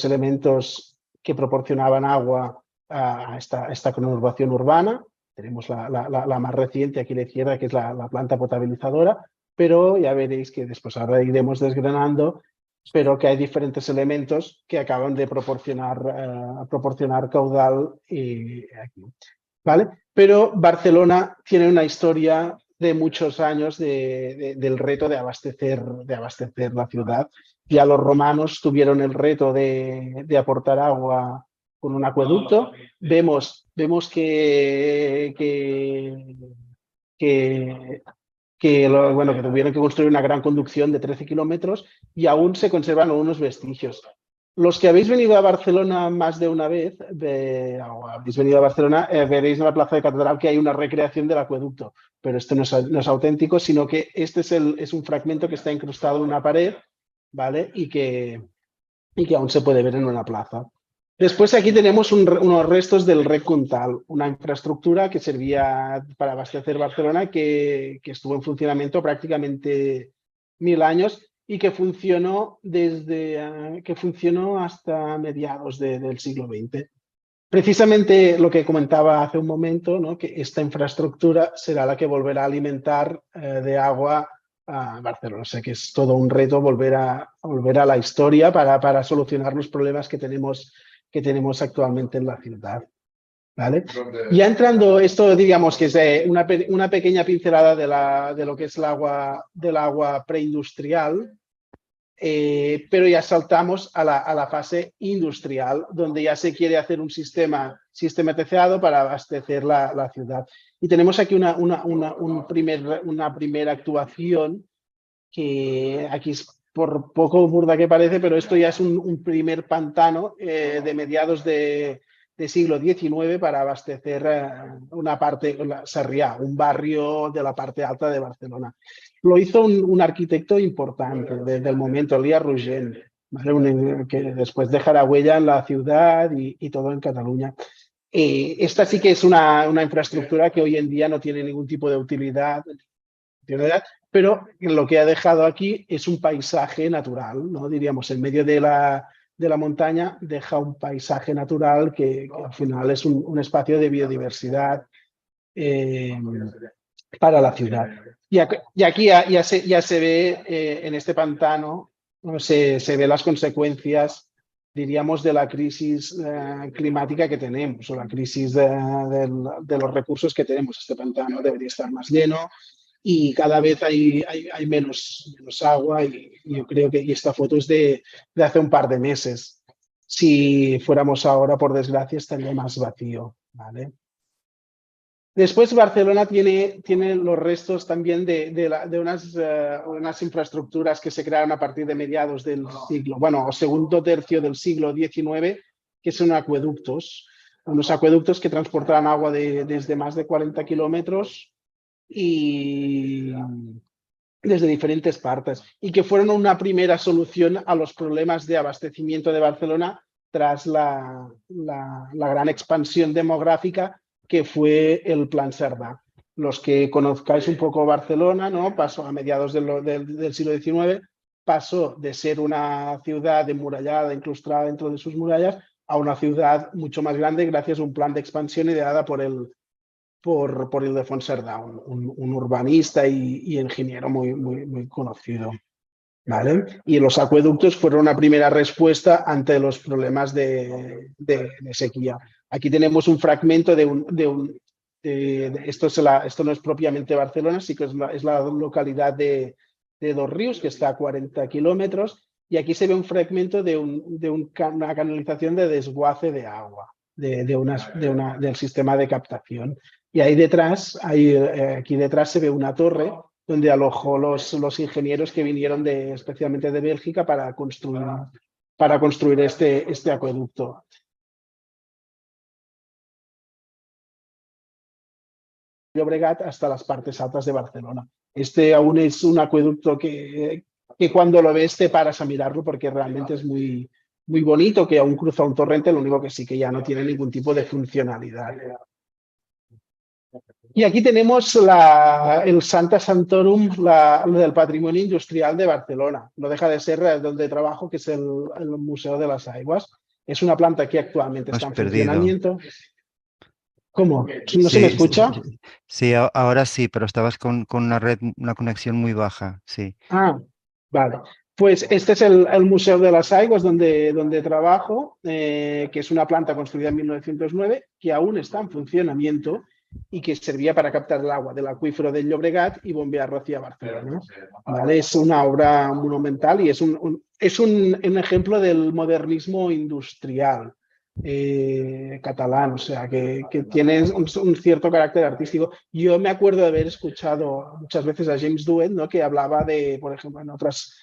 elementos que proporcionaban agua a esta conurbación urbana. Tenemos la más reciente aquí a la izquierda, que es la planta potabilizadora, pero ya veréis que después ahora iremos desgranando, pero que hay diferentes elementos que acaban de proporcionar caudal aquí, ¿vale? Pero Barcelona tiene una historia de muchos años del reto de abastecer la ciudad. Ya los romanos tuvieron el reto de aportar agua con un acueducto. Vemos que tuvieron que construir una gran conducción de 13 kilómetros y aún se conservan algunos vestigios. Los que habéis venido a Barcelona más de una vez, veréis en la Plaza de Catedral que hay una recreación del acueducto, pero esto no es auténtico, sino que este es un fragmento que está incrustado en una pared, ¿vale? Y que aún se puede ver en una plaza. Después aquí tenemos unos restos del Rec Comtal, una infraestructura que servía para abastecer Barcelona, que estuvo en funcionamiento prácticamente 1000 años y que funcionó hasta mediados del siglo XX. Precisamente lo que comentaba hace un momento, ¿no? Que esta infraestructura será la que volverá a alimentar de agua a Barcelona. O sea que es todo un reto volver a la historia para solucionar los problemas que tenemos actualmente en la ciudad, ¿vale? Ya entrando, esto digamos que es una pequeña pincelada de lo que es del agua preindustrial, pero ya saltamos a la fase industrial, donde ya se quiere hacer un sistema sistematizado para abastecer la ciudad. Y tenemos aquí una primera actuación que aquí es por poco burda que parece, pero esto ya es un primer pantano de mediados de siglo XIX para abastecer una parte, Sarrià, un barrio de la parte alta de Barcelona. Lo hizo un arquitecto importante desde el momento, Elias Rogent, ¿vale? Que después dejará huella en la ciudad y todo en Cataluña. Esta sí que es una infraestructura que hoy en día no tiene ningún tipo de utilidad, pero lo que ha dejado aquí es un paisaje natural, ¿no? Diríamos, en medio de la montaña deja un paisaje natural que al final es un espacio de biodiversidad para la ciudad. Y aquí ya se ve en este pantano, ¿no? se ve las consecuencias, diríamos, de la crisis climática que tenemos o la crisis de los recursos que tenemos. Este pantano debería estar más lleno y cada vez hay menos agua y yo creo que esta foto es de hace un par de meses. Si fuéramos ahora, por desgracia, estaría más vacío, ¿vale? Después Barcelona tiene los restos también de unas infraestructuras que se crearon a partir de mediados del siglo, o segundo tercio del siglo XIX, que son acueductos. Unos acueductos que transportaban agua desde más de 40 kilómetros y desde diferentes partes, y que fueron una primera solución a los problemas de abastecimiento de Barcelona tras la gran expansión demográfica que fue el Plan Cerdà. Los que conozcáis un poco Barcelona, ¿no? Pasó a mediados del siglo XIX, pasó de ser una ciudad enmurallada, incrustada dentro de sus murallas, a una ciudad mucho más grande gracias a un plan de expansión ideada por Ildefons Cerdà, un urbanista y ingeniero muy conocido, ¿vale? Y los acueductos fueron una primera respuesta ante los problemas de sequía. Aquí tenemos un fragmento esto no es propiamente Barcelona, sí que es la localidad de Dos Ríos, que está a 40 kilómetros, y aquí se ve un fragmento de una canalización de desguace de agua, del sistema de captación. Y ahí detrás, aquí detrás se ve una torre donde alojó los ingenieros que vinieron especialmente de Bélgica para construir este acueducto. Llobregat hasta las partes altas de Barcelona. Este aún es un acueducto que cuando lo ves te paras a mirarlo porque realmente es muy bonito, que aún cruza un torrente, lo único que sí que ya no tiene ningún tipo de funcionalidad. Y aquí tenemos el Santa Santorum del Patrimonio Industrial de Barcelona. No deja de ser donde trabajo, que es el Museo de las Aguas. Es una planta que actualmente Me está has en perdido. funcionamiento. ¿Cómo? ¿No se me Sí, escucha? sí, ahora sí, pero estabas con una red, una conexión muy baja, sí. Ah, vale. Pues este es el Museo de las Aguas donde trabajo, que es una planta construida en 1909, que aún está en funcionamiento y que servía para captar el agua del acuífero del Llobregat y bombearlo hacia Barcelona. ¿Vale? Es una obra monumental y es un ejemplo del modernismo industrial catalán, o sea, que tiene un cierto carácter artístico. Yo me acuerdo de haber escuchado muchas veces a James Duet, ¿no? Que hablaba de, por ejemplo, en otras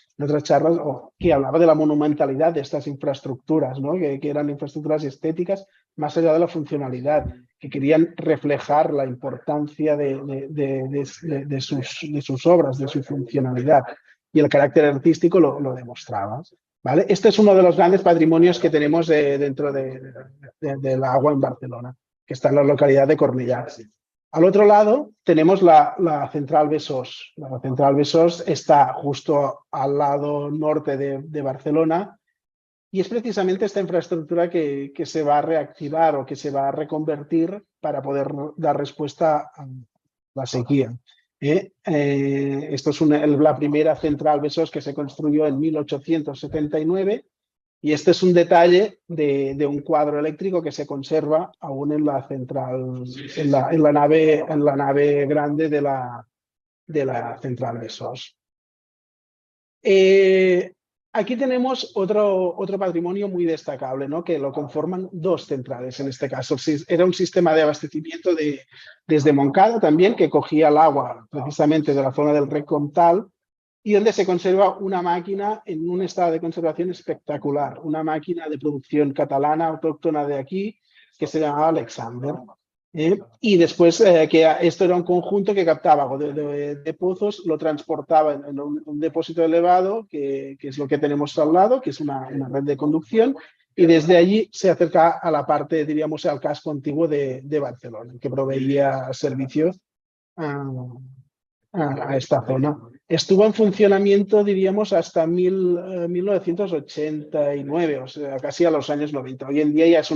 charlas, o que hablaba de la monumentalidad de estas infraestructuras, ¿no? Que eran infraestructuras estéticas más allá de la funcionalidad, que querían reflejar la importancia de sus obras, de su funcionalidad. Y el carácter artístico lo demostraba. ¿Vale? Este es uno de los grandes patrimonios que tenemos dentro del agua en Barcelona, que está en la localidad de Cornellà. Al otro lado tenemos la central Besòs. La central Besòs está justo al lado norte de Barcelona y es precisamente esta infraestructura que se va a reactivar o que se va a reconvertir para poder dar respuesta a la sequía. Esto es la primera central Besòs que se construyó en 1879 y este es un detalle de un cuadro eléctrico que se conserva aún en la central, en la nave grande de la central Besòs. Aquí tenemos otro patrimonio muy destacable, ¿no? Que lo conforman dos centrales en este caso. Era un sistema de abastecimiento desde Montcada también, que cogía el agua precisamente de la zona del Rec Comtal y donde se conserva una máquina en un estado de conservación espectacular, una máquina de producción catalana autóctona de aquí que se llamaba Alexander. Y después que esto era un conjunto que captaba agua de pozos, lo transportaba en un depósito elevado, que es lo que tenemos al lado, que es una red de conducción, y desde allí se acerca a la parte, diríamos, al casco antiguo de Barcelona, que proveía servicios a esta zona. Estuvo en funcionamiento, diríamos, hasta 1989, o sea, casi a los años 90. Hoy en día ya es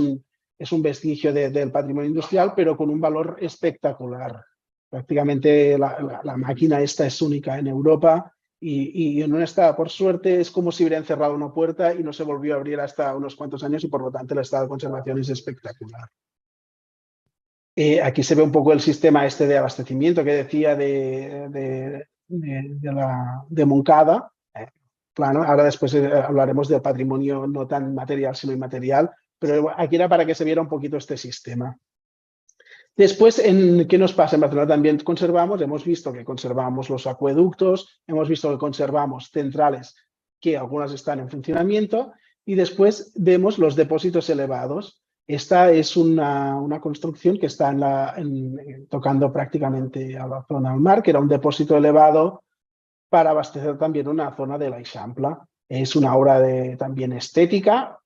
un vestigio del patrimonio industrial, pero con un valor espectacular. Prácticamente la máquina esta es única en Europa y no está, por suerte, es como si hubiera encerrado una puerta y no se volvió a abrir hasta unos cuantos años y por lo tanto el estado de conservación es espectacular. Aquí se ve un poco el sistema este de abastecimiento que decía de Montcada. Plano. Ahora después hablaremos del patrimonio no tan material sino inmaterial, pero aquí era para que se viera un poquito este sistema. Después, ¿qué nos pasa? En Barcelona también hemos visto que conservamos los acueductos, hemos visto que conservamos centrales que algunas están en funcionamiento y después vemos los depósitos elevados. Esta es una construcción que está tocando prácticamente a la zona del mar, que era un depósito elevado para abastecer también una zona de l'Eixample. Es una obra también estética,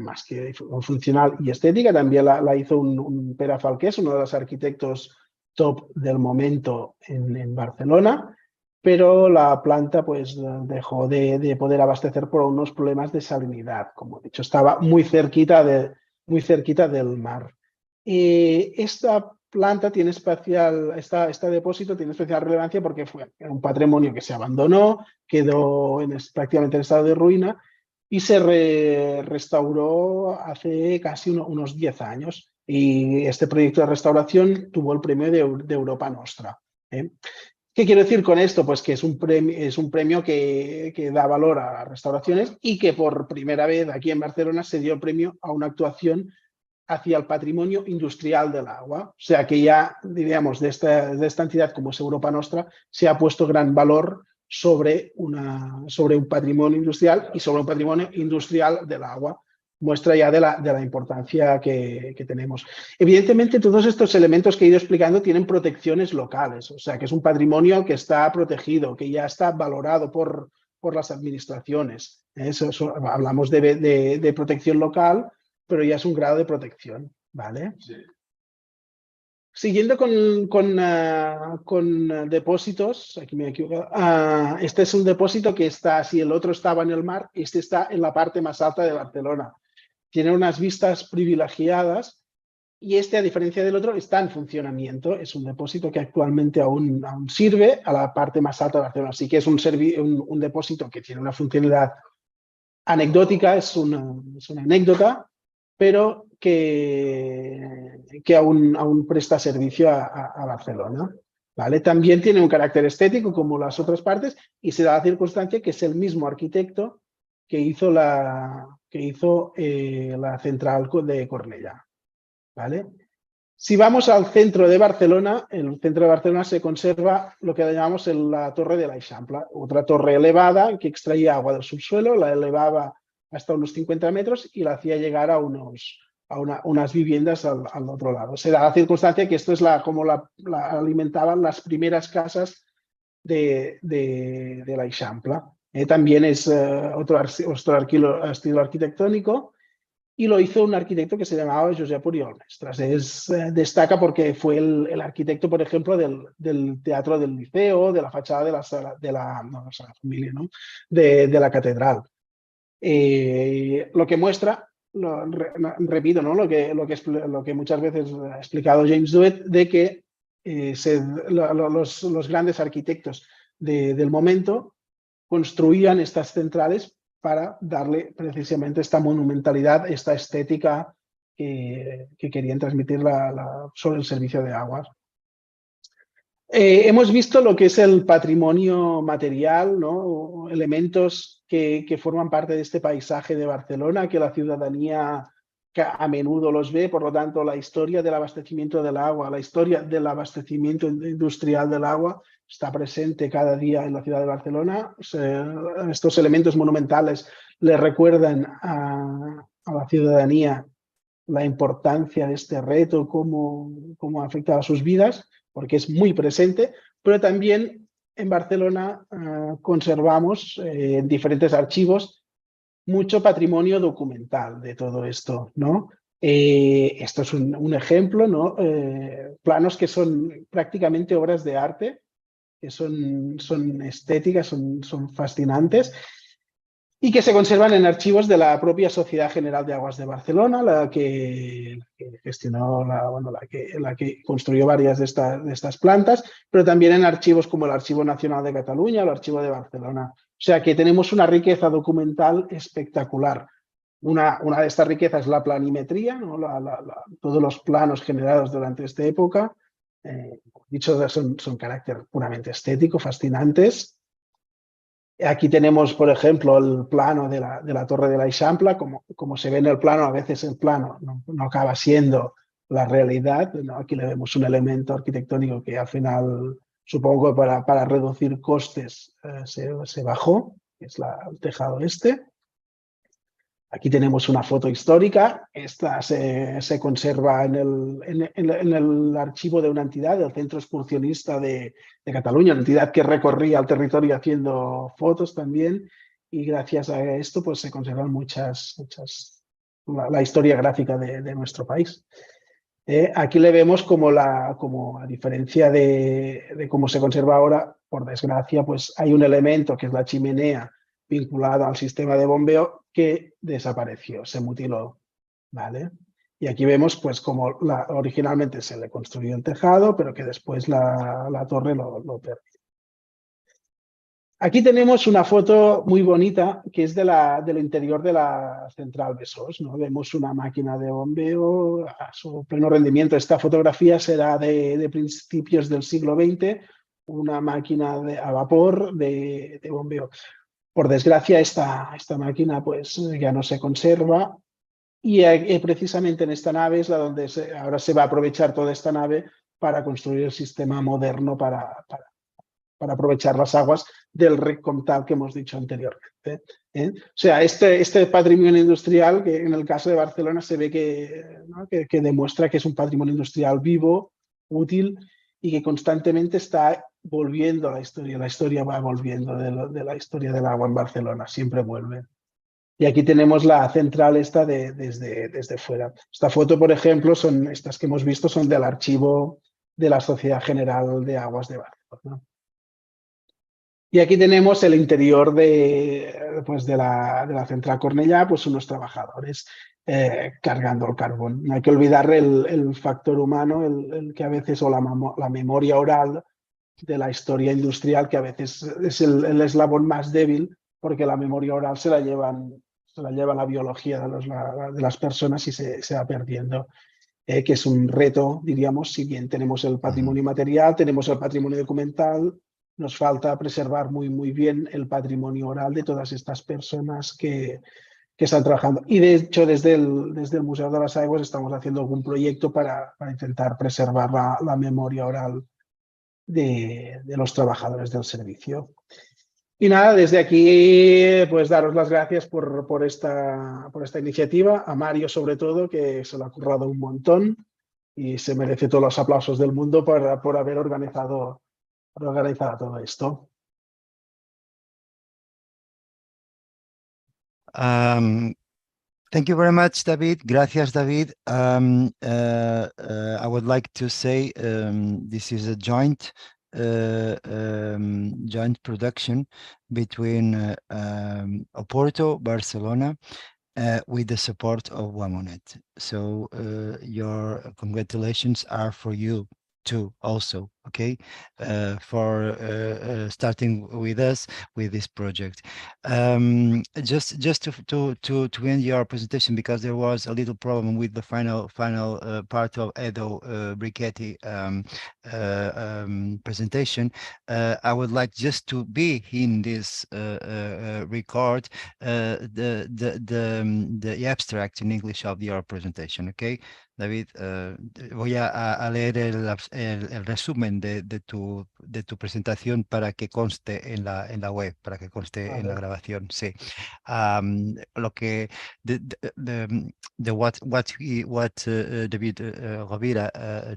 más que funcional y estética. También la hizo un Pere Falqués, uno de los arquitectos top del momento en Barcelona, pero la planta pues dejó de poder abastecer por unos problemas de salinidad. Como he dicho, estaba muy cerquita del mar. Esta planta tiene este depósito tiene especial relevancia porque fue un patrimonio que se abandonó, quedó prácticamente en estado de ruina y se restauró hace casi unos 10 años. Y este proyecto de restauración tuvo el premio de Europa Nostra. ¿Qué quiero decir con esto? Pues que es un premio que da valor a las restauraciones y que por primera vez aquí en Barcelona se dio el premio a una actuación hacia el patrimonio industrial del agua. O sea que ya, diríamos, de esta entidad como es Europa Nostra, se ha puesto gran valor sobre un patrimonio industrial y sobre un patrimonio industrial del agua. Muestra ya de la importancia que tenemos. Evidentemente, todos estos elementos que he ido explicando tienen protecciones locales, o sea que es un patrimonio que está protegido, que ya está valorado por las administraciones. Hablamos de protección local, pero ya es un grado de protección, ¿vale? Sí. Siguiendo con depósitos, aquí me he equivocado. Este es un depósito que está, si el otro estaba en el mar, este está en la parte más alta de Barcelona. Tiene unas vistas privilegiadas y este, a diferencia del otro, está en funcionamiento. Es un depósito que actualmente aún sirve a la parte más alta de Barcelona. Así que es un depósito que tiene una funcionalidad anecdótica, es una anécdota, pero que aún presta servicio a Barcelona. ¿Vale? También tiene un carácter estético como las otras partes y se da la circunstancia que es el mismo arquitecto que hizo la central de Cornellà. ¿Vale? Si vamos al centro de Barcelona, en el centro de Barcelona se conserva lo que llamamos la torre de l'Eixample, otra torre elevada que extraía agua del subsuelo, la elevaba hasta unos 50 metros y la hacía llegar a unas viviendas al otro lado. Se da la circunstancia que esto es como la alimentaban las primeras casas de l'Eixample. También es otro estilo arquitectónico. Y lo hizo un arquitecto que se llamaba Josep Oriol Mestres. Destaca porque fue el arquitecto, por ejemplo, del Teatro del Liceo, de la fachada de la Sala Familia, ¿no? de la catedral. Lo que muestra, repito, ¿no? lo que muchas veces ha explicado James Duet, de que los grandes arquitectos del momento construían estas centrales para darle precisamente esta monumentalidad, esta estética que querían transmitir sobre el servicio de aguas. Hemos visto lo que es el patrimonio material, ¿no? Elementos que forman parte de este paisaje de Barcelona, que la ciudadanía a menudo los ve, por lo tanto, la historia del abastecimiento del agua, la historia del abastecimiento industrial del agua está presente cada día en la ciudad de Barcelona. Estos elementos monumentales le recuerdan a la ciudadanía la importancia de este reto, cómo ha afectado a sus vidas, porque es muy presente, pero también en Barcelona conservamos en diferentes archivos mucho patrimonio documental de todo esto, ¿no? Esto es un ejemplo, ¿no? Planos que son prácticamente obras de arte, que son estéticas, son fascinantes y que se conservan en archivos de la propia Sociedad General de Aguas de Barcelona, la que gestionó, la que construyó varias de estas plantas, pero también en archivos como el Archivo Nacional de Cataluña o el Archivo de Barcelona. O sea que tenemos una riqueza documental espectacular. Una de estas riquezas es la planimetría, ¿no? Todos los planos generados durante esta época, dicho, son carácter puramente estético, fascinantes. Aquí tenemos, por ejemplo, el plano de la Torre de l'Eixample. Como se ve en el plano, a veces el plano no acaba siendo la realidad, ¿no? Aquí le vemos un elemento arquitectónico que al final, supongo que para reducir costes, se bajó, que es el tejado este. Aquí tenemos una foto histórica. Esta se conserva en el archivo de una entidad, del Centro Excursionista de Cataluña, una entidad que recorría el territorio haciendo fotos también. Y gracias a esto pues, se conservan muchas la historia gráfica de nuestro país. Aquí le vemos como a diferencia de cómo se conserva ahora, por desgracia, pues hay un elemento que es la chimenea vinculada al sistema de bombeo que desapareció, se mutiló, ¿vale? Y aquí vemos pues como originalmente se le construyó el tejado, pero que después la torre lo perdió. Aquí tenemos una foto muy bonita que es del interior de la central Besós, ¿no? Vemos una máquina de bombeo a su pleno rendimiento. Esta fotografía será de principios del siglo XX, una máquina a vapor de bombeo. Por desgracia, esta máquina pues, ya no se conserva y precisamente en esta nave es donde ahora se va a aprovechar toda esta nave para construir el sistema moderno para aprovechar las aguas del rec comtal que hemos dicho anteriormente. O sea, este patrimonio industrial, que en el caso de Barcelona se ve ¿no? que demuestra que es un patrimonio industrial vivo, útil y que constantemente está volviendo a la historia. La historia va volviendo de la historia del agua en Barcelona, siempre vuelve. Y aquí tenemos la central esta desde fuera. Esta foto, por ejemplo, son estas que hemos visto, son del archivo de la Sociedad General de Aguas de Barcelona. Y aquí tenemos el interior pues de la central Cornellà, pues unos trabajadores cargando el carbón. No hay que olvidar el factor humano, el que a veces, o la memoria oral de la historia industrial, que a veces es el eslabón más débil, porque la memoria oral se la lleva la biología de las personas y se va perdiendo. Que es un reto, diríamos, si bien tenemos el patrimonio material, tenemos el patrimonio documental, nos falta preservar muy bien el patrimonio oral de todas estas personas que están trabajando. Y de hecho, desde el Museo de las Aguas estamos haciendo algún proyecto para intentar preservar la memoria oral de los trabajadores del servicio. Y nada, desde aquí, pues daros las gracias por esta iniciativa, a Mario sobre todo, que se lo ha currado un montón y se merece todos los aplausos del mundo por haber organizado todo esto. Thank you very much, David. Gracias, David. I would like to say this is a joint production between Oporto, Barcelona, with the support of Wamonet. So your congratulations are for you too also, okay, for starting with us with this project. Just to end your presentation, because there was a little problem with the final part of Edo Brichetti presentation. I would like just to be in this record the abstract in English of your presentation, okay? David, voy a leer el resumen de tu presentación para que conste en la web, para que conste en la grabación, sí. Lo que what David Rovira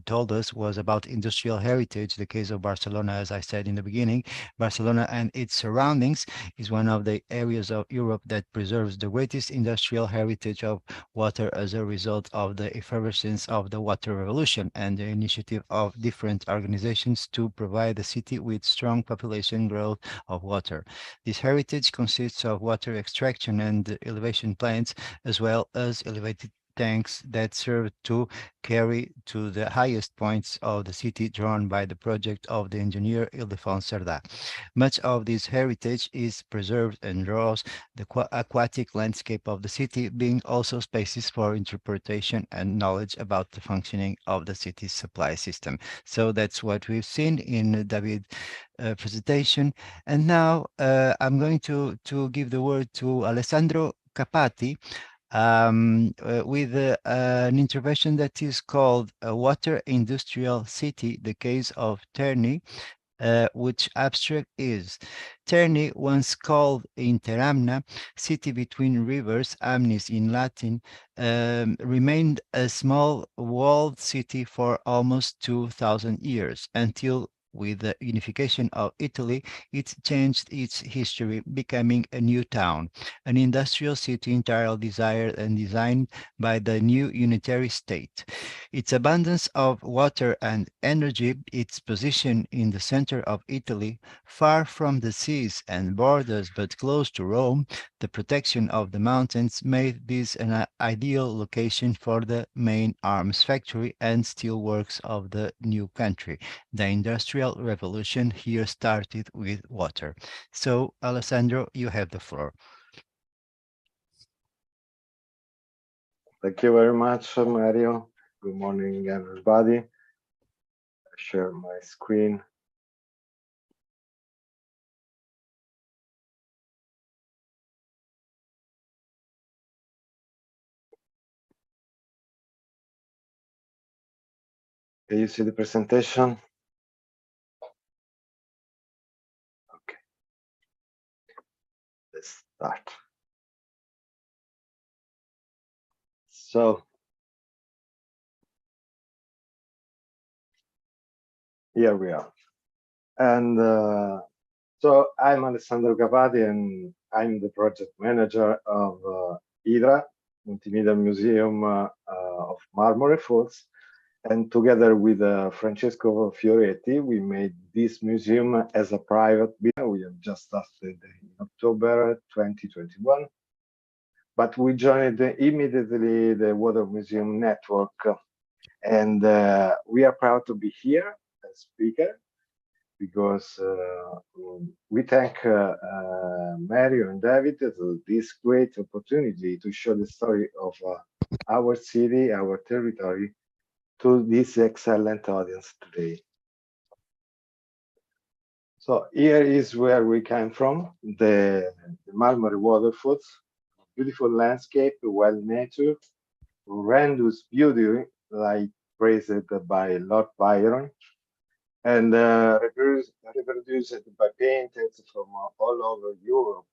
told us was about industrial heritage. The case of Barcelona, as I said in the beginning, Barcelona and its surroundings is one of the areas of Europe that preserves the greatest industrial heritage of water as a result of the effervescence of the water revolution and the initiative of different organizations to provide the city with strong population growth of water. This heritage consists of water extraction and elevation plants, as well as elevated tanks that serve to carry to the highest points of the city drawn by the project of the engineer Ildefonso Cerdà. Much of this heritage is preserved and draws the aquatic landscape of the city, being also spaces for interpretation and knowledge about the functioning of the city's supply system. So that's what we've seen in David's presentation. And now I'm going to give the word to Alessandro Capati, with an intervention that is called a Water Industrial City, the case of Terni, which abstract is Terni, once called Interamna, city between rivers, amnis in Latin, remained a small walled city for almost 2,000 years until with the unification of Italy, it changed its history, becoming a new town, an industrial city entirely desired and designed by the new unitary state. Its abundance of water and energy, its position in the center of Italy, far from the seas and borders but close to Rome, the protection of the mountains made this an ideal location for the main arms factory and steel works of the new country. The industrial revolution here started with water. So, Alessandro, you have the floor. Thank you very much, Mario. Good morning, everybody. I share my screen. Can you see the presentation? Okay. Let's start. So, here we are. And so I'm Alessandro Capati, and I'm the project manager of IDRA, Multimedia Museum of Marmore Falls. And together with Francesco Fioretti, we made this museum as a private business. We have just started in October 2021. But we joined immediately the Water Museum Network. And we are proud to be here as speaker, because we thank Mario and David for this great opportunity to show the story of our city, our territory, to this excellent audience today. So here is where we came from, the Marmore waterfalls, beautiful landscape, wild nature, horrendous beauty, like praised by Lord Byron, and reproduced by painters from all over Europe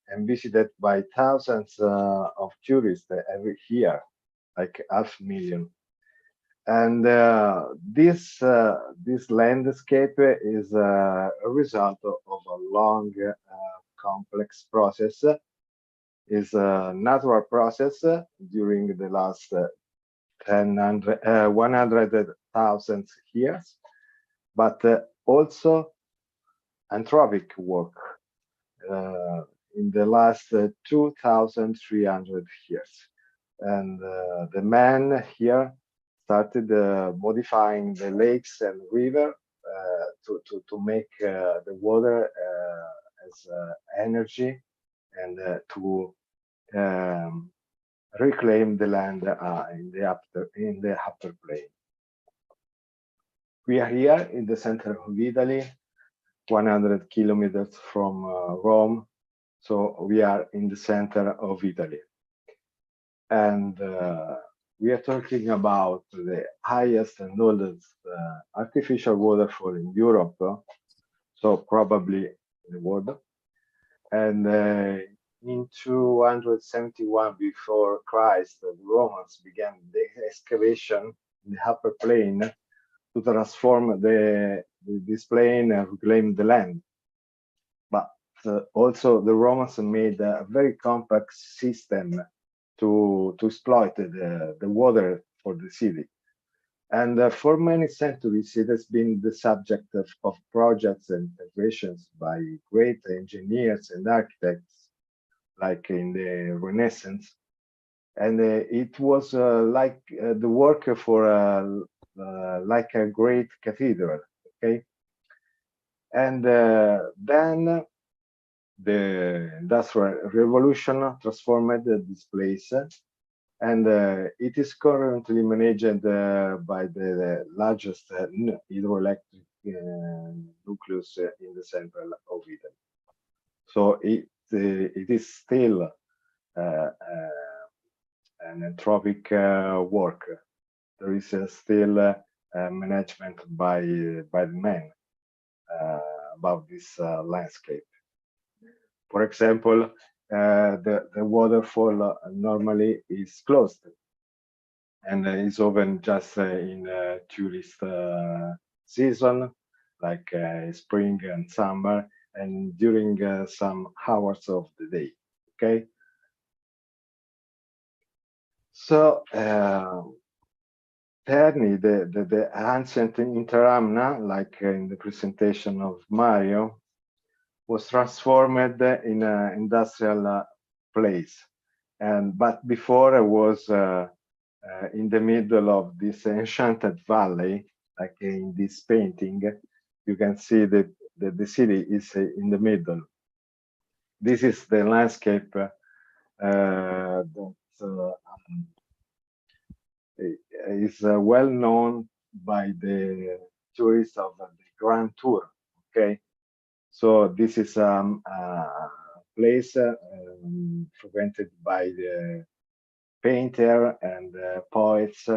and visited by thousands of tourists every year, like 500,000. And this landscape is a result of a long, complex process. Is a natural process during the last 100,000 years, but also anthropic work in the last 2,300 years. And the man here started modifying the lakes and river to make the water as energy and to reclaim the land in the upper plain. We are here in the center of Italy, 100 kilometers from Rome. So we are in the center of Italy. And we are talking about the highest and oldest artificial waterfall in Europe, so probably in the world. And in 271 before Christ, the Romans began the excavation in the upper plain to transform this plain and reclaim the land. But also the Romans made a very complex system to exploit the water for the city. And for many centuries, it has been the subject of projects and creations by great engineers and architects, like in the Renaissance. And it was like the work for like a great cathedral, okay? And then the Industrial Revolution transformed this place, and it is currently managed by the largest hydroelectric nucleus in the center of Italy. So it is still an anthropic work. There is still management by the men about this landscape. For example, the waterfall normally is closed and is open just in tourist season, like spring and summer, and during some hours of the day. Okay. So Terni, the ancient interamna, like in the presentation of Mario, was transformed in an industrial place, but before it was in the middle of this enchanted valley, like in this painting. You can see that the city is in the middle. This is the landscape that is well known by the tourists of the Grand Tour. Okay. So this is a place frequented by the painter and poets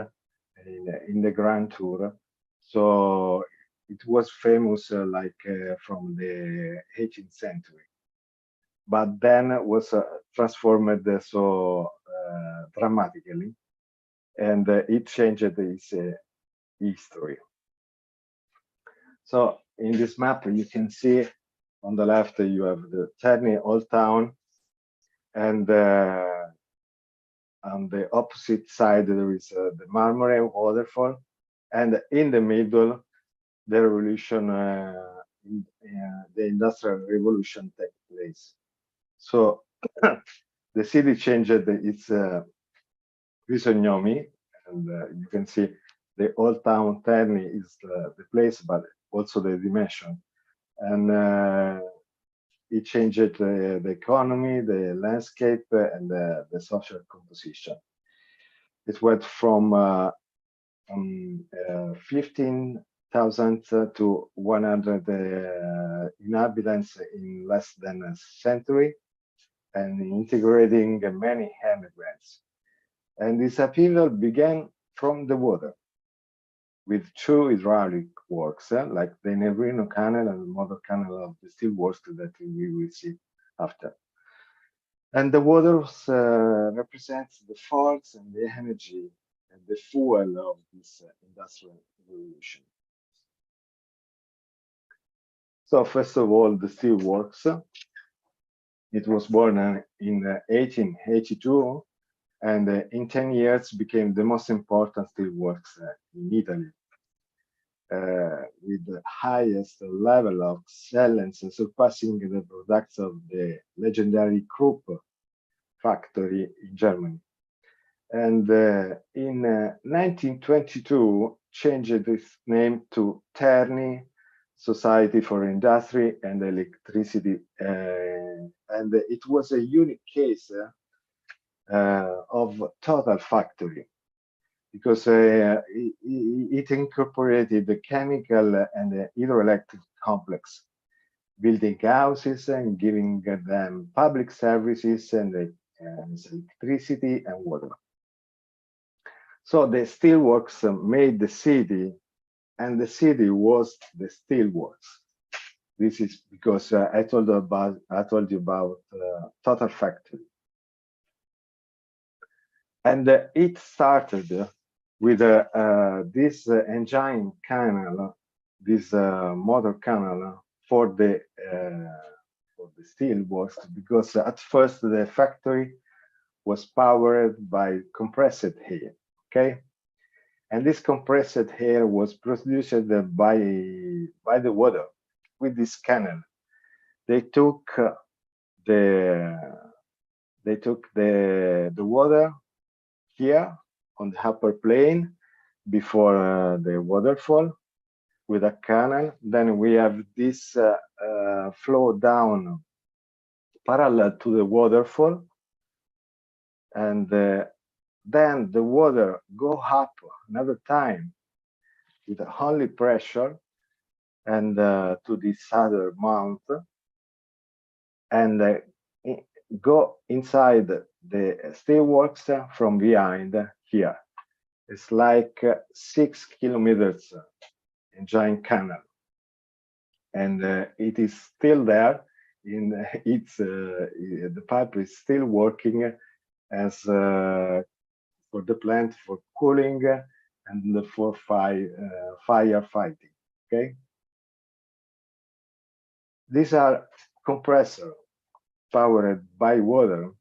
in the Grand Tour. So it was famous from the 18th century, but then it was transformed so dramatically, and it changed its history. So in this map, you can see On the left, you have the Terni Old Town, and on the opposite side, there is the Marmore waterfall, and in the middle, the revolution, the industrial revolution took place. So the city changed its physiognomy, and you can see the Old Town Terni is the place, but also the dimension. And it changed the economy, the landscape, and the social composition. It went from 15,000 to 100 inhabitants in less than a century, and integrating many immigrants. And this upheaval began from the water, with two hydraulic works, like the Nebrino Canal and the Motor Canal of the steelworks that we will see after. And the waters represents the force and the energy and the fuel of this industrial revolution. So first of all, the steelworks. It was born in 1882, and in 10 years became the most important steelworks in Italy, with the highest level of excellence, surpassing the products of the legendary Krupp factory in Germany. And in 1922, changed its name to Terni Society for Industry and Electricity, and it was a unique case of total factory, because it incorporated the chemical and the hydroelectric complex, building houses and giving them public services and electricity and water. So the steelworks made the city, and the city was the steelworks. This is because I told you about total factory, and it started with this engine canal, this motor canal for the steelworks, because at first the factory was powered by compressed air. Okay, and this compressed air was produced by the water with this canal. They took the water here on the upper plane before the waterfall with a canal. Then we have this flow down parallel to the waterfall, and then the water go up another time with only pressure and to this other mount, and go inside the steelworks from behind here. It's like 6 kilometers in giant canal, and it is still there. In the pipe is still working as for the plant for cooling and for firefighting. Okay, these are compressors powered by water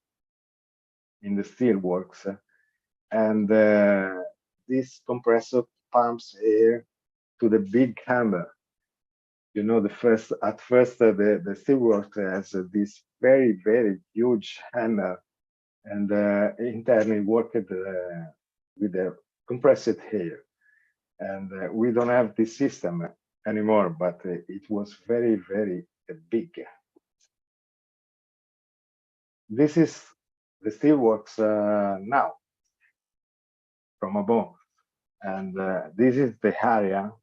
in the steelworks, and this compressor pumps air to the big hammer. You know, at first the steelworks has this very huge hammer, and internally worked with the compressed air, and we don't have this system anymore, but it was very big. This is the steelworks now from above, and this is the area,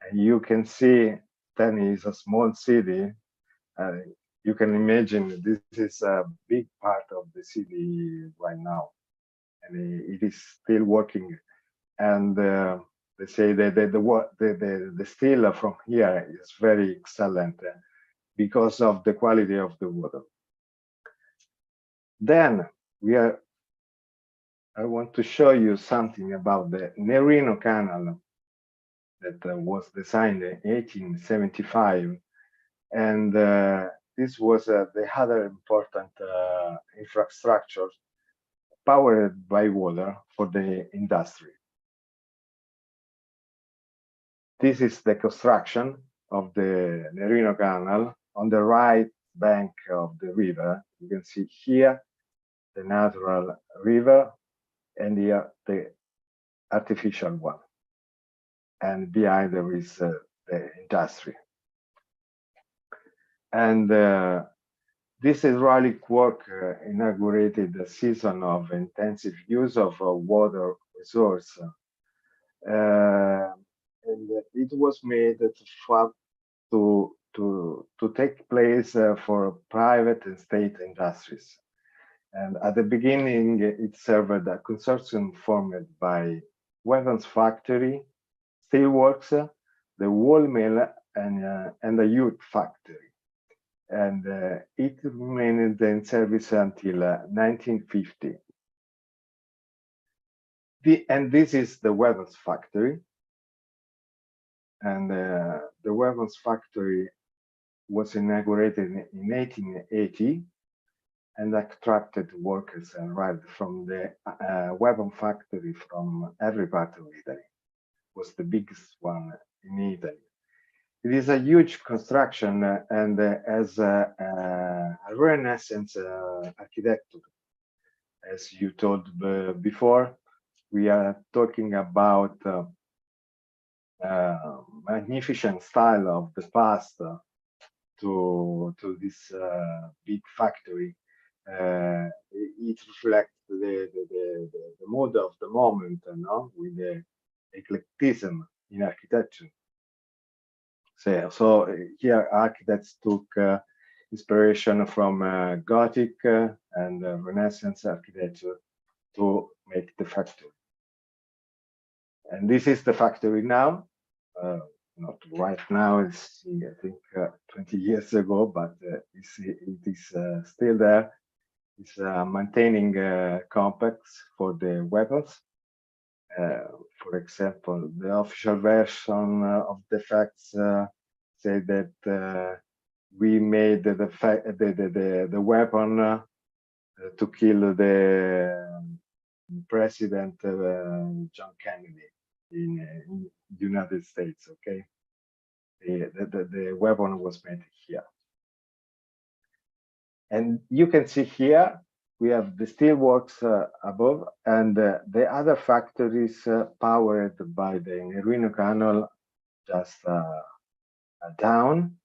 and you can see Terni is a small city. You can imagine this is a big part of the city right now, and it is still working. And they say that the steel from here is very excellent because of the quality of the water. Then I want to show you something about the Nerino Canal that was designed in 1875 And this was the other important infrastructure powered by water for the industry. This is the construction of the Nerino Canal on the right bank of the river. You can see here the natural river and here the artificial one. And behind there is the industry. And this hydraulic work inaugurated a season of intensive use of water resource. And it was made to take place for private and state industries. And at the beginning, it served a consortium formed by weapons factory, steelworks, the wool mill, and the youth factory. And it remained in service until 1950. And this is the weapons factory. And the weapons factory was inaugurated in 1880 and attracted workers arrived from the weapon factory from every part of Italy. It was the biggest one in Italy. It is a huge construction and has a Renaissance architecture. As you told before, we are talking about magnificent style of the past to this big factory. It reflects the mood of the moment, with the eclecticism in architecture. So here architects took inspiration from Gothic and Renaissance architecture to make the factory. And this is the factory now. Not right now, it's I think 20 years ago, but it is still there. It's maintaining complex for the weapons. For example, the official version of the facts say that we made the weapon to kill the President John Kennedy in the United States. Okay, the weapon was made here, and you can see here we have the steelworks above, and the other factories powered by the Nerino Canal just down.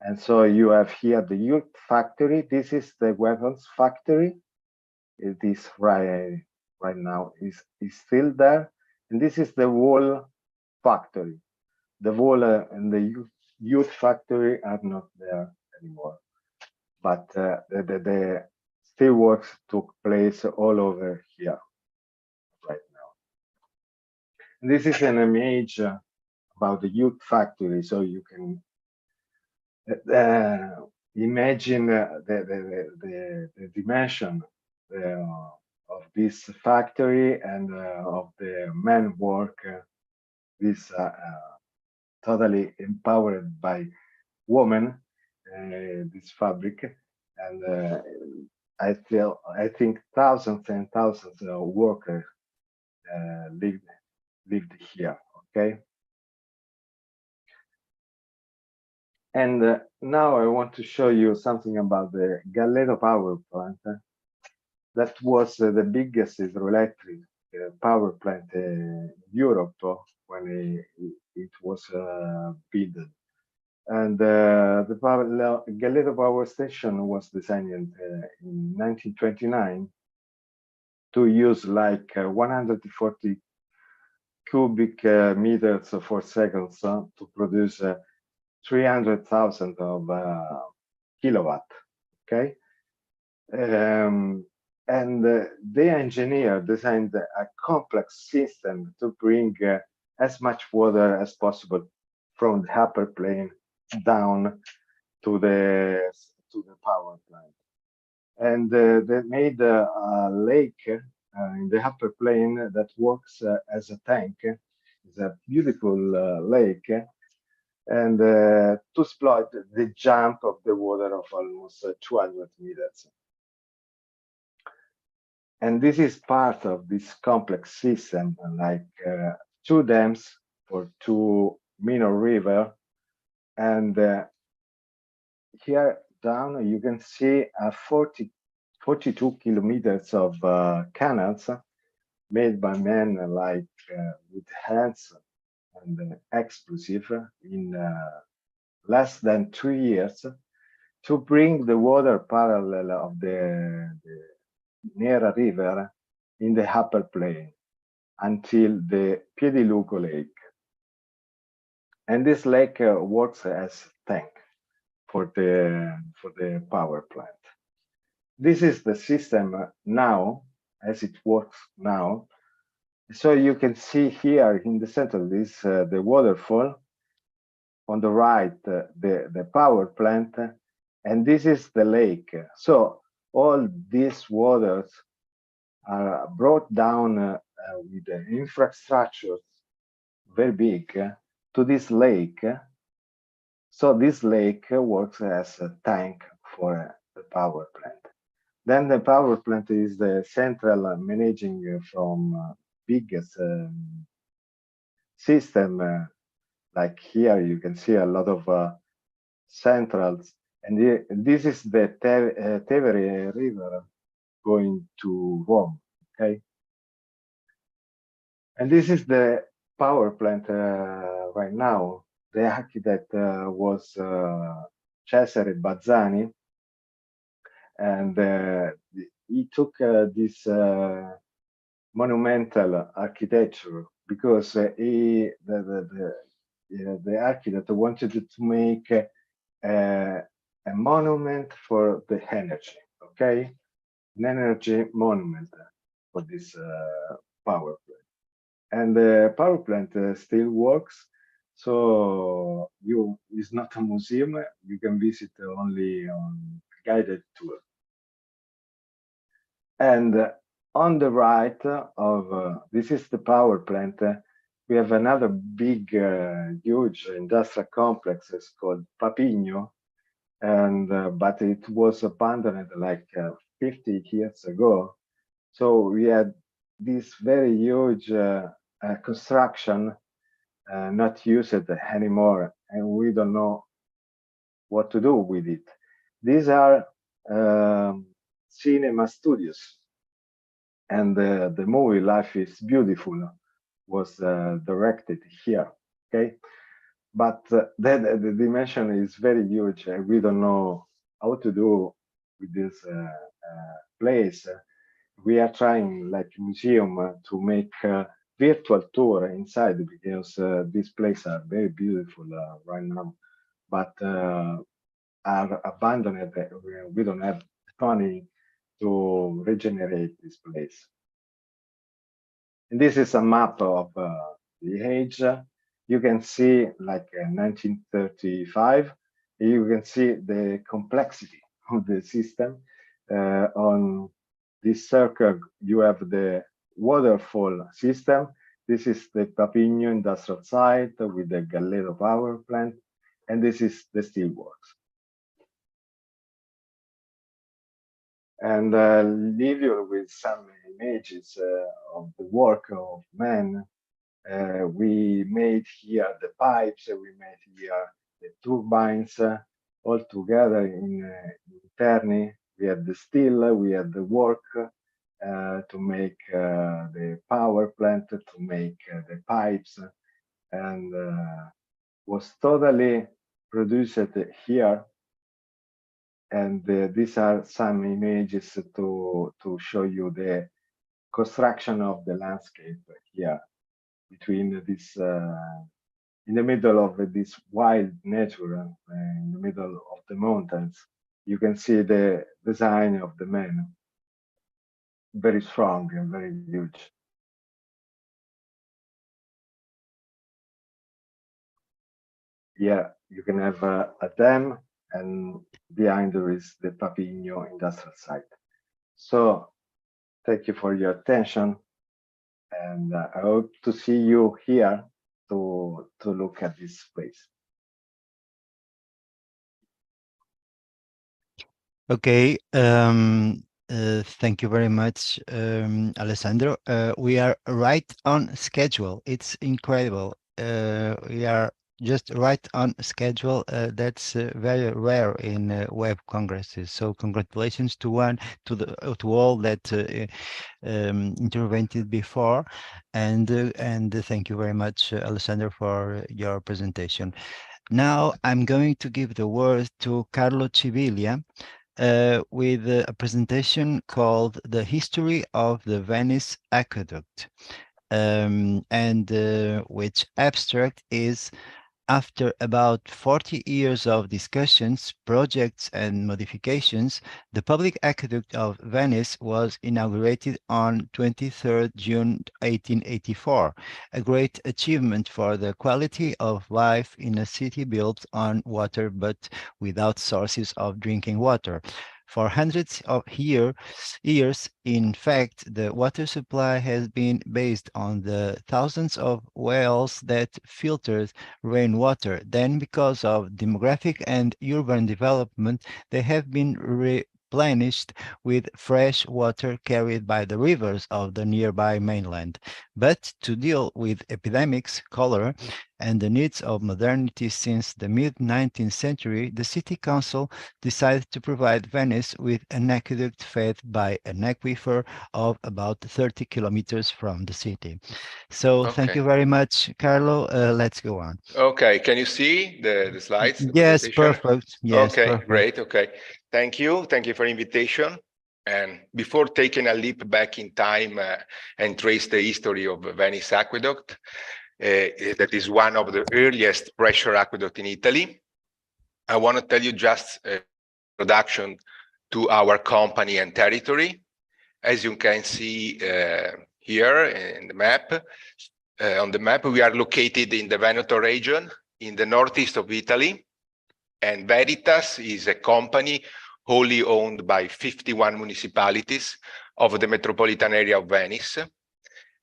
And so you have here the youth factory. This is the weapons factory. It is right now is still there. And this is the wool factory. The wool and the youth factory are not there anymore. But the steelworks took place all over here right now. And this is an image about the youth factory, so you can imagine the dimension of this factory and of the men work. This totally empowered by women. This fabric, and I think thousands and thousands of workers lived here. Okay. And now I want to show you something about the Galleto power plant. That was the biggest hydroelectric power plant in Europe when it was built. And the Galleto power station was designed in 1929 to use like 140 cubic meters for seconds to produce 300,000 of kilowatt. Okay, and the engineer designed a complex system to bring as much water as possible from the upper plane down to the power plant. And they made a lake in the upper plane that works as a tank. It's a beautiful lake. and to exploit the jump of the water of almost 200 meters. And this is part of this complex system, like 2 dams for 2 minor rivers. And here down, you can see 42 kilometers of canals made by men, like with hands and explosive in less than 2 years, to bring the water parallel of the Nera River in the upper plain until the Piediluco Lake. And this lake works as tank for the power plant. This is the system now, as it works now. So you can see here in the center of this the waterfall. On the right, the power plant, and this is the lake. So all these waters are brought down with the infrastructure very big to this lake. So this lake works as a tank for the power plant. Then the power plant is the central managing from biggest system. Like here, you can see a lot of centrals, and this is the Tevere River going to Rome. Okay, and this is the power plant right now. The architect was Cesare Bazzani, and he took this monumental architecture because the architect wanted to make a monument for the energy. Okay, an energy monument for this power plant. And the power plant still works, so it's not a museum. You can visit only on guided tour. And on the right of this is the power plant. We have another big, huge industrial complex. It's called Papigno, and but it was abandoned like 50 years ago. So we had this very huge construction not used anymore, and we don't know what to do with it. These are cinema studios, and the movie Life is Beautiful was directed here. Okay, but the dimension is very huge. We don't know how to do with this place. We are trying, like museum, to make a virtual tour inside, because these places are very beautiful right now, but are abandoned. We don't have money to regenerate this place. And this is a map of the age. You can see like 1935. You can see the complexity of the system. On this circle, you have the waterfall system. This is the Papigno industrial site with the Galleto power plant, and this is the steelworks. And leave you with some images of the work of men. We made here the pipes, we made here the turbines, all together in Terni. We had the steel, we had the work to make the power plant, to make the pipes, and was totally produced here. And these are some images to show you the construction of the landscape here between this in the middle of this wild nature, in the middle of the mountains. You can see the design of the man, very strong and very huge. Yeah, you can have a dam, and behind there is the Papigno industrial site. So thank you for your attention, and I hope to see you here to look at this place. Okay, thank you very much, Alessandro. We are right on schedule. It's incredible. We are just right on schedule. That's very rare in web congresses. So congratulations to all that intervened before, and thank you very much, Alessandro, for your presentation. Now I'm going to give the word to Carlo Civiglia with a presentation called The History of the Venice Aqueduct, and which abstract is: after about 40 years of discussions, projects, and modifications, the public aqueduct of Venice was inaugurated on 23rd June 1884, a great achievement for the quality of life in a city built on water but without sources of drinking water. For hundreds of years, in fact, the water supply has been based on the thousands of wells that filtered rainwater. Then, because of demographic and urban development, they have been replenished with fresh water carried by the rivers of the nearby mainland. But to deal with epidemics, cholera, and the needs of modernity since the mid-19th century, the city council decided to provide Venice with an aqueduct fed by an aquifer of about 30 kilometers from the city. So thank you very much, Carlo. Let's go on. Okay, can you see the slides? The Yes, presentation? perfect. Yes, okay, perfect. Great. Okay, thank you. Thank you for the invitation. And before taking a leap back in time and trace the history of Venice Aqueduct, that is one of the earliest pressure aqueduct in Italy, I want to tell you just an introduction to our company and territory. As you can see here in the map, on the map, we are located in the Veneto region in the northeast of Italy, and Veritas is a company wholly owned by 51 municipalities of the metropolitan area of Venice,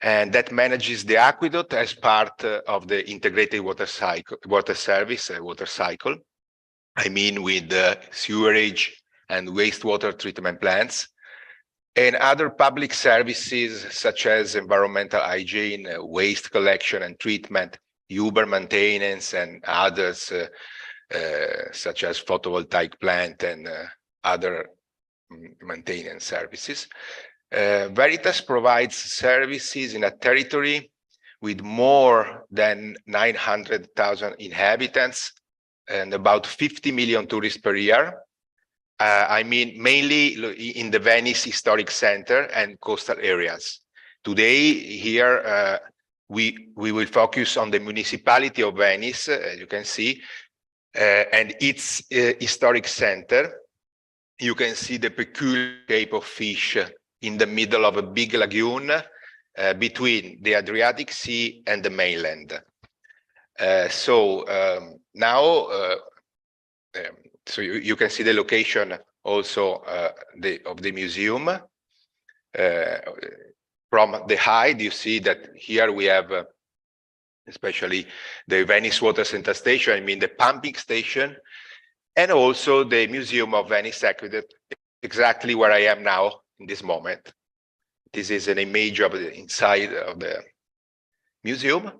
and that manages the aqueduct as part of the integrated water service, water cycle. I mean, with sewerage and wastewater treatment plants, and other public services such as environmental hygiene, waste collection and treatment, urban maintenance, and others such as photovoltaic plant and other maintenance services. Veritas provides services in a territory with more than 900,000 inhabitants and about 50 million tourists per year. I mean, mainly in the Venice Historic Center and coastal areas. Today, here, we will focus on the municipality of Venice, as you can see, and its historic center. You can see the peculiar shape of fish in the middle of a big lagoon between the Adriatic Sea and the mainland. Now, so you can see the location also of the museum. From the height, you see that here we have especially the Venice Water Center station, I mean the pumping station, and also the Museum of Venice Aqueduct, exactly where I am now in this moment. This is an image of the inside of the museum.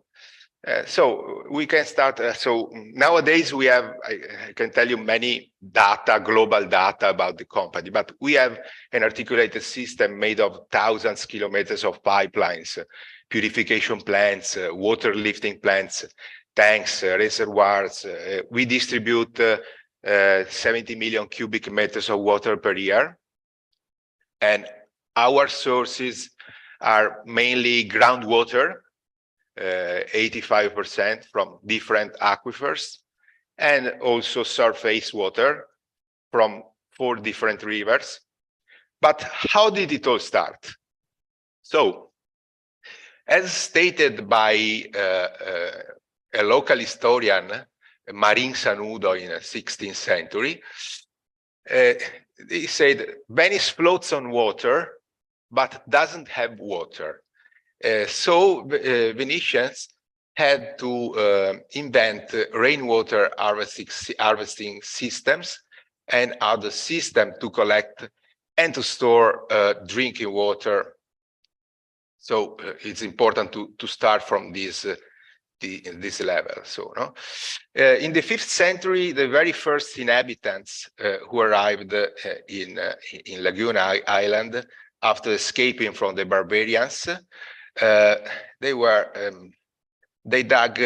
So we can start. So nowadays we have, I can tell you many data, global data about the company, but we have an articulated system made of thousands of kilometers of pipelines, purification plants, water lifting plants, tanks, reservoirs. We distribute 70 million cubic meters of water per year. And our sources are mainly groundwater, 85% from different aquifers, and also surface water from 4 different rivers. But how did it all start? So, as stated by a local historian, Marin Sanudo, in the 16th century, he said, Venice floats on water, but doesn't have water. So Venetians had to invent rainwater harvesting systems and other systems to collect and to store drinking water. So it's important to start from this level. So, no? In the 5th century, the very first inhabitants who arrived in Laguna Island after escaping from the barbarians, they dug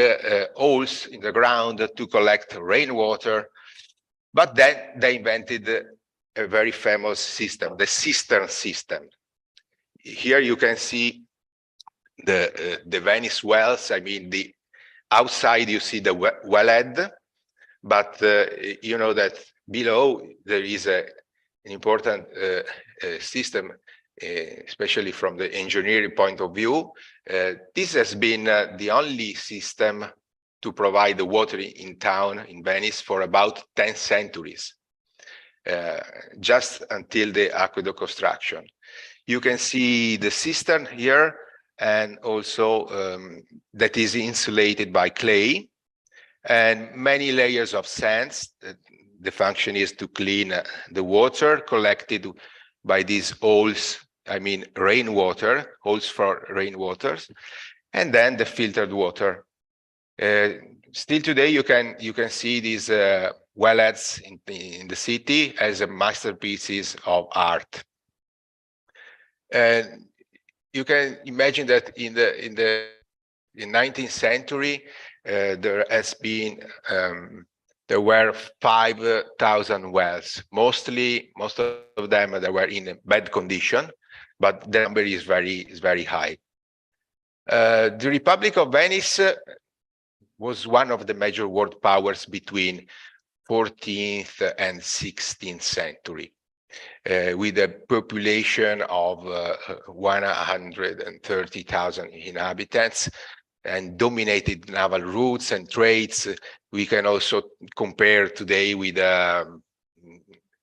holes in the ground to collect rainwater, but then they invented a very famous system, the cistern system. Here you can see the Venice wells. I mean, the outside you see the wellhead, but you know that below there is an important system, especially from the engineering point of view. This has been the only system to provide the water in town in Venice for about 10 centuries, just until the aqueduct construction. You can see the cistern here, and also that is insulated by clay and many layers of sands. The function is to clean the water collected by these holes, I mean rainwater, holes for rainwaters, and then the filtered water. Still today, you can see these wellheads in the city as masterpieces of art. And you can imagine that in the 19th century, there were 5,000 wells. Most of them that were in bad condition, but the number is very high. The Republic of Venice was one of the major world powers between 14th and 16th century. With a population of 130,000 inhabitants and dominated naval routes and trades. We can also compare today with a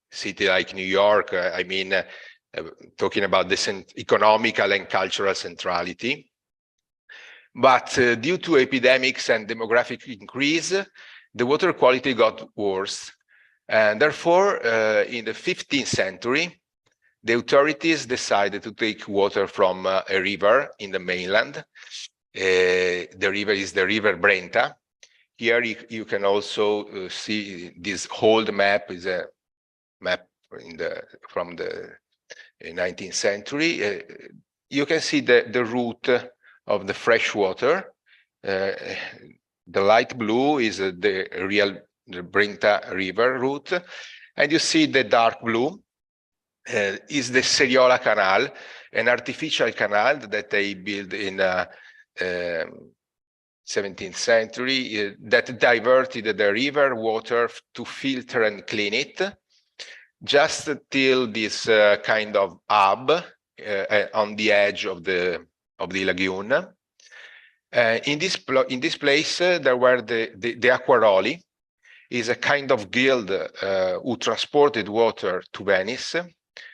city like New York, I mean, talking about this economical and cultural centrality. But due to epidemics and demographic increase, the water quality got worse. And therefore, in the 15th century, the authorities decided to take water from a river in the mainland. The river is the River Brenta. Here you can also see this old map, is a map from the 19th century. You can see the route of the fresh water. The light blue is the Brenta River route, and you see the dark blue is the Seriola Canal, an artificial canal that they built in 17th century that diverted the river water to filter and clean it, just till this kind of hub on the edge of the lagoon. In this place, there were the acquaroli, is a kind of guild who transported water to Venice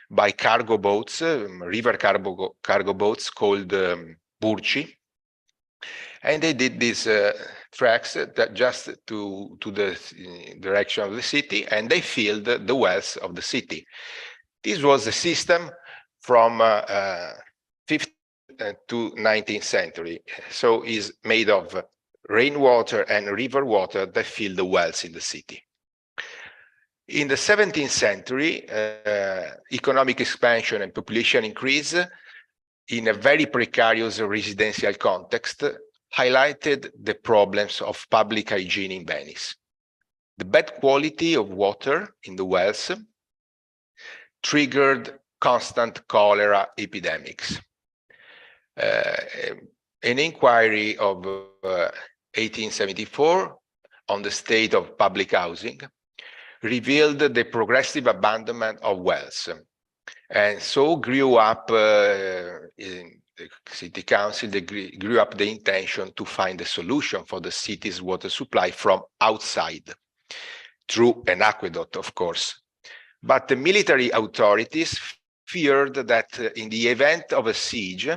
by cargo boats, river cargo boats called burci. And they did these tracks that just to the direction of the city, and they filled the wells of the city. This was the system from 15th to 19th century. So is made of rainwater and river water that fill the wells in the city. In the 17th century, economic expansion and population increase in a very precarious residential context highlighted the problems of public hygiene in Venice. The bad quality of water in the wells triggered constant cholera epidemics. An inquiry of 1874 on the state of public housing revealed the progressive abandonment of wells, and so grew up in the city council, they grew up the intention to find a solution for the city's water supply from outside, through an aqueduct, of course. But the military authorities feared that in the event of a siege,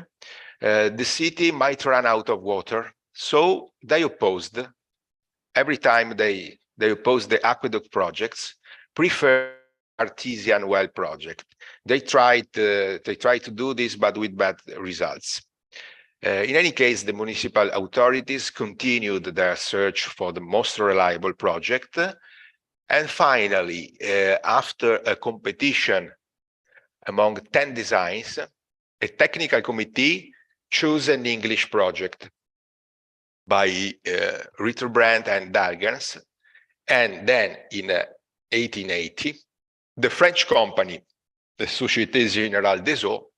the city might run out of water. So they opposed, every time they opposed the aqueduct projects, prefer artesian well project. They tried to do this, but with bad results. In any case, the municipal authorities continued their search for the most reliable project. And finally, after a competition among 10 designs, a technical committee chose an English project by Ritterbrandt and Dalgens. And then in 1880, the French company, the Société Générale des Eaux,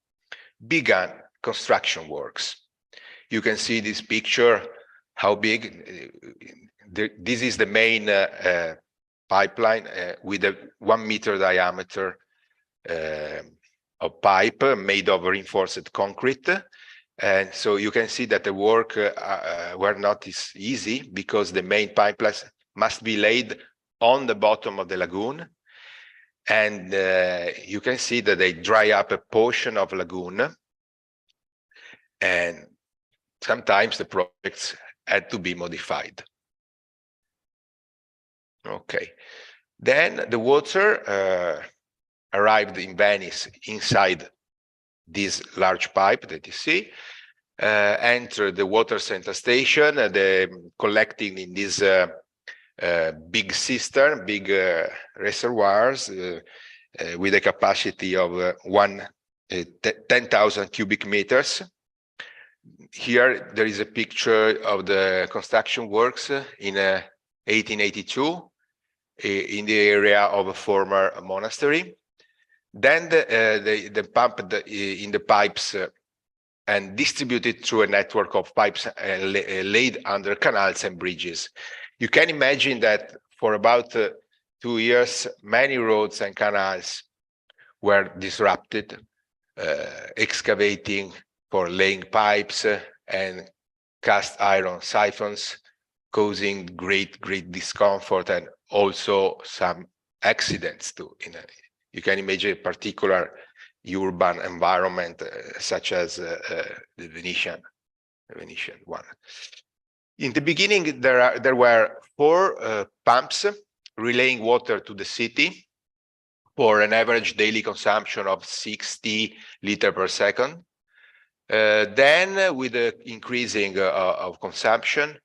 began construction works. You can see this picture, how big. This is the main pipeline with a 1 meter diameter of pipe made of reinforced concrete. And so you can see that the work were not easy, because the main pipelines must be laid on the bottom of the lagoon. And you can see that they dry up a portion of lagoon. And sometimes the projects had to be modified. Okay. Then the water arrived in Venice inside this large pipe that you see, entered the water center station, collecting in this big cistern, big reservoirs with a capacity of 10,000 cubic meters. Here there is a picture of the construction works in 1882 in the area of a former monastery. Then the pump in the pipes and distributed through a network of pipes laid under canals and bridges. You can imagine that for about 2 years, many roads and canals were disrupted, excavating for laying pipes and cast iron siphons, causing great discomfort and also some accidents too. You can imagine a particular urban environment such as the Venetian one. In the beginning, there were 4 pumps relaying water to the city for an average daily consumption of 60 liters per second. Then, with the increasing of consumption,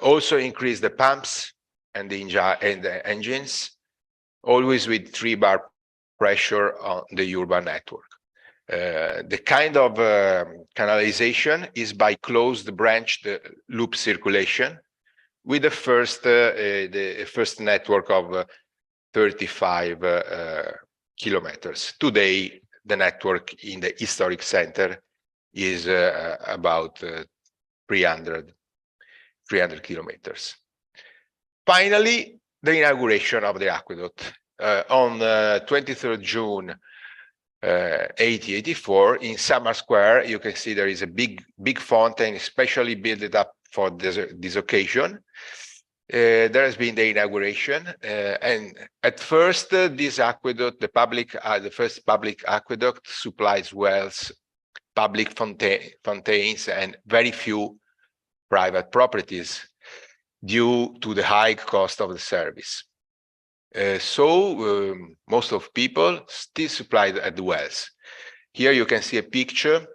also increase the pumps and the engines, always with 3 bar pressure on the urban network. The kind of canalization is by closed branched loop circulation, with the first network of 35 kilometers. Today, the network in the historic center is about 300 kilometers. Finally, the inauguration of the aqueduct. On 23rd June 1884, in Summer Square, you can see there is a big fountain, especially built up for this occasion. There has been the inauguration, and at first, this aqueduct, the first public aqueduct, supplies wells, public fountains, and very few private properties due to the high cost of the service. So most of people still supplied at the wells. Here you can see a picture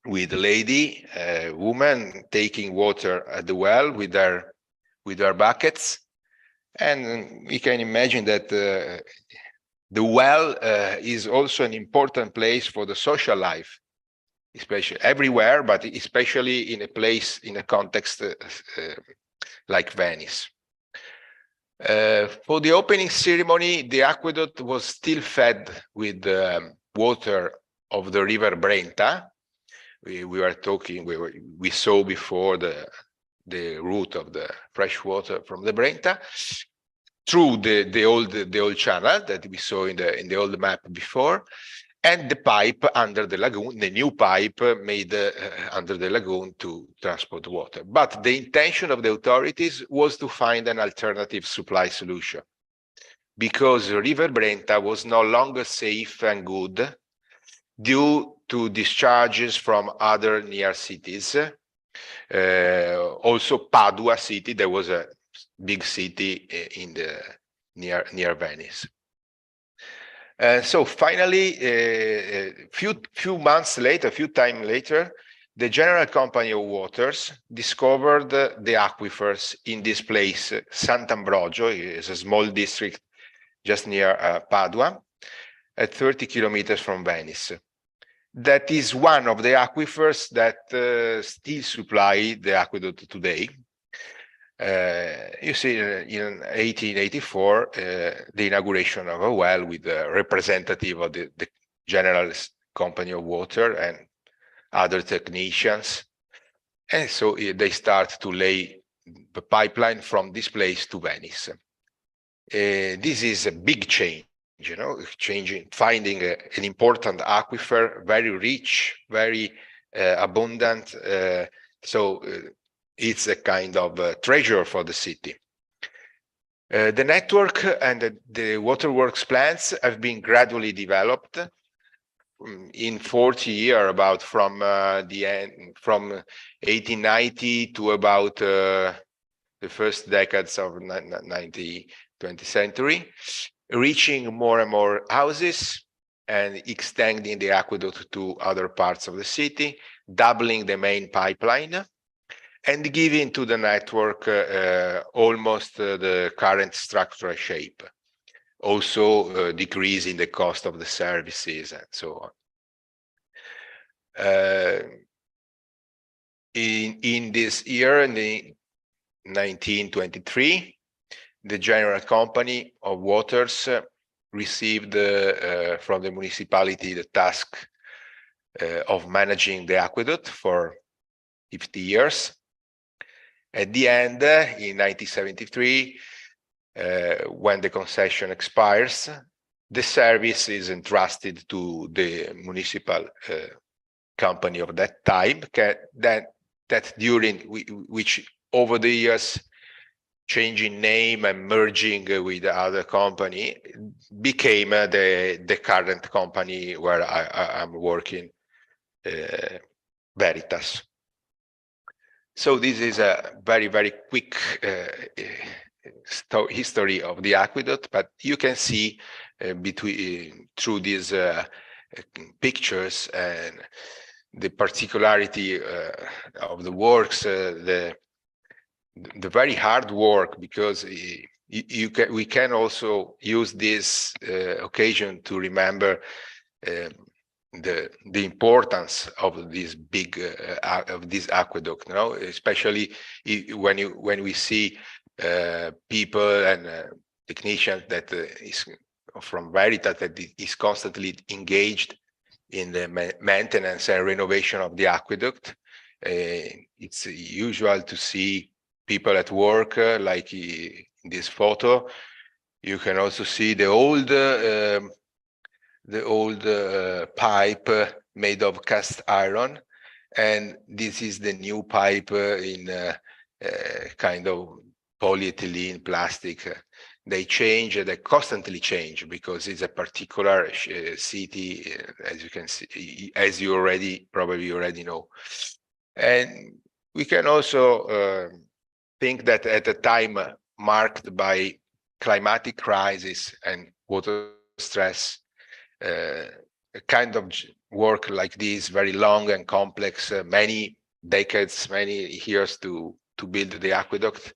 with a lady, a woman taking water at the well with their buckets, and we can imagine that the well is also an important place for the social life, especially everywhere, but especially in a context like Venice. For the opening ceremony, the aqueduct was still fed with water of the river Brenta. We saw before the route of the fresh water from the Brenta through the old channel that we saw in the old map before, and the pipe under the lagoon, the new pipe made under the lagoon to transport water. But the intention of the authorities was to find an alternative supply solution, because River Brenta was no longer safe and good due to discharges from other near cities. Also Padua city, there was a big city in near Venice. So finally, a few months later, a few time later, the General Company of Waters discovered the aquifers in this place. Sant'Ambrogio is a small district just near Padua, at 30 kilometers from Venice. That is one of the aquifers that still supply the aqueduct today. You see in 1884, the inauguration of a well with a representative of the General Company of Water and other technicians. And so they start to lay the pipeline from this place to Venice. This is a big change, you know, finding an important aquifer, very rich, very abundant. So it's a kind of treasure for the city. The network and the waterworks plants have been gradually developed in 40 years, about from the end, from 1890 to about the first decades of 20th century, reaching more and more houses and extending the aqueduct to other parts of the city, doubling the main pipeline, and giving to the network almost the current structural shape. Also decreasing the cost of the services and so on. In this year, in the 1923, the General Company of Waters received from the municipality the task of managing the aqueduct for 50 years. At the end, in 1973, when the concession expires, the service is entrusted to the municipal company of that time, that during which over the years, changing name and merging with the other company, became the current company where I'm working, Veritas. So this is a very, very quick history of the aqueduct, but you can see through these pictures and the particularity of the works, the very hard work, because we can also use this occasion to remember the importance of this big of this aqueduct, you know, especially when we see people and technicians that is from Veritas that is constantly engaged in the maintenance and renovation of the aqueduct. It's usual to see people at work, like in this photo. You can also see the old pipe made of cast iron, and this is the new pipe in kind of polyethylene plastic. They change, they constantly change, because it's a particular city, as you can see, as you probably already know. And we can also think that at a time marked by climatic crisis and water stress, a kind of work like this, very long and complex, many decades, many years to build the aqueduct,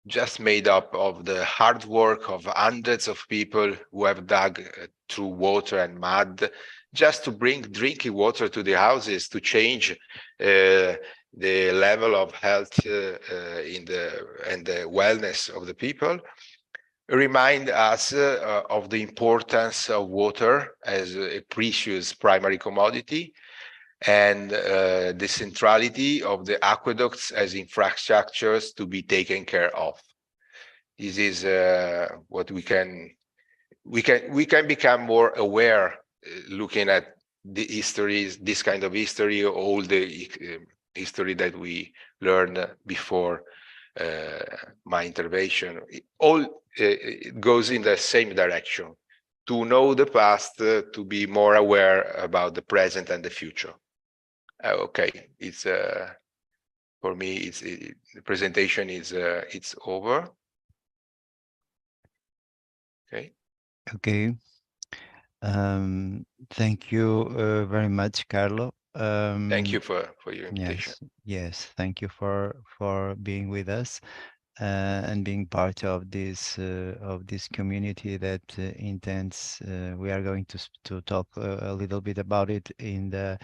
just made up of the hard work of hundreds of people who have dug through water and mud just to bring drinking water to the houses, to change the level of health and the wellness of the people. Remind us of the importance of water as a precious primary commodity, and the centrality of the aqueducts as infrastructures to be taken care of. This is what we can become more aware looking at the histories, this kind of history, all the history that we learned before my intervention. It goes in the same direction, to know the past, to be more aware about the present and the future. Okay, it's for me, the presentation is it's over. Okay. Okay. Thank you very much, Carlo. Thank you for your invitation. Yes. Thank you for being with us and being part of this community that intends. We are going to talk a little bit about it in the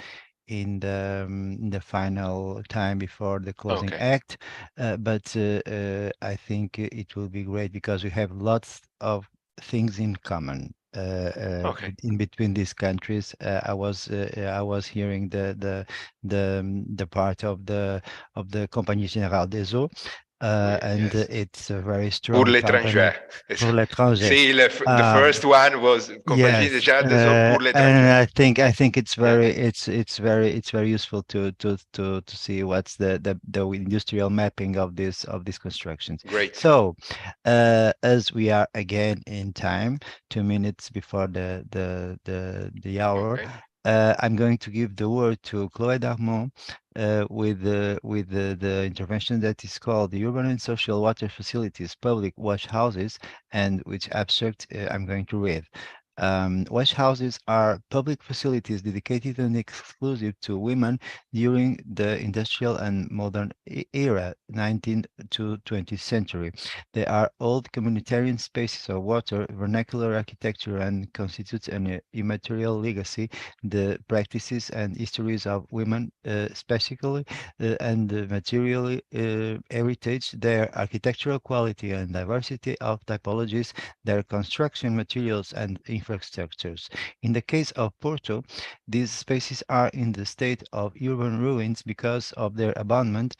final time before the closing Okay. act, but I think it will be great because we have lots of things in common Okay. in between these countries. I was hearing the part of the Compagnie Générale des Eaux, and Yes. it's a very Pour strong company. l'étranger. Pour l'étranger. See, the first one was Compagnie Yes, Générale des Eaux pour and l'étranger. I think it's very Okay. it's very useful to see what's the industrial mapping of these constructions. Great. So, as we are again in time, 2 minutes before the hour, Okay. I'm going to give the word to Chloé Darmon with the intervention that is called the Urban and Social Water Facilities Public Wash Houses, and which abstract I'm going to read. Wash houses are public facilities dedicated and exclusive to women during the industrial and modern era, 19th to 20th century. They are old communitarian spaces of water, vernacular architecture, and constitute an immaterial legacy. The practices and histories of women, specifically and materially heritage, their architectural quality and diversity of typologies, their construction materials and infrastructures. In the case of Porto, these spaces are in the state of urban ruins because of their abandonment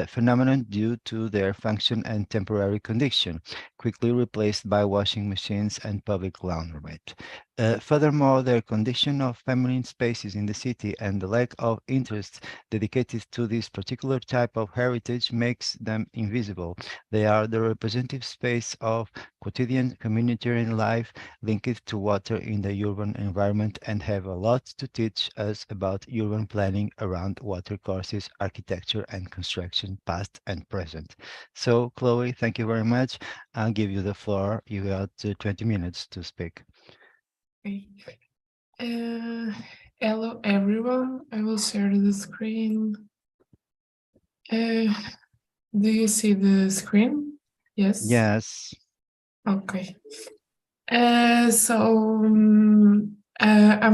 phenomenon due to their function and temporary condition, quickly replaced by washing machines and public laundromat. Furthermore, their condition of feminine spaces in the city and the lack of interest dedicated to this particular type of heritage makes them invisible. They are the representative space of quotidian communitarian life linked to water in the urban environment and have a lot to teach us about urban planning around water courses, architecture and construction, past and present. So, Chloé, thank you very much. I'll give you the floor. You got 20 minutes to speak. Okay. Hello everyone, I will share the screen. Do you see the screen? Yes? Yes. Okay. I'm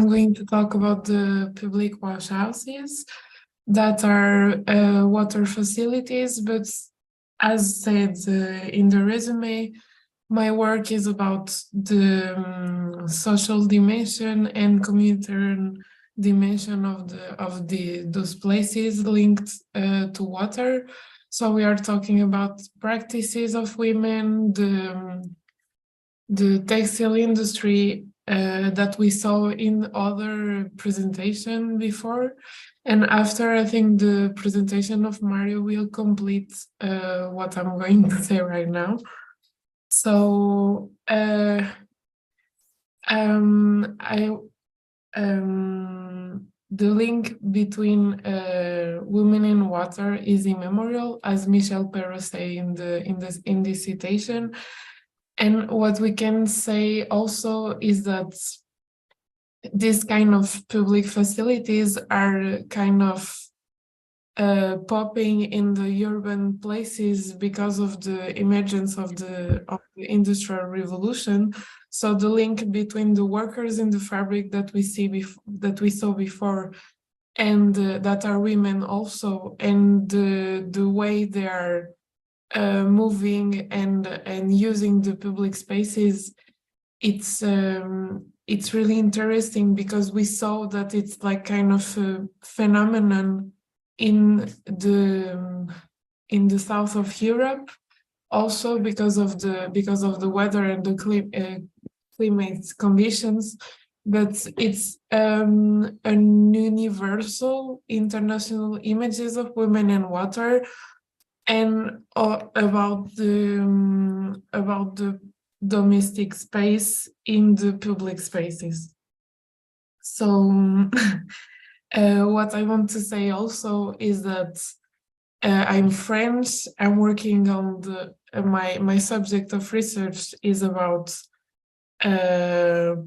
going to talk about the public wash houses that are water facilities, but as said in the resume, my work is about the social dimension and communitarian dimension of those places linked to water. So we are talking about practices of women, the textile industry that we saw in other presentation before. And after, I think the presentation of Mario will complete what I'm going to say right now. So the link between women and water is immemorial, as Michel Perrault say in this citation. And what we can say also is that these kind of public facilities are kind of popping in the urban places because of the emergence of the industrial revolution. So the link between the workers in the fabric that we saw before, and that are women also, and the way they are moving and using the public spaces, it's really interesting because we saw that it's like kind of a phenomenon in the south of Europe, also because of the weather and the climate conditions, but it's an universal international images of women and water, and about the domestic space in the public spaces. So what I want to say also is that I'm French. I'm working on my subject of research is about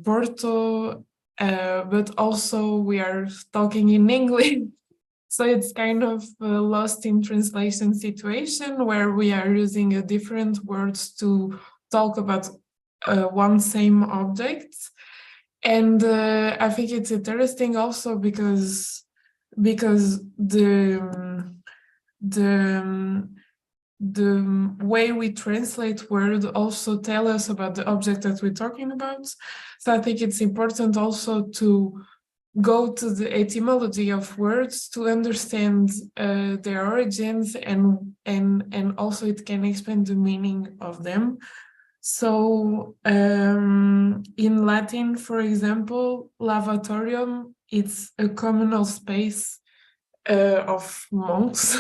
Porto, but also we are talking in English. So it's kind of a lost in translation situation where we are using different words to talk about one same object. And I think it's interesting also because the way we translate word also tell us about the object that we're talking about. So I think it's important also to go to the etymology of words to understand their origins, and also it can explain the meaning of them. So in Latin, for example, lavatorium, it's a communal space of monks.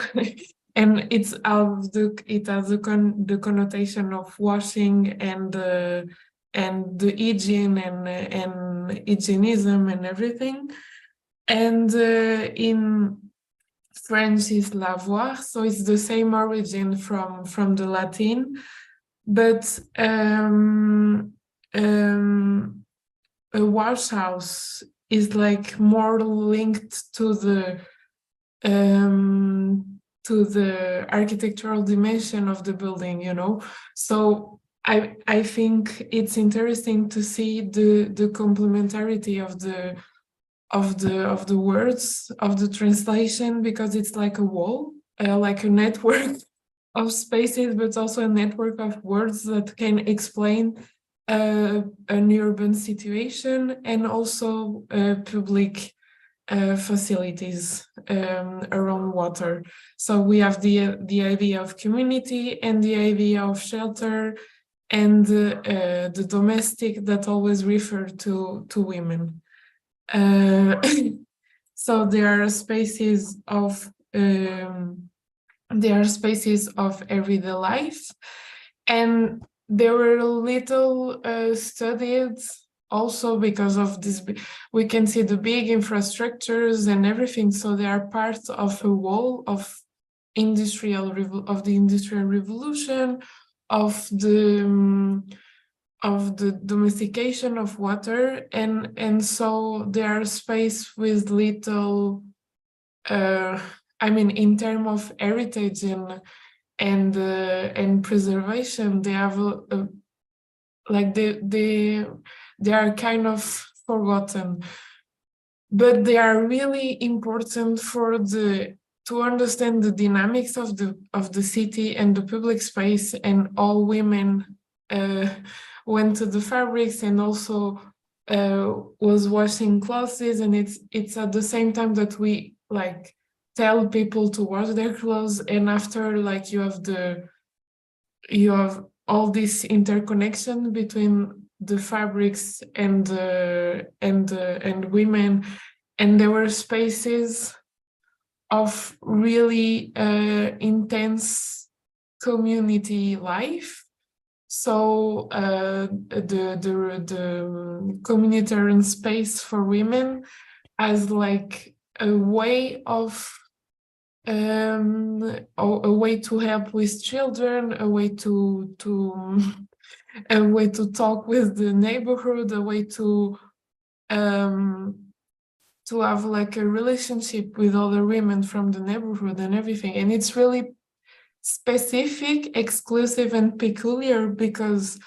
And it has the connotation of washing and the hygiene and hygienism and everything. And in French is lavoir, so it's the same origin from the Latin, but a wash house is like more linked to the architectural dimension of the building, you know. So I think it's interesting to see the complementarity of the words of the translation, because it's like a wall, like a network of spaces, but also a network of words that can explain an urban situation and also public facilities around water. So we have the idea of community and the idea of shelter and the domestic that always refer to women. So there are spaces of everyday life, and they were little studied also because of this. We can see the big infrastructures and everything, so they are part of a wall of the industrial revolution, of the domestication of water, and so they are space with little I mean, in terms of heritage and preservation, they have like they are kind of forgotten, but they are really important to understand the dynamics of the city and the public space. And all women went to the fabrics and also was washing clothes, and it's at the same time that we like tell people to wash their clothes, and after like you have all this interconnection between the fabrics and women, and there were spaces of really intense community life. So the communitarian space for women as like a way to help with children, a way to talk with the neighborhood, a way to have like a relationship with other women from the neighborhood and everything. And it's really specific, exclusive, and peculiar because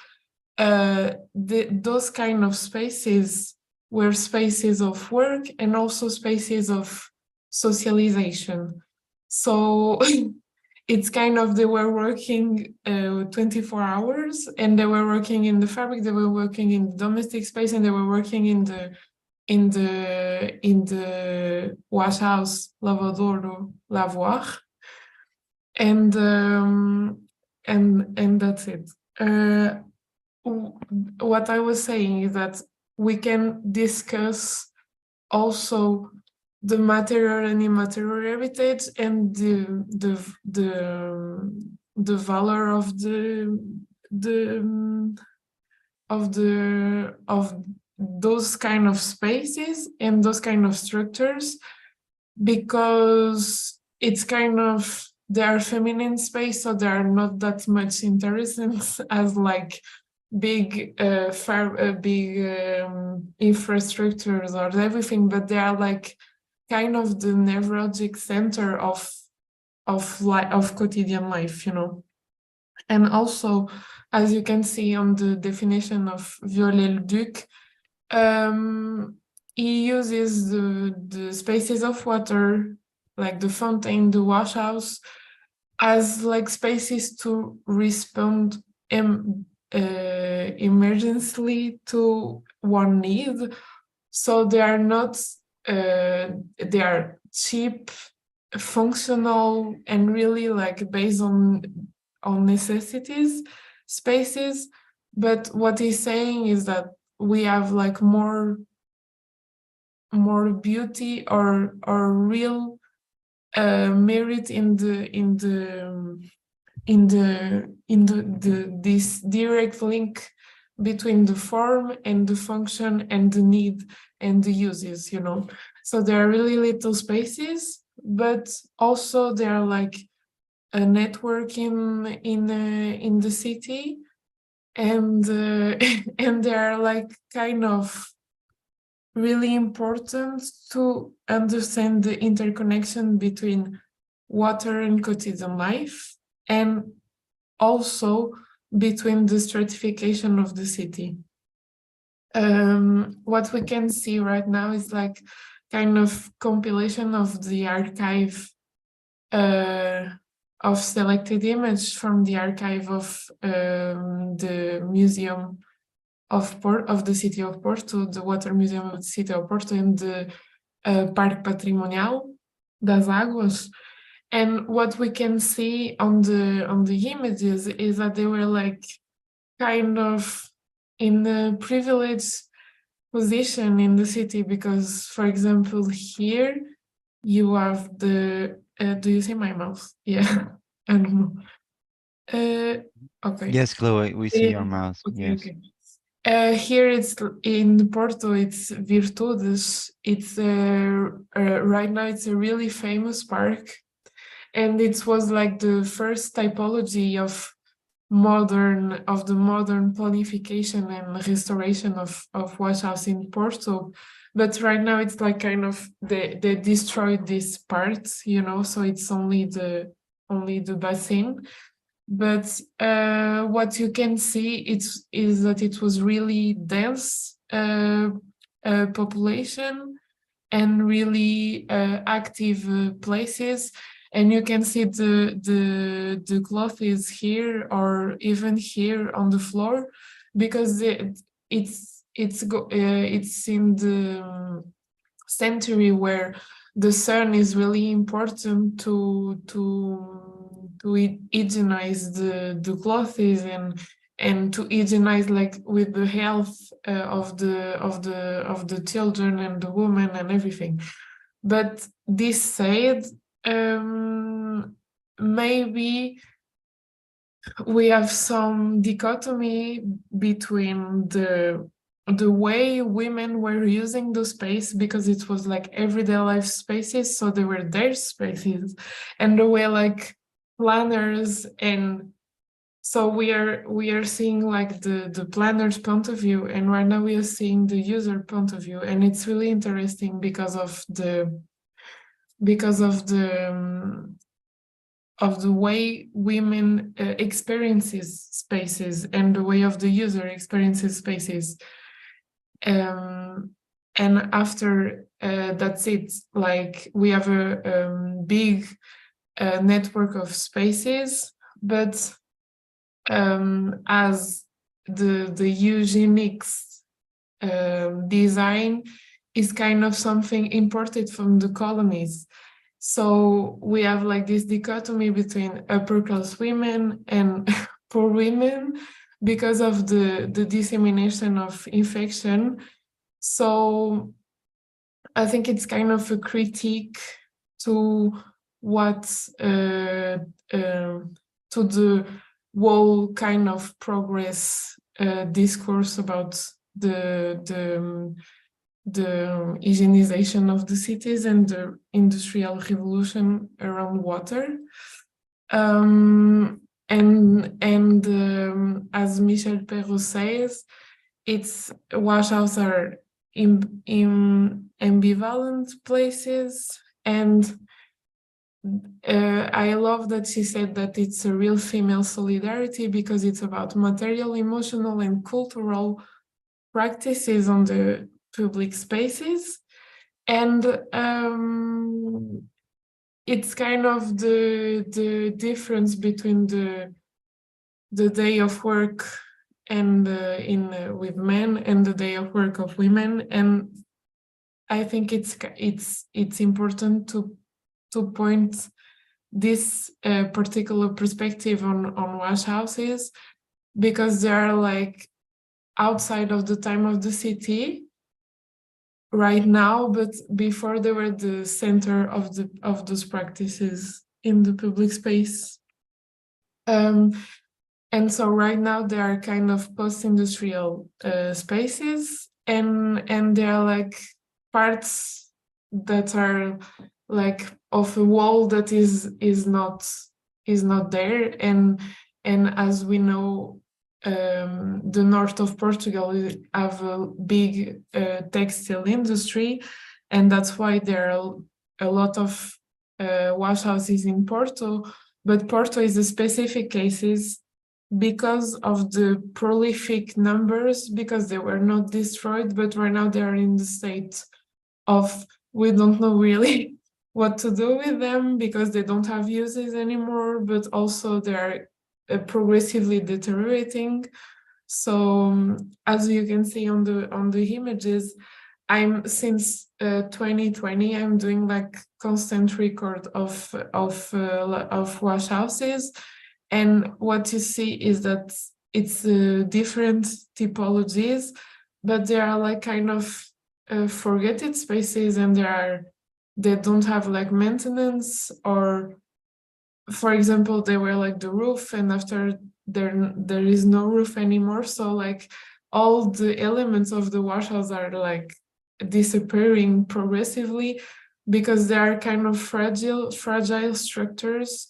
those kind of spaces were spaces of work and also spaces of socialization. So it's kind of, they were working 24 hours, and they were working in the fabric, they were working in the domestic space, and they were working in the wash house, lavadouro, lavoir, and that's it. What I was saying is that we can discuss also the material and immaterial heritage and the valor of those kind of spaces and those kind of structures, because it's kind of they are feminine space, so they are not that much interesting as like big infrastructures or everything, but they are like kind of the neurologic center of quotidian life, you know. And also, as you can see on the definition of Viollet-le-Duc, he uses the spaces of water, like the fountain, the wash house, as like spaces to respond emergently to one need. So they are not, they are cheap, functional, and really like based on necessities spaces. But what he's saying is that we have like more beauty or real merit in this direct link between the form and the function and the need and the uses, you know. So there are really little spaces, but also there are like a network in the city, and and they are like kind of really important to understand the interconnection between water and quotidian life, and also between the stratification of the city. What we can see right now is like kind of compilation of the archive of selected image from the archive of the museum of the city of Porto, the Water Museum of the city of Porto, and the Parque Patrimonial das Águas. And what we can see on the images is that they were like kind of in a privileged position in the city, because, for example, here you have the do you see my mouse? Yeah. I don't know. Okay. Yes, Chloe, we see your mouse. Okay, Yes. okay. Here it's in Porto, it's Virtudes. It's right now it's a really famous park, and it was like the first typology of the modern planification and restoration of wash house in Porto. But right now it's like kind of they destroyed these parts, you know, so it's only the basin. But what you can see is that it was really dense population and really active places, and you can see the cloth is here or even here on the floor, because it's in the century where the sun is really important to hygienize the clothes and to hygienize like with the health of the children and the women and everything. But this said, maybe we have some dichotomy between the way women were using the space, because it was like everyday life spaces, so they were their spaces, and the way like planners, and so we are seeing like the planner's point of view, and right now we are seeing the user point of view, and it's really interesting because of the way women experiences spaces and the way of the user experiences spaces. And after that's it, like we have a big network of spaces, but as the eugenics design is kind of something imported from the colonies. So we have like this dichotomy between upper class women and poor women because of the dissemination of infection. So I think it's kind of a critique to what to the whole kind of progress discourse about the hygienization of the cities and the industrial revolution around water. As Michel Perrault says, its washhouses are ambivalent places, and I love that she said that it's a real female solidarity because it's about material, emotional, and cultural practices on the public spaces, and it's kind of the difference between the day of work and with men and the day of work of women, and I think it's important to point this particular perspective on washhouses, because they are like outside of the time of the city right now, but before they were the center of those practices in the public space. And so right now they are kind of post-industrial spaces, and they are like parts that are like of a wall that is not there, and as we know, the north of Portugal have a big textile industry, and that's why there are a lot of washhouses in Porto. But Porto is a specific case because of the prolific numbers, because they were not destroyed, but right now they are in the state of we don't know really what to do with them, because they don't have uses anymore, but also they are progressively deteriorating. So as you can see on the images, since 2020 I'm doing like constant record of washhouses, and what you see is that it's different typologies, but they are like kind of forgotten spaces, and they don't have like maintenance, or for example they were like the roof, and after there is no roof anymore, so like all the elements of the washhouse are like disappearing progressively because they are kind of fragile structures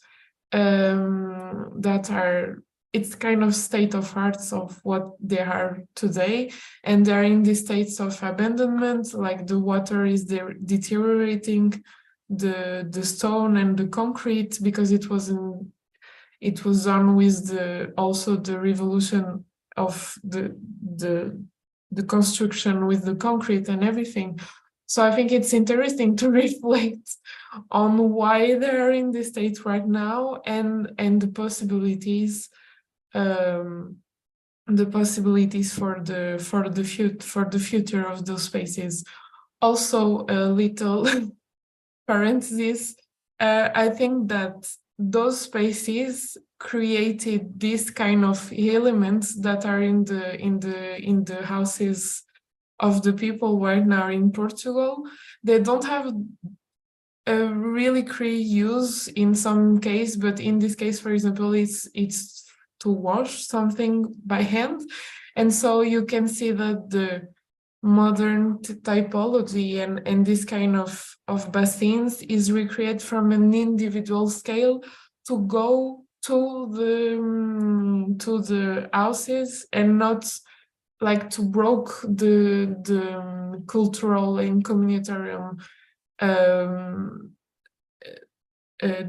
that are, it's kind of state of arts of what they are today, and they're in the states of abandonment, like the water is deteriorating the stone and the concrete, because it was done with also the revolution of the construction with the concrete and everything. So I think it's interesting to reflect on why they're in this state right now, and the possibilities for the future of those spaces. Also, a little parenthesis, I think that those spaces created this kind of elements that are in the houses of the people right now in Portugal. They don't have a really clear use in some case, but in this case, for example, it's to wash something by hand, and so you can see that the modern typology and this kind of basins is recreated from an individual scale to go to the houses, and not like to broke the cultural and communitarian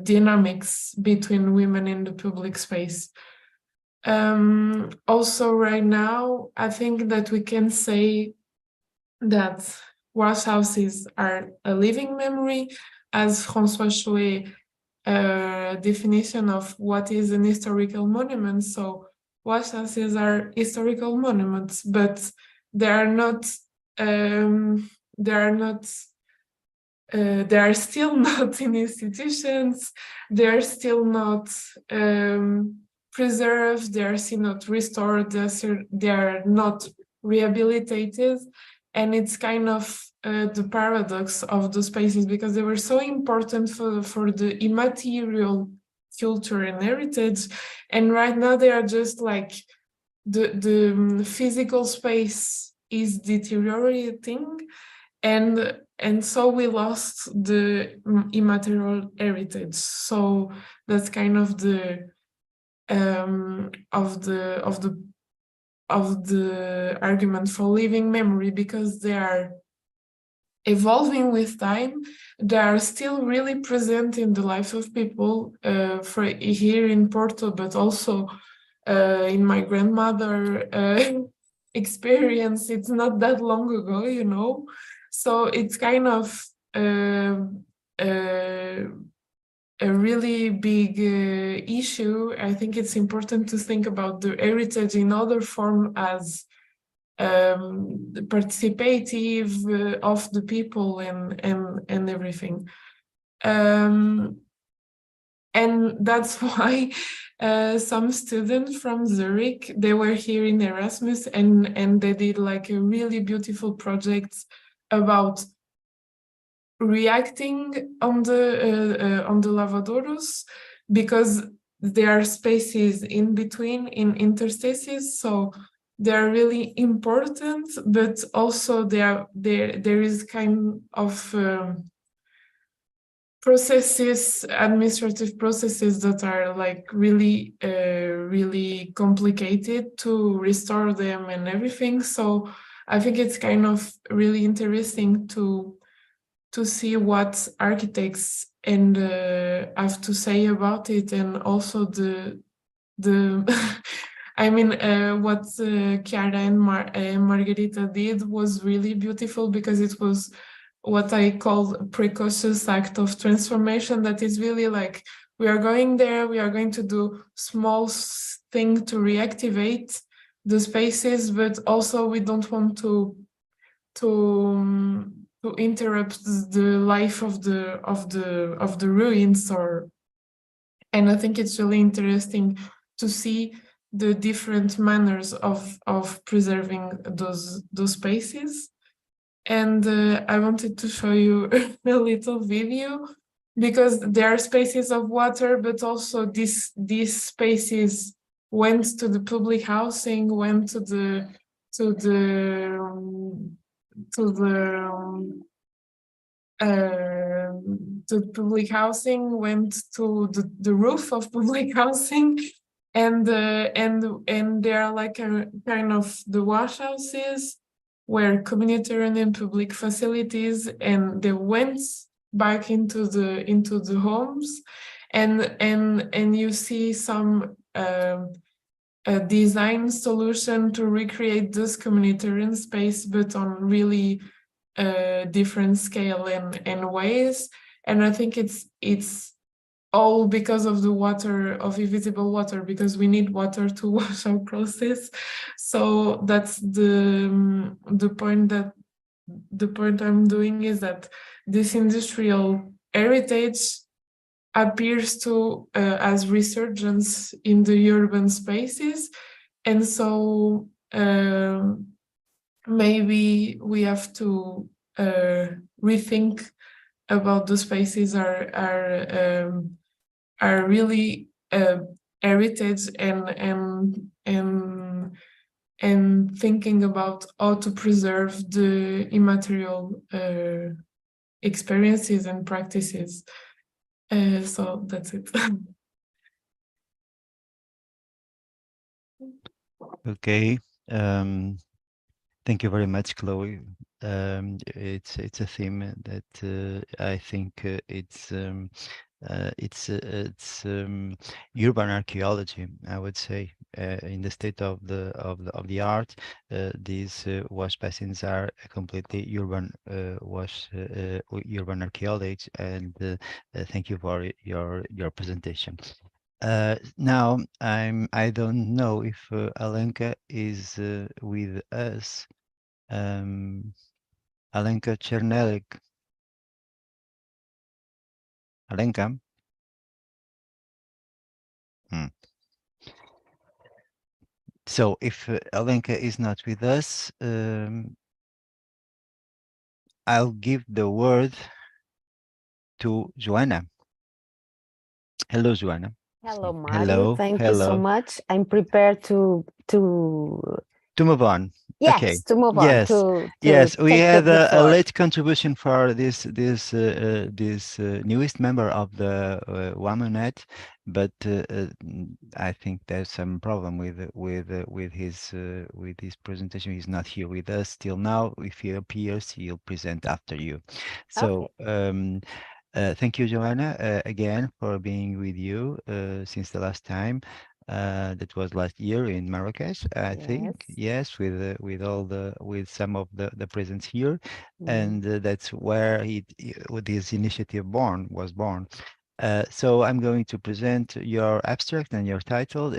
dynamics between women in the public space. Also right now, I think that we can say that washhouses are a living memory, as François Chouet definition of what is an historical monument. So washhouses are historical monuments, but they are still not in institutions. They are still not preserved. They are still not restored. They are not rehabilitated. And it's kind of the paradox of the spaces, because they were so important for the immaterial culture and heritage, and right now they are just like the physical space is deteriorating, and and so we lost the immaterial heritage. So that's kind of the argument for living memory, because they are evolving with time. They are still really present in the life of people, for here in Porto, but also in my grandmother experience. It's not that long ago, you know, so it's kind of a really big issue. I think it's important to think about the heritage in other form as participative of the people and everything. And that's why some students from Zurich, they were here in Erasmus, and they did like a really beautiful project about reacting on the lavadouros, because there are spaces in between, in interstices, so they're really important, but also there is kind of administrative processes that are like really really complicated to restore them and everything. So I think it's kind of really interesting to see what architects and have to say about it, and also the I mean, what Chiara and Margarita did was really beautiful, because it was what I call a precocious act of transformation. That is really like, we are going there, we are going to do small thing to reactivate the spaces, but also we don't want to interrupt the life of the ruins. And I think it's really interesting to see the different manners of preserving those spaces. And I wanted to show you a little video, because there are spaces of water, but also these spaces went to the public housing, went to the public housing, went to the roof of public housing, and there are like a kind of the wash houses where communitarian and public facilities, and they went back into the homes, and you see some a design solution to recreate this communitarian space, but on really different scale and ways. And I think it's all because of the water, of invisible water, because we need water to wash our process. So that's the point I'm doing, is that this industrial heritage appears to as resurgence in the urban spaces, and so maybe we have to rethink about the spaces are really heritage, and thinking about how to preserve the immaterial experiences and practices. So that's it. Okay. Thank you very much, Chloe. It's a theme that I think it's urban archaeology, I would say. In the state of the art, these wash basins are a completely urban urban archaeology, and thank you for your presentation. Now I don't know if Alenka is with us. Alenka Chernelik. Alenka. So if Alenka is not with us, I'll give the word to Joanna. Hello, Joanna. Hello, Mario. Hello. Thank you so much. I'm prepared to move on. Yes, Okay. to move on to Yes, we take had the a floor. late contribution for this newest member of the WAMUNET, but I think there's some problem with his presentation. He's not here with us till now. If he appears, he'll present after you. So thank you, Joanna, again for being with you since the last time. That was last year in Marrakesh, I think. Yes, with some of the presence here, and that's where this initiative was born. So I'm going to present your abstract and your title.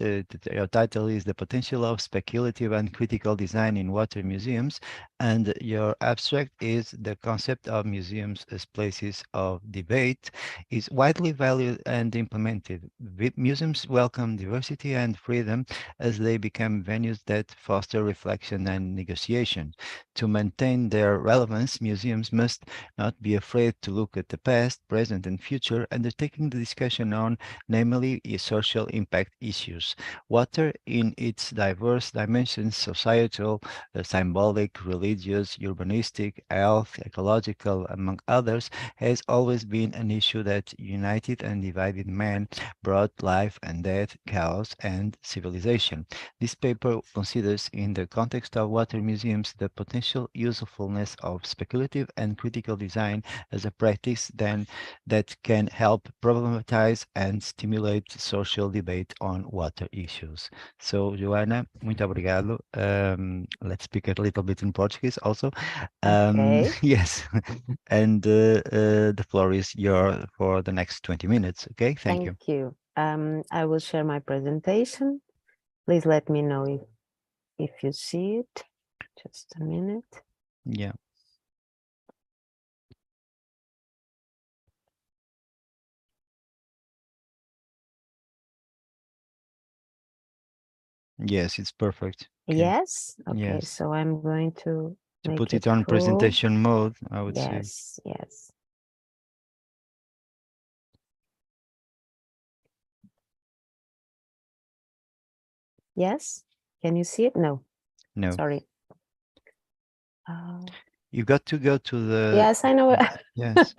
Your title is The Potential of Speculative and Critical Design in Water Museums, and your abstract is The Concept of Museums as Places of Debate is widely valued and implemented. Museums welcome diversity and freedom as they become venues that foster reflection and negotiation. To maintain their relevance, museums must not be afraid to look at the past, present, and future, undertaking the discussion on, namely, social impact issues. Water in its diverse dimensions, societal, symbolic, religious, urbanistic, health, ecological, among others, has always been an issue that united and divided man, brought life and death, chaos, and civilization. This paper considers, in the context of water museums, the potential usefulness of speculative and critical design as a practice that can help problematize and stimulate social debate on water issues. So, Joana, muito obrigado. Let's speak a little bit in Portuguese also. Okay. Yes, and the floor is yours for the next 20 minutes. Okay, thank you. Thank you. I will share my presentation. Please let me know if you see it. Just a minute. Yeah. Yes, it's perfect. Okay. Yes. Okay. Yes. So I'm going to make Put it on full. presentation mode, I would say. Yes. Yes. Yes. Can you see it? No. No. Sorry. You got to go to the. Yes, I know. Yes.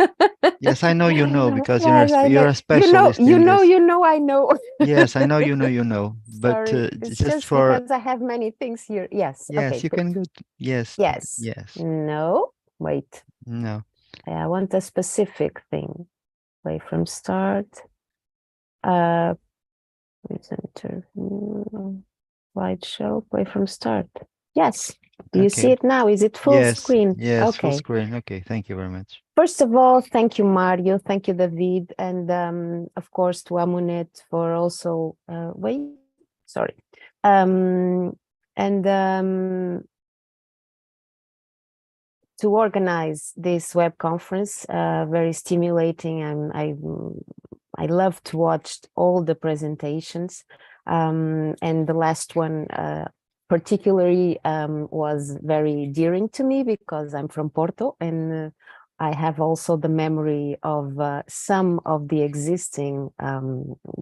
Yes, I know you know because Yes, I you're know. a specialist You in know, this. you know, I know. Yes, I know you know you know. But Sorry, it's just just for because I have many things here. Yes. yes, Okay. you can go. Yes. Yes. Yes. No. Wait. No. I want a specific thing. Play from start. Presenter. Slideshow. Play from start. Yes. Do you see Okay. it now? Is it full Yes. screen? Yes. Full Okay. screen. Okay. Thank you very much. First of all, thank you, Mario. Thank you, David. And of course, to Amunet for also, wait, sorry. To organize this web conference, very stimulating. I love to watch all the presentations. And the last one particularly was very dearing to me because I'm from Porto, and I have also the memory of some of the existing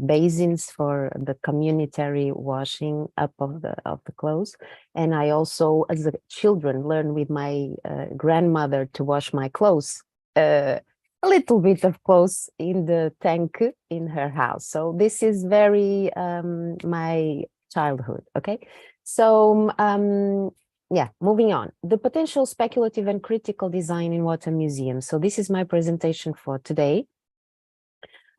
basins for the communitary washing up of the clothes. And I also, as a children, learned with my grandmother to wash my clothes, a little bit of clothes in the tank in her house. So this is very my childhood, okay? So yeah, moving on. The potential speculative and critical design in water museums. So this is my presentation for today.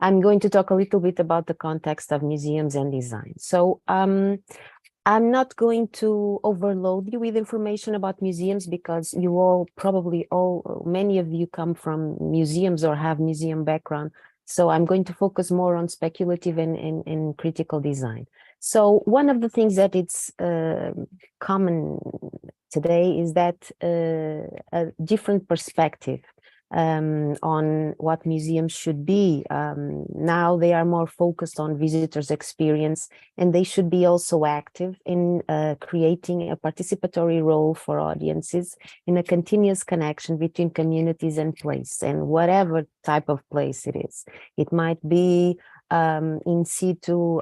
I'm going to talk a little bit about the context of museums and design. So I'm not going to overload you with information about museums because you all, probably many of you come from museums or have museum background. So I'm going to focus more on speculative and critical design. So one of the things that it's common today is that a different perspective on what museums should be. Now they are more focused on visitors' experience, and they should be also active in creating a participatory role for audiences in a continuous connection between communities and place, and whatever type of place it is. It might be in situ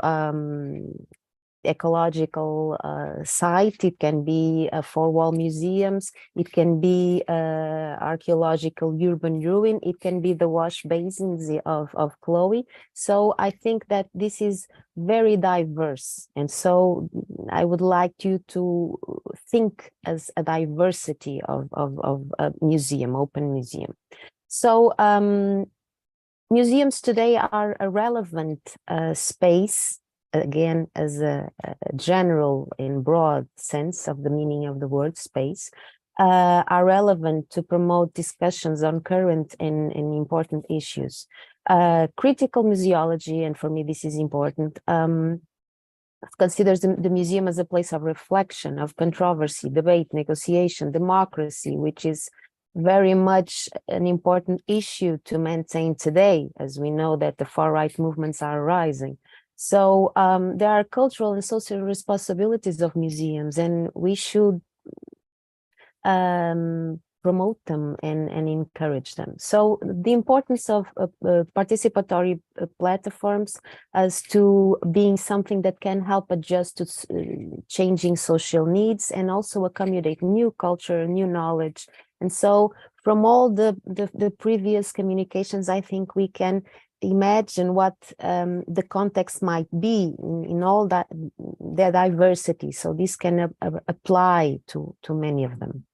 ecological site, it can be four-wall museums, it can be archaeological urban ruin, it can be the wash basins of Chloe. So I think that this is very diverse. And so I would like you to think as a diversity of a museum, open museum. So museums today are a relevant space, again, as a general and broad sense of the meaning of the word space, are relevant to promote discussions on current and important issues. Critical museology, and for me this is important, considers the museum as a place of reflection, of controversy, debate, negotiation, democracy, which is very much an important issue to maintain today, as we know that the far-right movements are rising. So there are cultural and social responsibilities of museums, and we should promote them and encourage them. So the importance of participatory platforms as to being something that can help adjust to changing social needs and also accommodate new culture, new knowledge. And so from all the previous communications, I think we can imagine what the context might be in all that their diversity. So this can apply to many of them.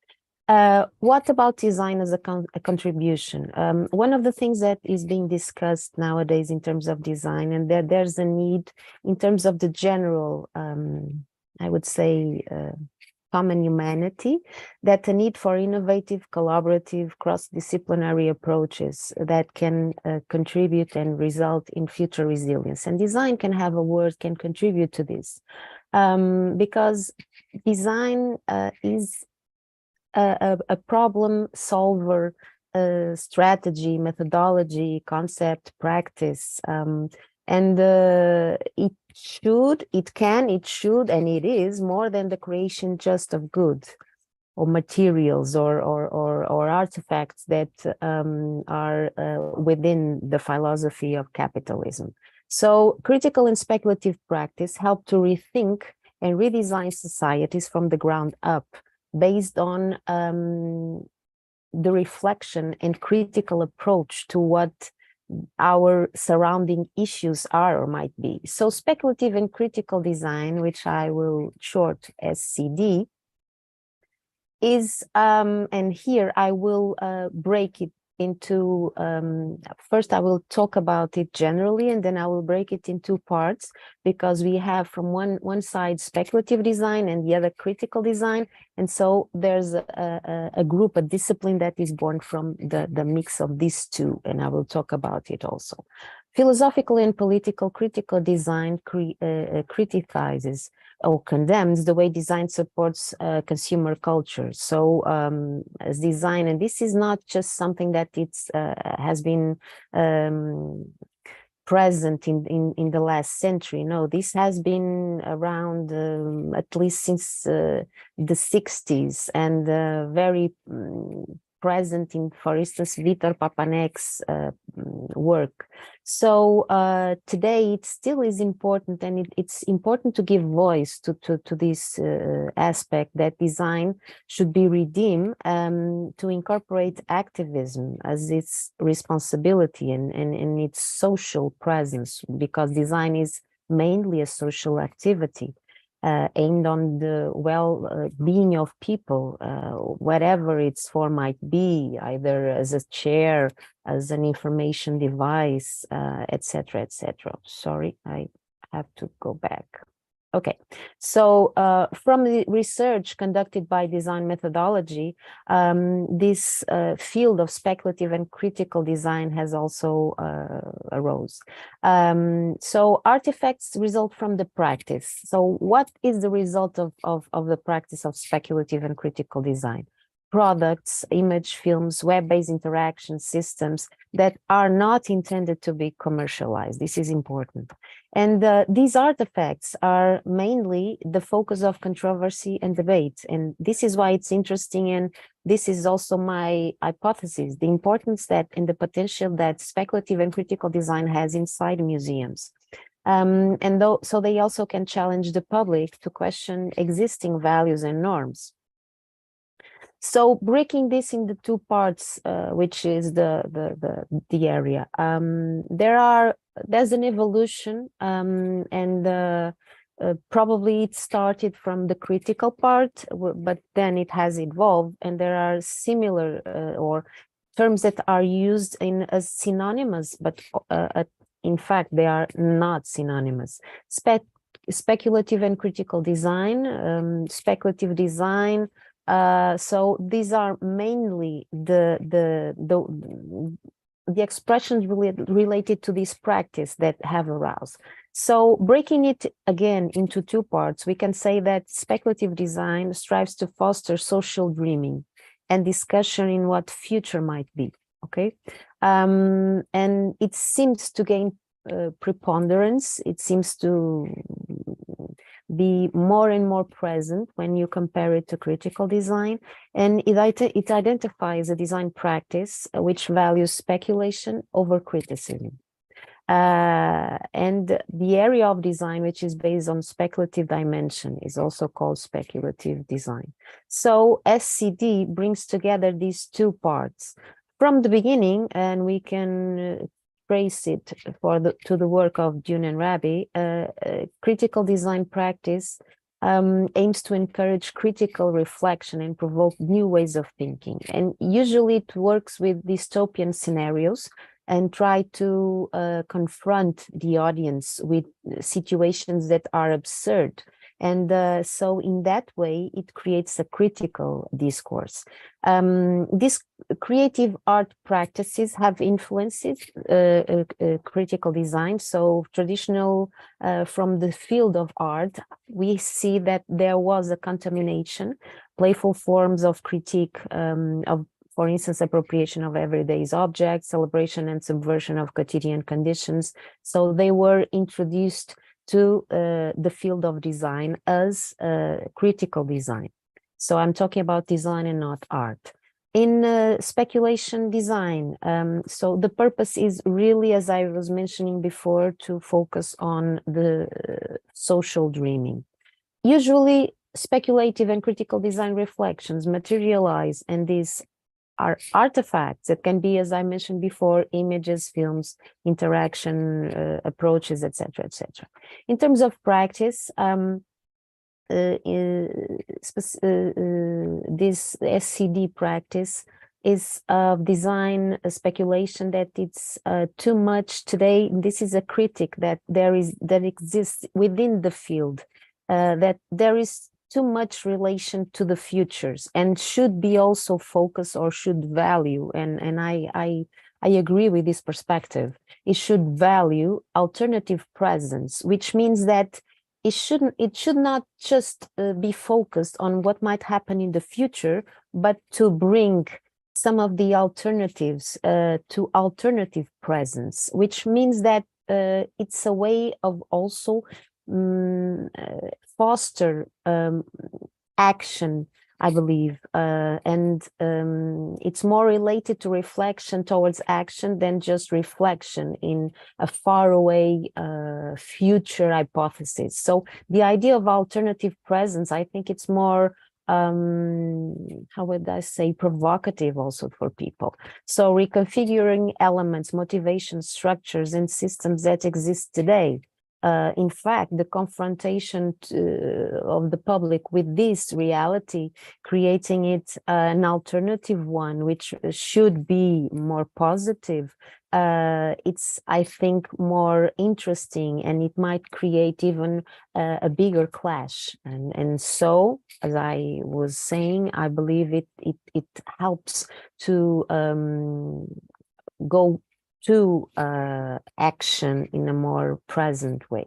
What about design as a contribution? One of the things that is being discussed nowadays in terms of design, and there's a need in terms of the general, I would say, common humanity, that a need for innovative, collaborative, cross-disciplinary approaches that can contribute and result in future resilience. And design can have a word, can contribute to this, because design is a problem solver, strategy, methodology, concept, practice, and it should, and it is more than the creation just of goods or materials or artifacts that are within the philosophy of capitalism. So critical and speculative practice help to rethink and redesign societies from the ground up, based on the reflection and critical approach to what our surrounding issues are or might be. So speculative and critical design, which I will short as CD, is, and here I will break it into, first I will talk about it generally, and then I will break it in two parts, because we have from one side speculative design and the other critical design. And so there's a group, a discipline that is born from the mix of these two, and I will talk about it also. Philosophical and political critical design criticizes or condemns the way design supports consumer culture. So as design, and this is not just something that it's has been present in the last century. No, this has been around at least since the 60s, and very present in, for instance, Vitor Papanek's work. So today it still is important, and it's important to give voice to this aspect that design should be redeemed, to incorporate activism as its responsibility and its social presence, because design is mainly a social activity. Aimed on the well-being of people, whatever its form might be, either as a chair, as an information device, etc., etc. Sorry, I have to go back. Okay, so from the research conducted by design methodology, this field of speculative and critical design has also arose. So artifacts result from the practice. So what is the result of the practice of speculative and critical design? Products, image, films, web-based interaction systems that are not intended to be commercialized. This is important. And these artifacts are mainly the focus of controversy and debate. And this is why it's interesting, and this is also my hypothesis, the importance that and the potential that speculative and critical design has inside museums. So they also can challenge the public to question existing values and norms. So breaking this into two parts, which is the area, there's an evolution, and probably it started from the critical part, but then it has evolved, and there are similar or terms that are used as synonymous, but in fact they are not synonymous. Speculative and critical design, speculative design. So these are mainly the expressions related to this practice that have aroused. So breaking it again into two parts, we can say that speculative design strives to foster social dreaming and discussion in what future might be. Okay, and it seems to gain preponderance. It seems to be more and more present when you compare it to critical design, and it identifies a design practice which values speculation over criticism. And the area of design which is based on speculative dimension is also called speculative design. So SCD brings together these two parts from the beginning, and we can trace it to the work of Dune and Rabi. Critical design practice aims to encourage critical reflection and provoke new ways of thinking. And usually it works with dystopian scenarios and try to confront the audience with situations that are absurd. And so in that way, it creates a critical discourse. These creative art practices have influenced critical design. So traditional, from the field of art, we see that there was a contamination, playful forms of critique of, for instance, appropriation of everyday objects, celebration and subversion of quotidian conditions. So they were introduced to the field of design as critical design. So I'm talking about design and not art. In speculation design, so the purpose is really, as I was mentioning before, to focus on the social dreaming. Usually speculative and critical design reflections materialize, and these are artifacts that can be, as I mentioned before, images, films, interaction, approaches, etc., etc. In terms of practice, this SCD practice is design speculation that it's too much today. This is a critic that that exists within the field, that there is too much relation to the futures and should be also focused or should value, and I agree with this perspective. It should value alternative presence, which means that it should not just be focused on what might happen in the future, but to bring some of the alternatives to alternative presence, which means that it's a way of also foster action, I believe, and it's more related to reflection towards action than just reflection in a faraway future hypothesis. So the idea of alternative presence, I think it's more, how would I say, provocative also for people. So reconfiguring elements, motivations, structures, and systems that exist today. In fact, the confrontation of the public with this reality, creating it an alternative one, which should be more positive, it's, I think, more interesting, and it might create even a bigger clash. And so, as I was saying, I believe it helps to go to action in a more present way.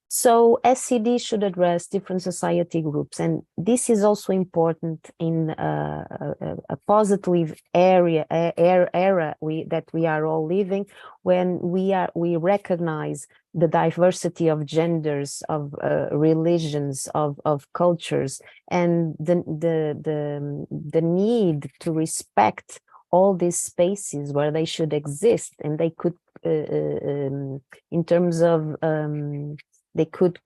So SCD should address different society groups, and this is also important in a positive era that we are all living, when we recognize the diversity of genders, of religions, of cultures, and the need to respect all these spaces where they should exist, and they could in terms of they could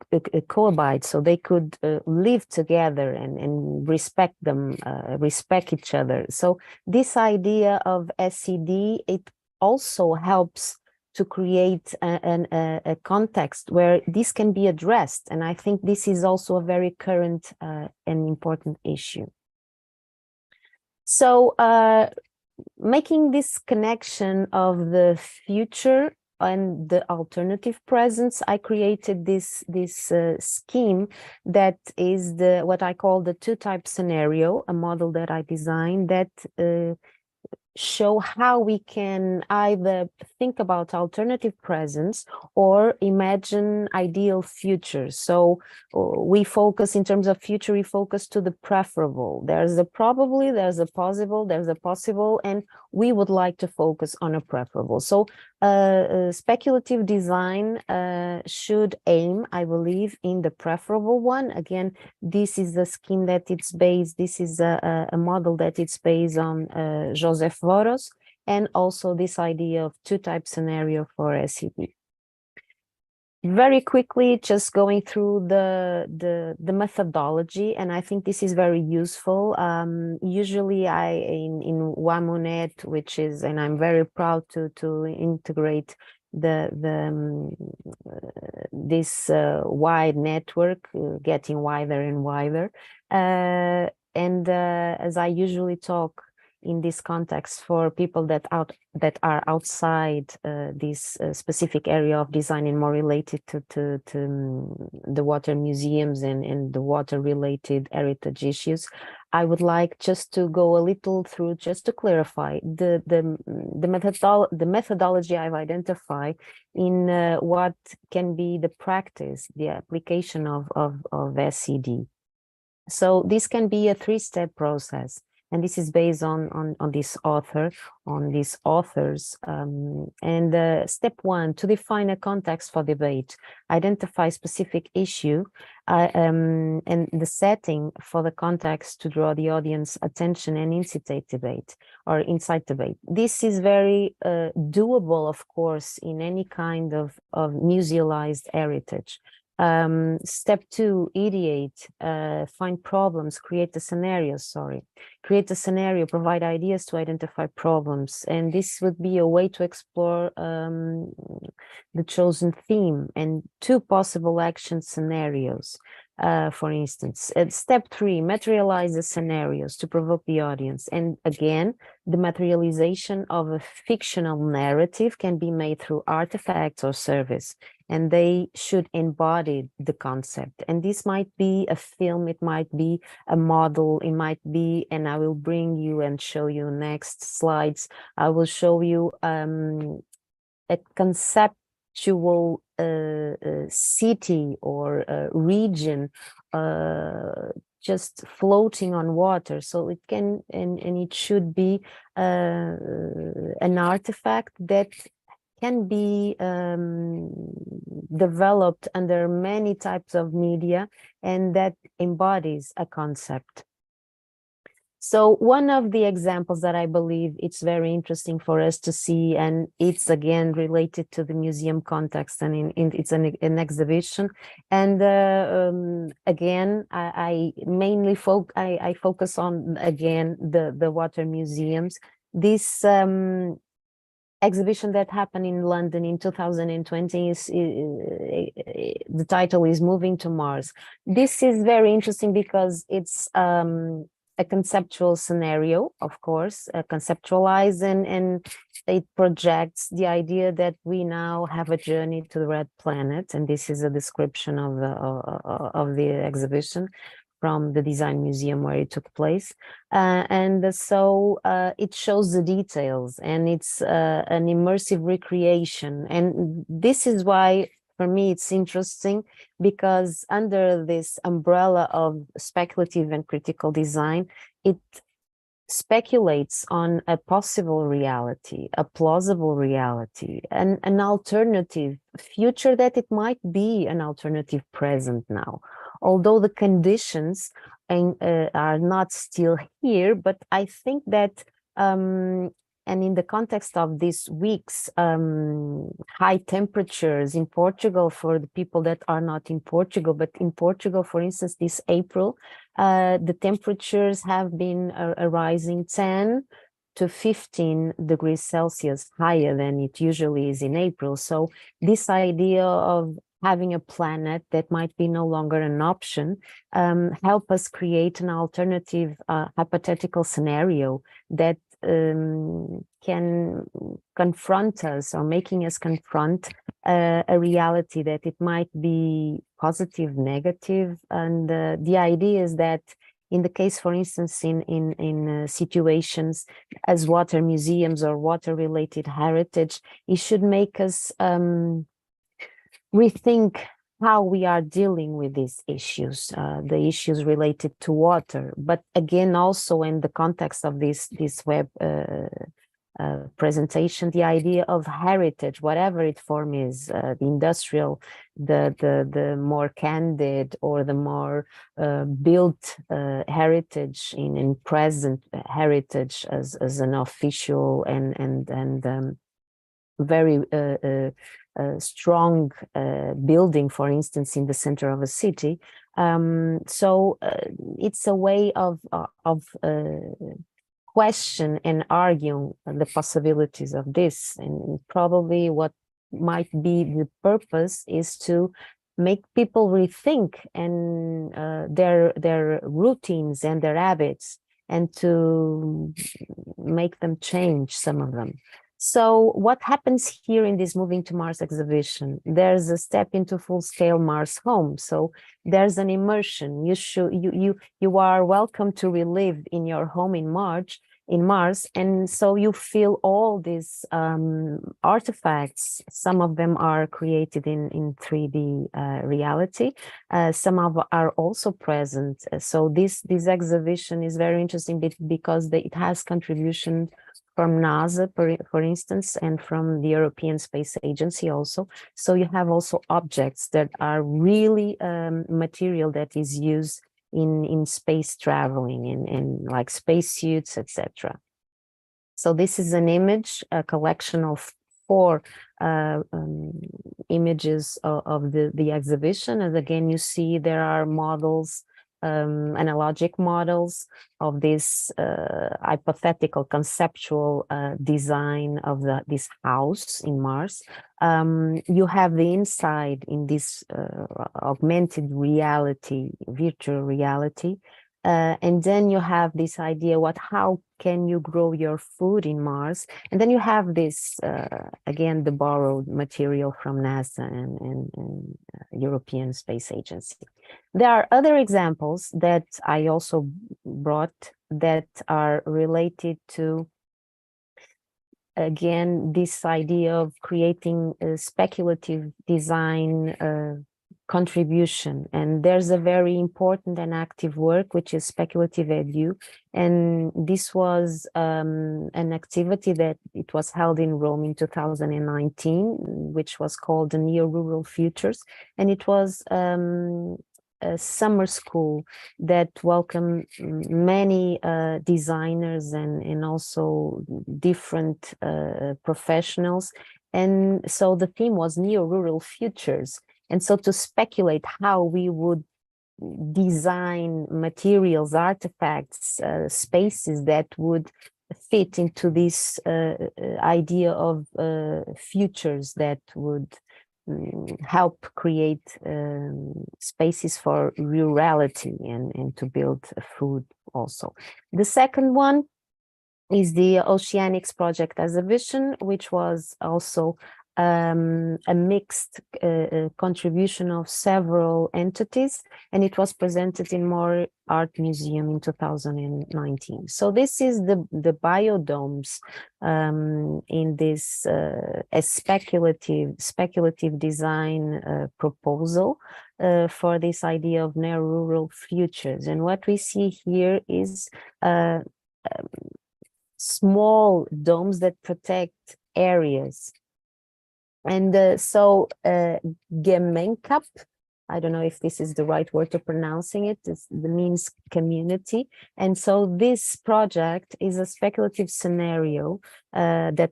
cohabit, so they could live together and respect them, respect each other. So this idea of SED, it also helps to create a context where this can be addressed. And I think this is also a very current and important issue. So making this connection of the future and the alternative presence, I created this scheme that is what I call the two-type scenario, a model that I designed that show how we can either think about alternative presence or imagine ideal futures. So we focus in terms of future, we focus to the preferable. There's a probably, there's a possible, there's a possible, and we would like to focus on a preferable. So speculative design should aim, I believe, in the preferable one. Again, this is the scheme that it's based, this is a model that it's based on Joseph Voros, and also this idea of two-type scenario for SED. Very quickly, just going through the methodology, and I think this is very useful. Usually in WAMUNET, which is, and I'm very proud to integrate this wide network, getting wider and wider. As I usually talk in this context for people that are outside this specific area of design and more related to the water museums and the water related heritage issues, I would like just to go a little through, just to clarify the methodology I've identified in what can be the practice, the application of SED. So this can be a three-step process. And this is based on this author, on these authors. Step one, to define a context for debate, identify specific issue, and the setting for the context to draw the audience attention and incite debate. This is very doable, of course, in any kind of musealized heritage. Step two, ideate, find problems, create a scenario, create a scenario, provide ideas to identify problems. And this would be a way to explore the chosen theme and two possible action scenarios, for instance. Step three, materialize the scenarios to provoke the audience. And again, the materialization of a fictional narrative can be made through artifacts or service, and they should embody the concept. And this might be a film, it might be a model, it might be, and I will bring you and show you next slides, I will show you a conceptual city or region just floating on water. So it can, and it should be an artifact that can be developed under many types of media and that embodies a concept. So one of the examples that I believe it's very interesting for us to see, and it's again related to the museum context, and it's an exhibition. And again, I mainly focus on, again, the water museums. This exhibition that happened in London in 2020 is the title is Moving to Mars. This is very interesting because it's a conceptual scenario, of course, conceptualized, and it projects the idea that we now have a journey to the red planet, and this is a description of the exhibition from the Design Museum where it took place. So it shows the details, and it's an immersive recreation. And this is why, for me, it's interesting, because under this umbrella of speculative and critical design, it speculates on a possible reality, a plausible reality, and an alternative future that it might be an alternative present now. Although the conditions are not still here, but I think that And in the context of these weeks, high temperatures in Portugal, for the people that are not in Portugal, but in Portugal, for instance, this April, the temperatures have been rising 10 to 15 degrees Celsius higher than it usually is in April. So this idea of having a planet that might be no longer an option help us create an alternative hypothetical scenario that can confront us, or making us confront a reality that it might be positive, negative. And the idea is that in the case, for instance, in situations as water museums or water-related heritage, it should make us rethink how we are dealing with these issues, the issues related to water. But again, also in the context of this web presentation, the idea of heritage, whatever its form is, the industrial, the more candid, or the more built heritage in present heritage as an official and very strong building, for instance, in the center of a city. So it's a way of question and argue the possibilities of this. And probably what might be the purpose is to make people rethink and their routines and their habits, and to make them change some of them. So what happens here in this Moving to Mars exhibition? There's a step into full-scale Mars home. So there's an immersion. You are welcome to relive in your home in Mars, and so you feel all these artifacts. Some of them are created in 3D reality. Some are also present. So this exhibition is very interesting because it has contribution from NASA, for instance, and from the European Space Agency also. So you have also objects that are really material that is used in space traveling, in like spacesuits, etc. So this is an image, a collection of 4 images of the exhibition. And again, you see there are models, analogic models of this hypothetical conceptual design of this house in Mars. You have the inside in this augmented reality, virtual reality. And then you have this idea, how can you grow your food in Mars? And then you have this, again, the borrowed material from NASA and European Space Agency. There are other examples that I also brought that are related to, again, this idea of creating a speculative design contribution. And there's a very important and active work, which is speculative edu. And this was an activity that it was held in Rome in 2019, which was called the Neo-Rural Futures. And it was a summer school that welcomed many designers and also different professionals. And so the theme was Neo-Rural Futures. And so to speculate how we would design materials, artifacts, spaces that would fit into this idea of futures that would help create spaces for rurality and to build food also. The second one is the Oceanics Project exhibition, which was also a mixed contribution of several entities, and it was presented in More Art Museum in 2019. So this is the biodomes in this a speculative design proposal for this idea of neo-rural futures. And what we see here is small domes that protect areas. And so Gemenkap I don't know if this is the right word to pronouncing it. It's the means community. And so this project is a speculative scenario that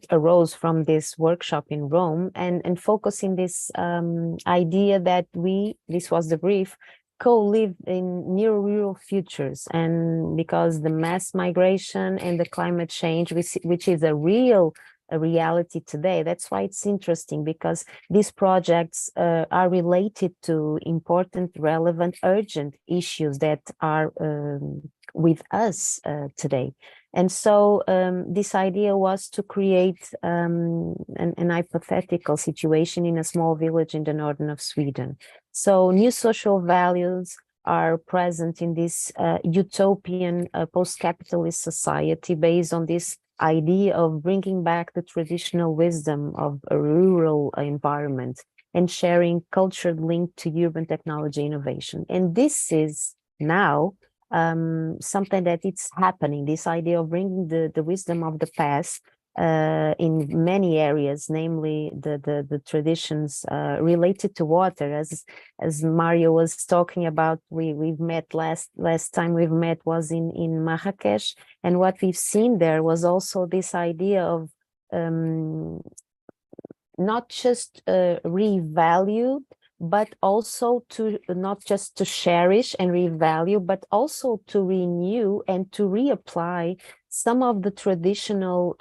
arose from this workshop in Rome, and focusing this idea that this was the brief, co-live in near rural futures. And because the mass migration and the climate change, which is a reality today, that's why it's interesting, because these projects are related to important, relevant, urgent issues that are with us today. And so this idea was to create an hypothetical situation in a small village in the northern of Sweden. So new social values are present in this utopian post-capitalist society based on this idea of bringing back the traditional wisdom of a rural environment and sharing culture linked to urban technology innovation. And this is now something that it's happening, this idea of bringing the wisdom of the past in many areas, namely the traditions related to water. As Mario was talking about, we've met last time we've met was in Marrakesh, and what we've seen there was also this idea of not just revalue, but also to not just to cherish and revalue, but also to renew and to reapply some of the traditional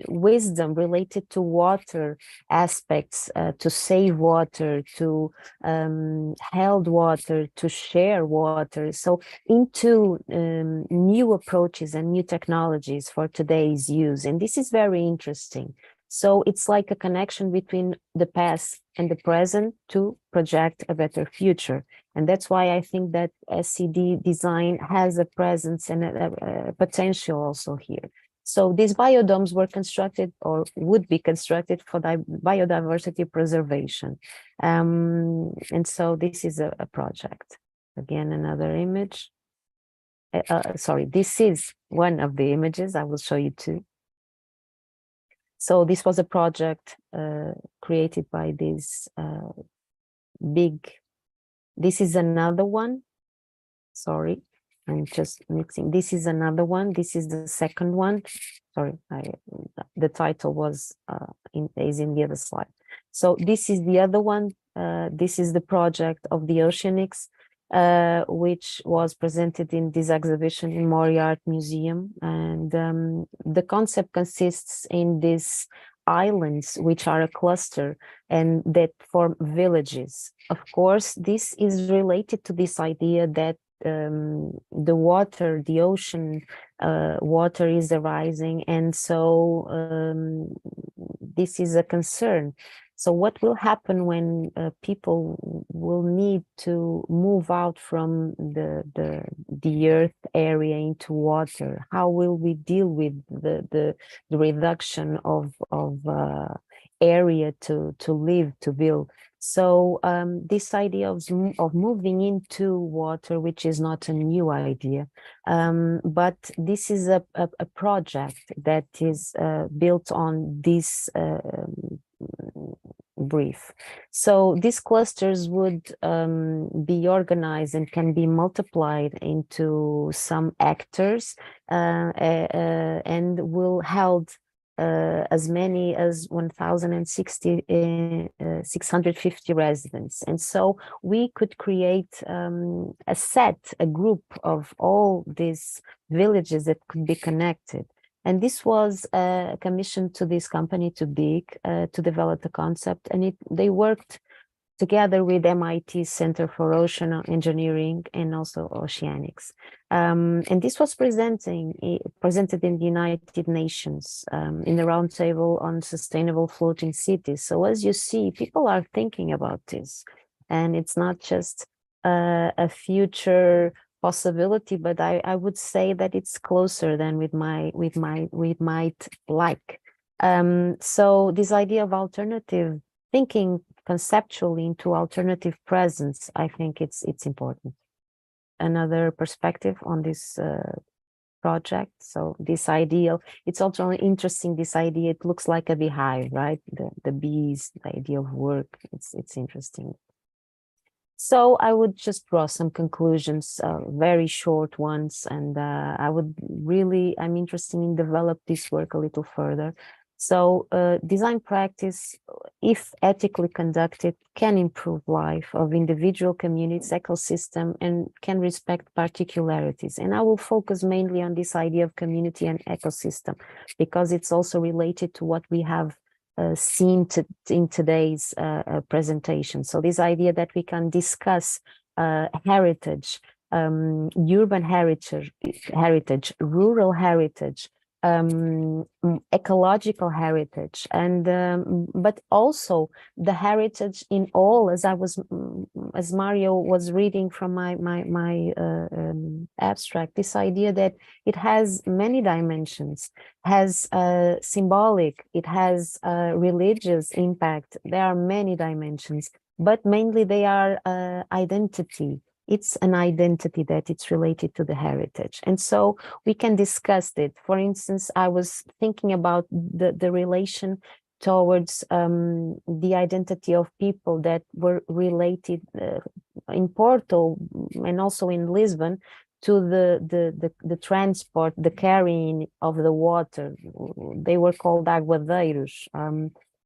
wisdom related to water aspects, to save water, to hold water, to share water. So into new approaches and new technologies for today's use. And this is very interesting. So it's like a connection between the past and the present to project a better future. And that's why I think that SCD design has a presence and a potential also here. So these biodomes were constructed or would be constructed for biodiversity preservation. And so this is a project. Again, another image. Sorry, this is one of the images. I will show you two. So this was a project created by this this is another one. Sorry, I'm just mixing. This is another one. This is the second one. Sorry, the title was is in the other slide. So this is the other one. This is the project of the Oceanics, which was presented in this exhibition in Mori Art Museum. And the concept consists in these islands, which are a cluster and that form villages. Of course, this is related to this idea that the water, the ocean water is arising. And so this is a concern. So what will happen when people will need to move out from the earth area into water? How will we deal with the reduction of area to live, to build? So this idea of moving into water, which is not a new idea, but this is a project that is built on this brief. So these clusters would be organized and can be multiplied into some actors and will hold as many as 650 residents. And so we could create a group of all these villages that could be connected. And this was commissioned to this company, to BIG, to develop the concept. And they worked together with MIT Center for Ocean Engineering and also Oceanics. And this was presented in the United Nations in the Roundtable on Sustainable Floating Cities. So as you see, people are thinking about this. And it's not just a future possibility, but I would say that it's closer than we might like. So this idea of alternative thinking conceptually into alternative presence, I think it's important. Another perspective on this project. So this ideal, it's also interesting, this idea, it looks like a beehive, right? The bees, the idea of work, it's interesting. So I would just draw some conclusions, very short ones, and I'm interested in develop this work a little further. So design practice, if ethically conducted, can improve life of individual communities, ecosystem, and can respect particularities. And I will focus mainly on this idea of community and ecosystem, because it's also related to what we have seen in today's presentation. So this idea that we can discuss heritage, urban heritage, rural heritage, ecological heritage, and but also the heritage in all, as Mario was reading from my abstract, this idea that it has many dimensions, has symbolic, it has religious impact. There are many dimensions, but mainly they are identity. It's an identity that it's related to the heritage. And so we can discuss it. For instance, I was thinking about the relation towards the identity of people that were related in Porto and also in Lisbon to the transport, the carrying of the water. They were called aguadeiros.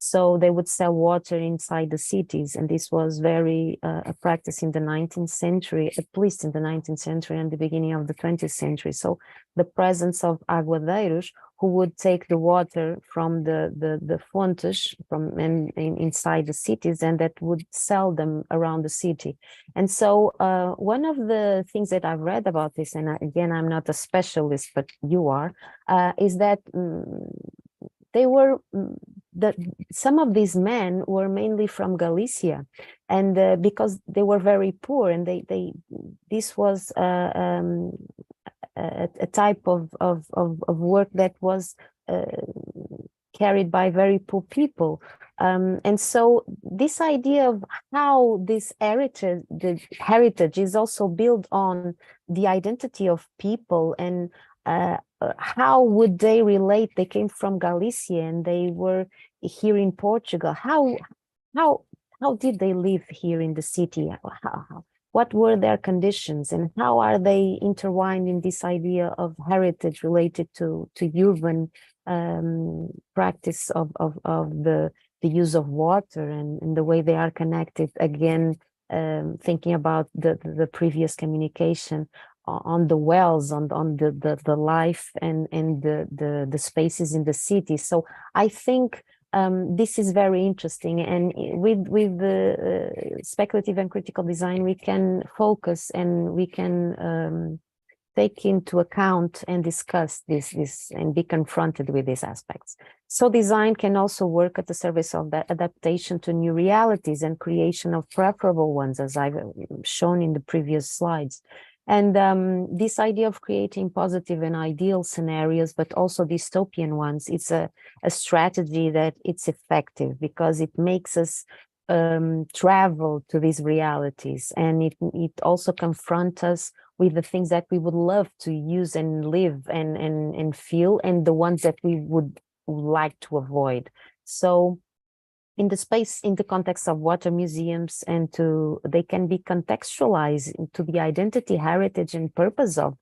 So they would sell water inside the cities, and this was very a practice in the 19th century, at least in the 19th century and the beginning of the 20th century. So the presence of aguadeiros who would take the water from the fontes from inside the cities, and that would sell them around the city. And so one of the things that I've read about this, and again, I'm not a specialist, but you are, is that they were some of these men were mainly from Galicia, and because they were very poor, and this was a type of work that was carried by very poor people, and so this idea of how this heritage is also built on the identity of people, and how would they relate? They came from Galicia and they were here in Portugal. How did they live here in the city? What were their conditions, and how are they intertwined in this idea of heritage related to urban practice of the use of water, and the way they are connected? Again, thinking about the previous communication on the wells, on the life and the spaces in the city. So I think this is very interesting, and with the speculative and critical design, we can focus and we can take into account and discuss this and be confronted with these aspects. So design can also work at the service of the adaptation to new realities and creation of preferable ones, as I've shown in the previous slides. And this idea of creating positive and ideal scenarios, but also dystopian ones, it's a strategy that it's effective because it makes us travel to these realities, and it also confronts us with the things that we would love to use and live and feel, and the ones that we would like to avoid. So in the context of water museums, and they can be contextualized into the identity, heritage, and purpose of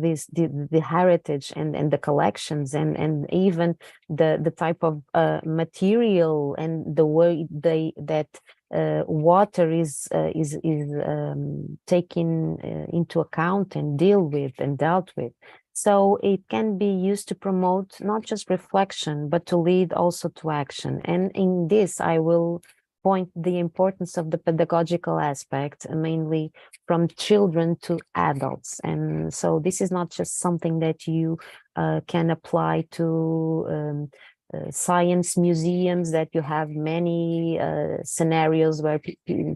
this, the heritage and the collections, and even the type of material and the way that water is taken into account and dealt with. So it can be used to promote not just reflection, but to lead also to action. And in this, I will point the importance of the pedagogical aspect, mainly from children to adults. And so this is not just something that you can apply to science museums, that you have many scenarios where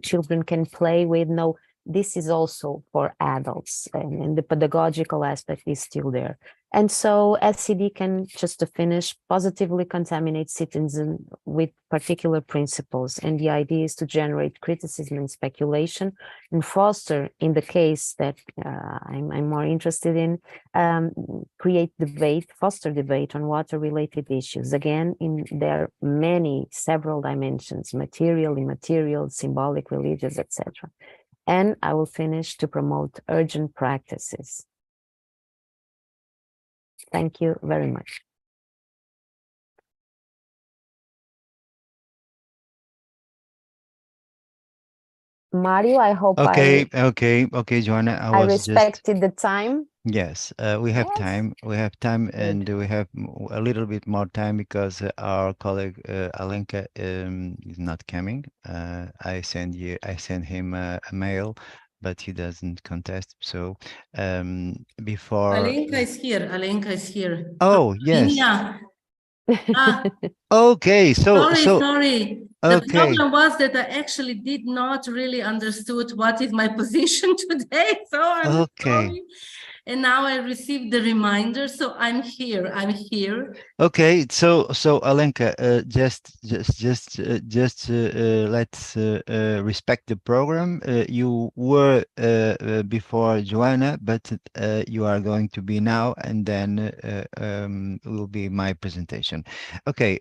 children can play with. No, this is also for adults, and the pedagogical aspect is still there. And so SCD can, just to finish, positively contaminate citizens with particular principles. And the idea is to generate criticism and speculation and foster, in the case that I'm more interested in, create debate, foster debate on water-related issues. Again, there are several dimensions: material, immaterial, symbolic, religious, etc. And I will finish to promote urgent practices. Thank you very much. Mario, I hope Okay, Joanna, I respected the time. Yes, we have Yes. time. We have time, and we have a little bit more time because our colleague Alenka is not coming. I send him a mail, but he doesn't contest. So before Alenka is here. Alenka is here. Oh, yes. Inia. Okay, Sorry. The okay. problem was that I actually did not really understood what is my position today. So I'm Okay. sorry. And now I received the reminder, so I'm here. Okay, so Alenka, let's respect the program. You were before Joanna, but you are going to be now, and then will be my presentation. Okay,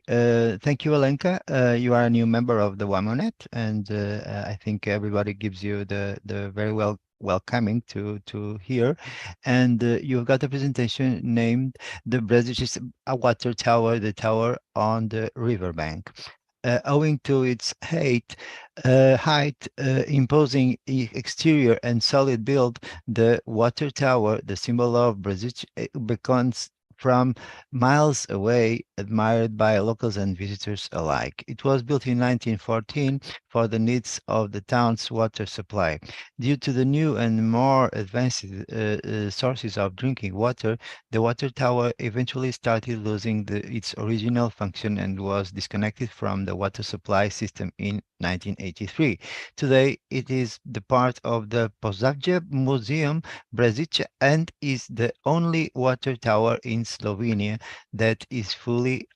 thank you, Alenka. You are a new member of the WAMONET, and I think everybody gives you the very welcoming to here, and you've got a presentation named the Brzezice water tower, the tower on the riverbank. Owing to its height, imposing exterior and solid build, the water tower, the symbol of Brzezice, becomes from miles away admired by locals and visitors alike. It was built in 1914 for the needs of the town's water supply. Due to the new and more advanced sources of drinking water, the water tower eventually started losing its original function and was disconnected from the water supply system in 1983. Today, it is the part of the Podzavje Museum Brzezice and is the only water tower in Slovenia that is fully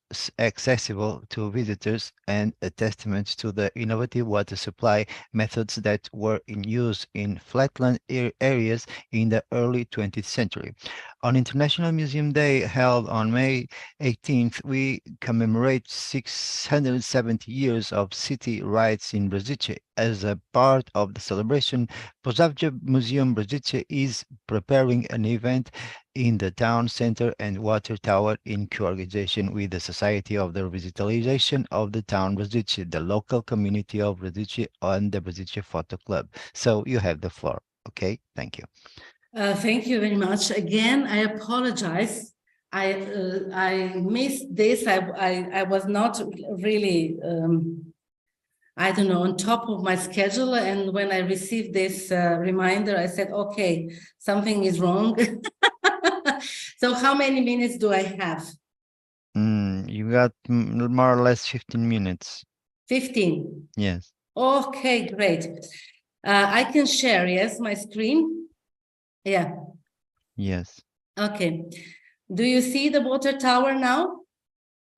accessible to visitors, and a testament to the innovative water supply methods that were in use in flatland areas in the early 20th century. On International Museum Day, held on May 18th, we commemorate 670 years of city rights in Brzezice. As a part of the celebration, Podzavje Museum Brzezice is preparing an event in the town center and water tower in co-organization with the Society of the Revitalization of the Town Brzezice, the local community of Brzezice, and the Brzezice Photo Club. So you have the floor. Okay, thank you. Thank you very much. Again, I apologize. I missed this. I was not really, I don't know, on top of my schedule. And when I received this reminder, I said, okay, something is wrong. So how many minutes do I have? You got more or less 15 minutes. 15? Yes. Okay, great. I can share, yes, my screen? Yeah. Yes. Okay. Do you see the water tower now?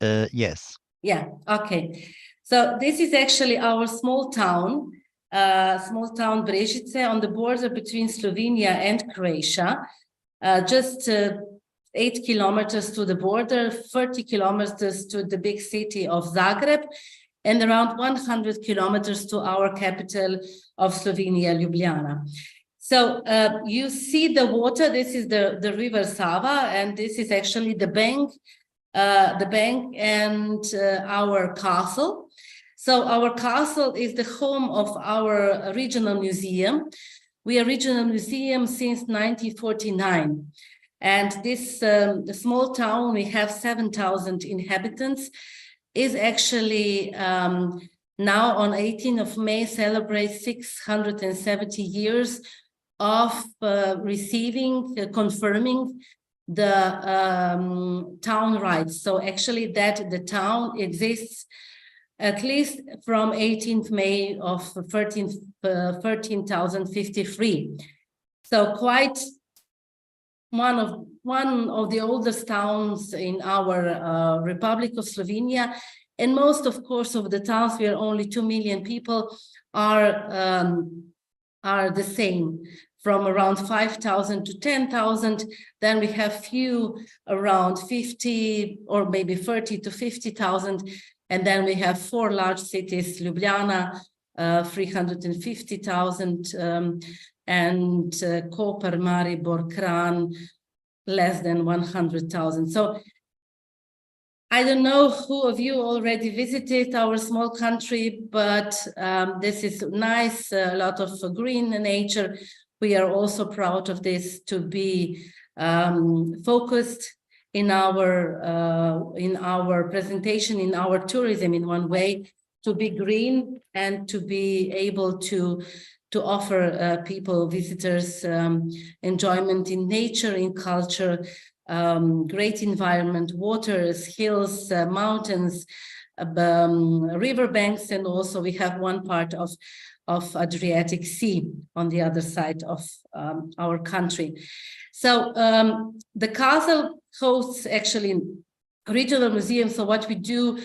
Yes. Yeah, okay. So this is actually our small town Brzezice on the border between Slovenia and Croatia. Just 8 kilometers to the border, 30 kilometers to the big city of Zagreb, and around 100 kilometers to our capital of Slovenia, Ljubljana. So you see the water, this is the river Sava, and this is actually the bank and our castle. So our castle is the home of our regional museum. We are regional museum since 1949. And this small town, we have 7,000 inhabitants, is actually now on 18th of May celebrates 670 years of confirming the town rights. So actually that the town exists at least from 18th May of 13,053. So quite one of one of the oldest towns in our Republic of Slovenia. And most, of course, of the towns, we are only 2 million people, are the same, from around 5,000 to 10,000. Then we have few around 50 or maybe 30 to 50,000. And then we have 4 large cities, Ljubljana, 350,000, and Koper, Maribor, Kranj, less than 100,000. So I don't know who of you already visited our small country, but this is nice, a lot of green nature. We are also proud of this, to be focused in our presentation, in our tourism in one way, to be green and to be able to offer people, visitors, enjoyment in nature, in culture, great environment, waters, hills, mountains, riverbanks, and also we have one part of Adriatic Sea on the other side of our country. So the castle hosts actually regional museums. So what we do,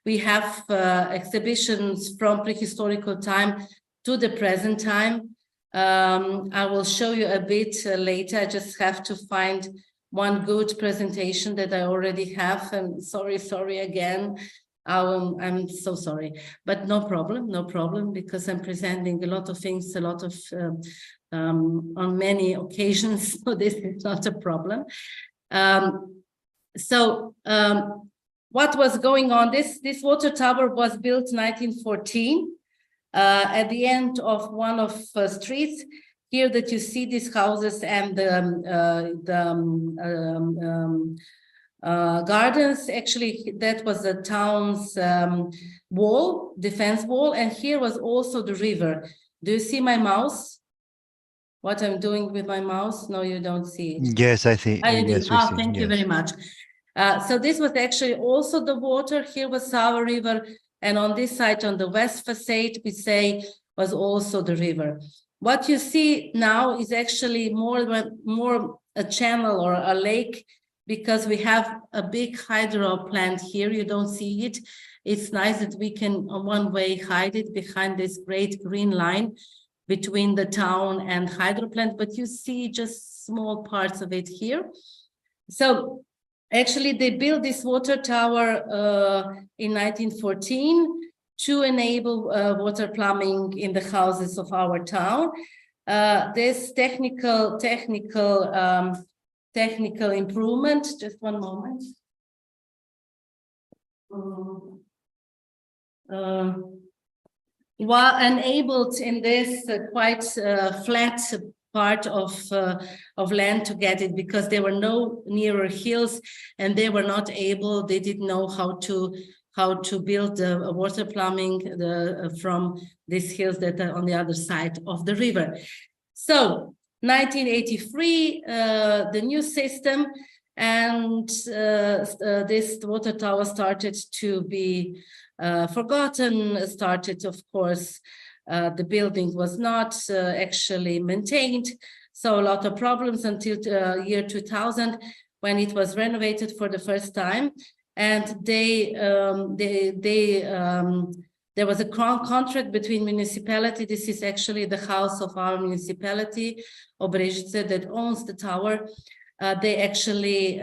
we have exhibitions from prehistorical time to the present time. I will show you a bit later. I just have to find one good presentation that I already have. And sorry again. I'm so sorry, but no problem, because I'm presenting a lot of things, a lot of on many occasions, so this is not a problem. What was going on? This water tower was built 1914 at the end of one of streets. Here that you see these houses and gardens, actually that was the town's wall, defense wall, and here was also the river. Do you see my mouse? What I'm doing with my mouse? No, you don't see it. Yes, I think. Yes, thank you very much. So this was actually also the water. Here was Sava River, and on this side, on the west facade, we say was also the river. What you see now is actually more a channel or a lake, because we have a big hydro plant here. You don't see it. It's nice that we can one way hide it behind this great green line between the town and hydro plant, but you see just small parts of it here. So actually they built this water tower in 1914 to enable water plumbing in the houses of our town. This technical improvement, just one moment. While enabled in this quite flat part of land to get it, because there were no nearer hills, and they were not able, they didn't know how to build the water plumbing from these hills that are on the other side of the river. So 1983, the new system, and this water tower started to be forgotten, started, of course, the building was not actually maintained. So a lot of problems until year 2000, when it was renovated for the first time. And there was a contract between municipality. This is actually the house of our municipality, Obrežce, that owns the tower. They actually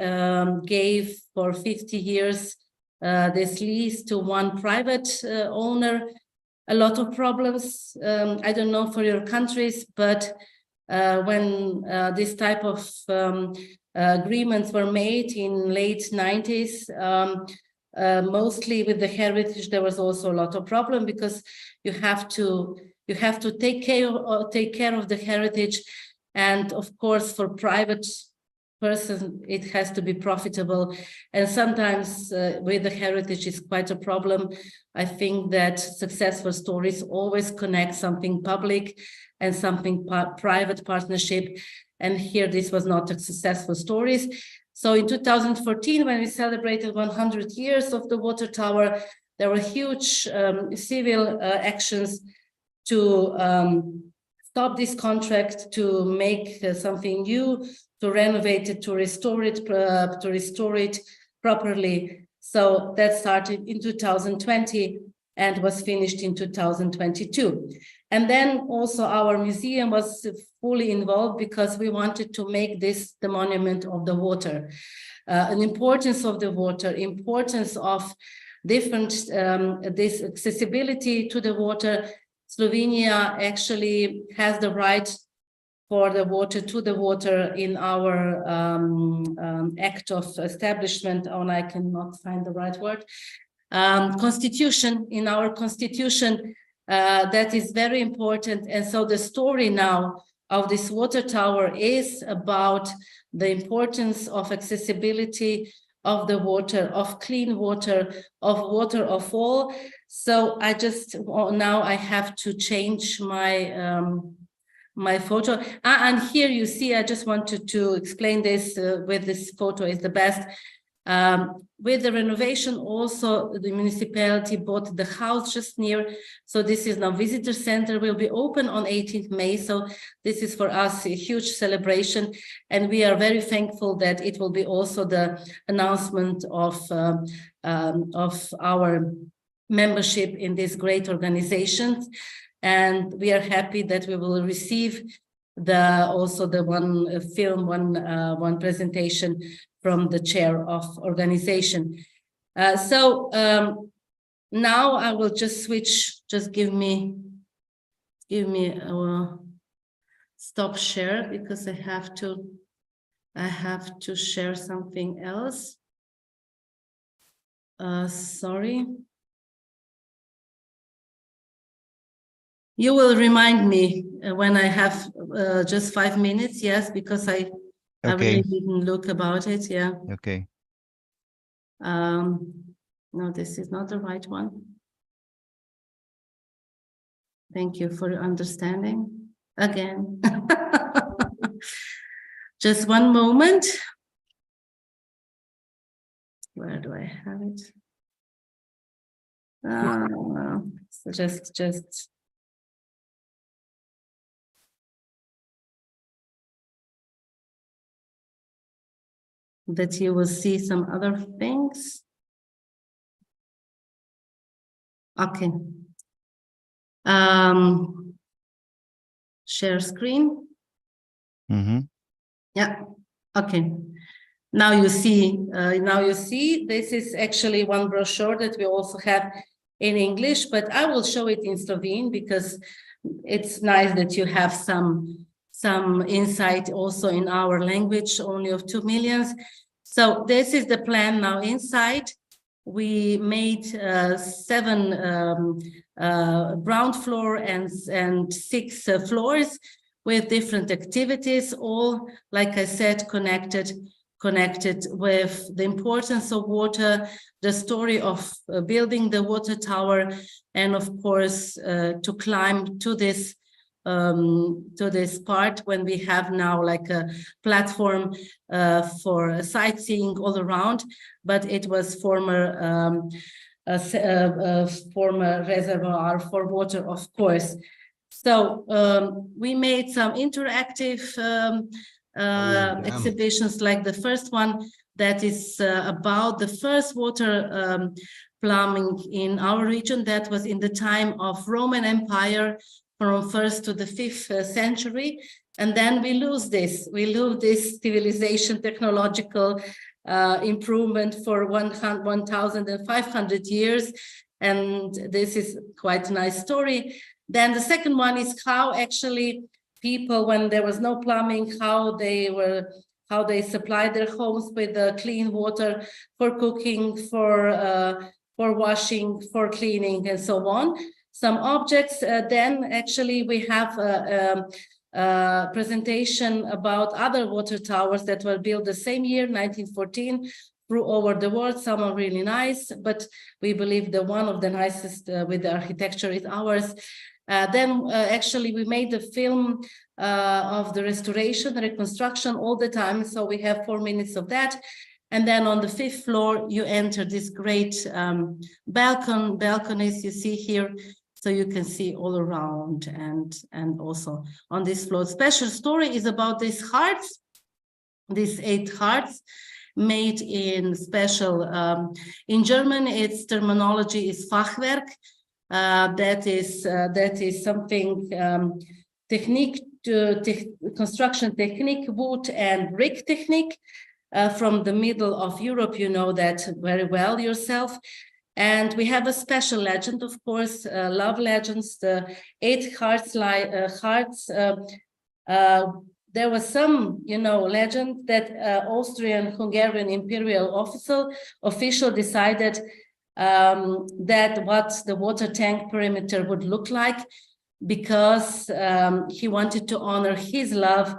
gave for 50 years this lease to one private owner. A lot of problems. I don't know for your countries, but when this type of agreements were made in late 90s, mostly with the heritage, there was also a lot of problem, because you have to take care of the heritage, and of course for private person it has to be profitable, and sometimes with the heritage is quite a problem. I think that successful stories always connect something public and something private partnership, and here this was not a successful stories. So in 2014, when we celebrated 100 years of the water tower, there were huge civil actions to stop this contract to make something new, to renovate it, to restore it properly. So that started in 2020 and was finished in 2022. And then also our museum was fully involved because we wanted to make this the monument of the water, an importance of the water, importance of different, this accessibility to the water. Slovenia actually has the right for the water, to the water in our act of establishment, and I cannot find the right word, constitution, in our constitution, that is very important. And so the story now of this water tower is about the importance of accessibility of the water, of clean water, of water of all. So I just, now I have to change my my photo. And here you see, I just wanted to explain this with this photo is the best. With the renovation also, the municipality bought the house just near. So this is now visitor center, will be open on 18th May. So this is for us a huge celebration. And we are very thankful that it will be also the announcement of our membership in this great organizations. And we are happy that we will receive also the one film, one presentation from the chair of organization. So now I will just switch, just give me a stop share because I have to share something else. Sorry. You will remind me when I have just 5 minutes, yes, because I really didn't look about it, yeah. Okay. No, this is not the right one. Thank you for your understanding again. Just one moment. Where do I have it? So just. That you will see some other things. Okay. Share screen. Mm-hmm. Yeah. Okay. Now you see. This is actually one brochure that we also have in English, but I will show it in Slovene because it's nice that you have some insight also in our language, only of 2 million. So this is the plan now inside. We made 7 ground floor and 6 floors with different activities, all, like I said, connected with the importance of water, the story of building the water tower, and of course to climb to this part when we have now like a platform for sightseeing all around, but it was former reservoir for water, of course. So we made some interactive exhibitions, like the first one that is about the first water plumbing in our region. That was in the time of Roman Empire, from 1st to the 5th century. And then we lose this civilization, technological improvement for 1,500 years. And this is quite a nice story. Then the second one is how actually people, when there was no plumbing, how they supplied their homes with clean water for cooking, for washing, for cleaning, and so on. Some objects. Then actually we have a presentation about other water towers that were built the same year, 1914, through over the world. Some are really nice, but we believe that one of the nicest with the architecture is ours. Then actually we made the film of the restoration, reconstruction all the time. So we have 4 minutes of that. And then on the 5th floor, you enter this great balconies you see here. So you can see all around and also on this float. Special story is about these hearts, these 8 hearts made in special, in German, its terminology is Fachwerk. That is something, technique, construction technique, wood and brick technique. From the middle of Europe, you know that very well yourself. And we have a special legend, of course, love legends, the 8 hearts. There was some, legend that Austrian-Hungarian imperial official decided that what the water tank perimeter would look like, because he wanted to honor his love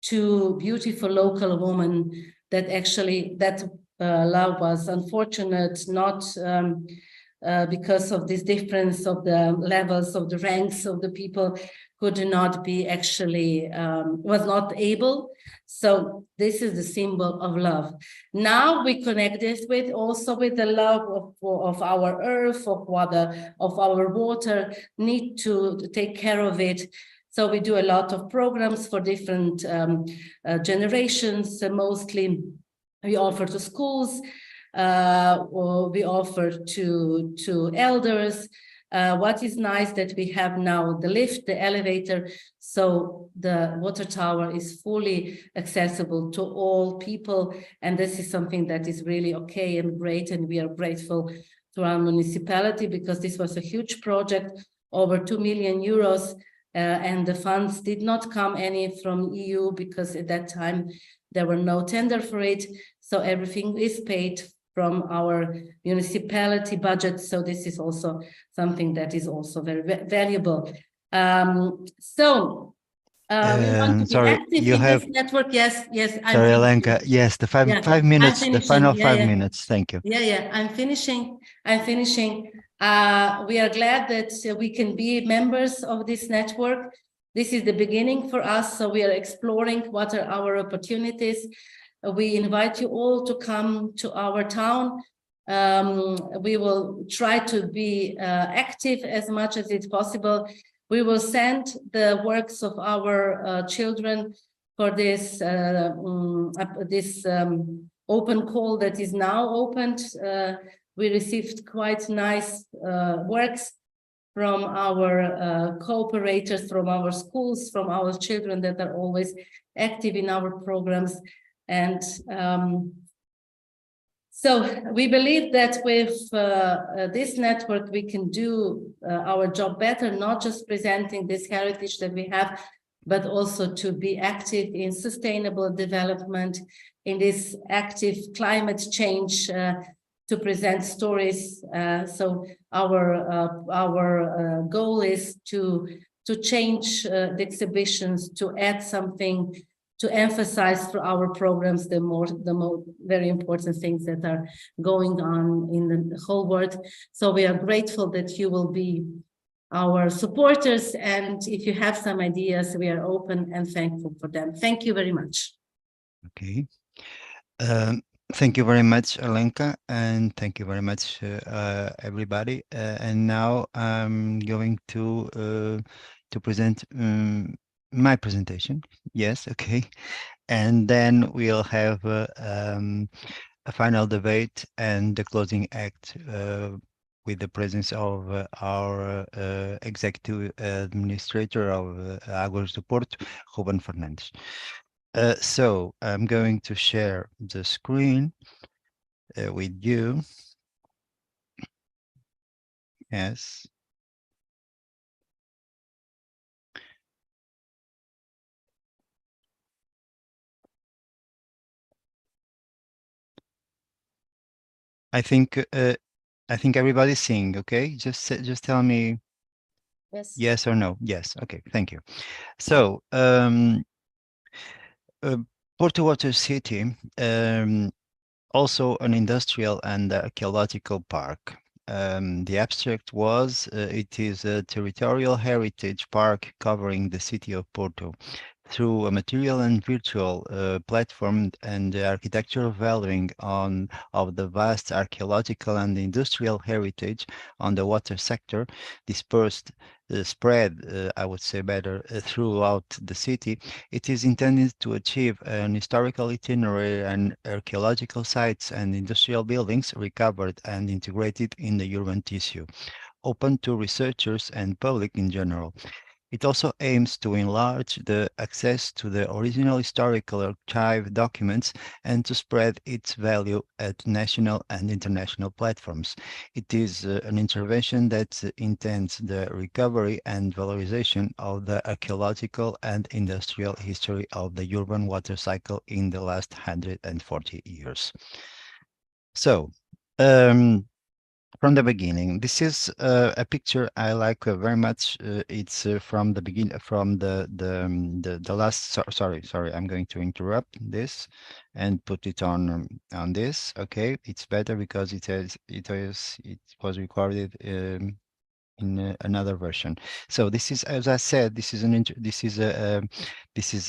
to beautiful local woman. That actually, that love was unfortunate, not because of this difference of the levels of the ranks of the people, could not be actually, was not able. So this is the symbol of love. Now we connect this with also with the love of our earth, of water, of our water, need to take care of it. So we do a lot of programs for different generations. Mostly we offer to schools, or we offer to elders. What is nice that we have now the lift, the elevator, so the water tower is fully accessible to all people. And this is something that is really okay and great. And we are grateful to our municipality, because this was a huge project, over 2 million euros. And the funds did not come any from EU, because at that time there were no tender for it. So everything is paid from our municipality budget. So this is also something that is also very valuable. We want to be active in this network. Yes. Sorry, Alenka. Yes, the five minutes, the final 5 minutes. Thank you. Yeah. I'm finishing. We are glad that we can be members of this network. This is the beginning for us. So we are exploring what are our opportunities. We invite you all to come to our town. We will try to be active as much as it's possible. We will send the works of our children for this open call that is now opened. We received quite nice works from our cooperators, from our schools, from our children that are always active in our programs. And so we believe that with this network, we can do our job better, not just presenting this heritage that we have, but also to be active in sustainable development, in this active climate change, to present stories. So our goal is to change the exhibitions, to add something, to emphasize through our programs the more very important things that are going on in the whole world. So we are grateful that you will be our supporters, and if you have some ideas, we are open and thankful for them. Thank you very much. Okay. Thank you very much, Alenka, and thank you very much, everybody. And now I'm going to present my presentation. Yes, okay. And then we'll have a final debate and the closing act with the presence of our executive administrator of Águas do Porto, Ruben Fernandes. So I'm going to share the screen with you. Yes. I think everybody's seeing. Okay, just tell me yes or no. Yes. Okay. Thank you. So Porto Water City, also an industrial and archaeological park. The abstract was, it is a territorial heritage park covering the city of Porto, through a material and virtual platform and the architectural valuing of the vast archaeological and industrial heritage on the water sector, dispersed, spread, I would say better, throughout the city. It is intended to achieve an historical itinerary and archaeological sites and industrial buildings recovered and integrated in the urban tissue, open to researchers and public in general. It also aims to enlarge the access to the original historical archive documents and to spread its value at national and international platforms. It is an intervention that intends the recovery and valorization of the archaeological and industrial history of the urban water cycle in the last 140 years. So, from the beginning, this is a picture I like very much. It's from the beginning, from the last. Sorry, I'm going to interrupt this and put it on this. Okay, it's better because it was recorded in another version. So this is, as I said, this is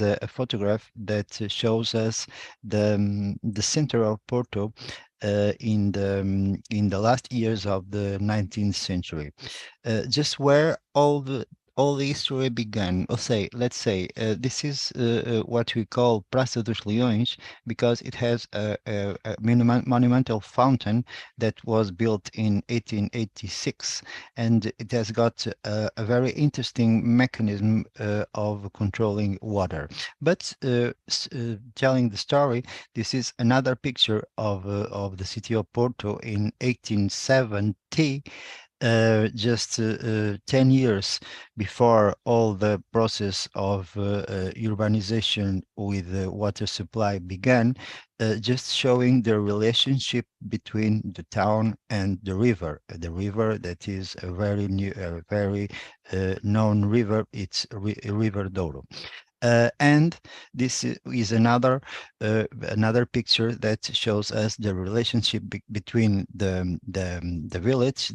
a photograph that shows us the center of Porto in the last years of the 19th century, just where all the history began. Let's say this is what we call Praça dos Leões, because it has a monumental fountain that was built in 1886, and it has got a very interesting mechanism of controlling water. But telling the story, this is another picture of the city of Porto in 1870, just 10 years before all the process of urbanization with the water supply began, just showing the relationship between the town and the river that is a very new, very known river. It's River Douro. And this is another picture that shows us the relationship between the village,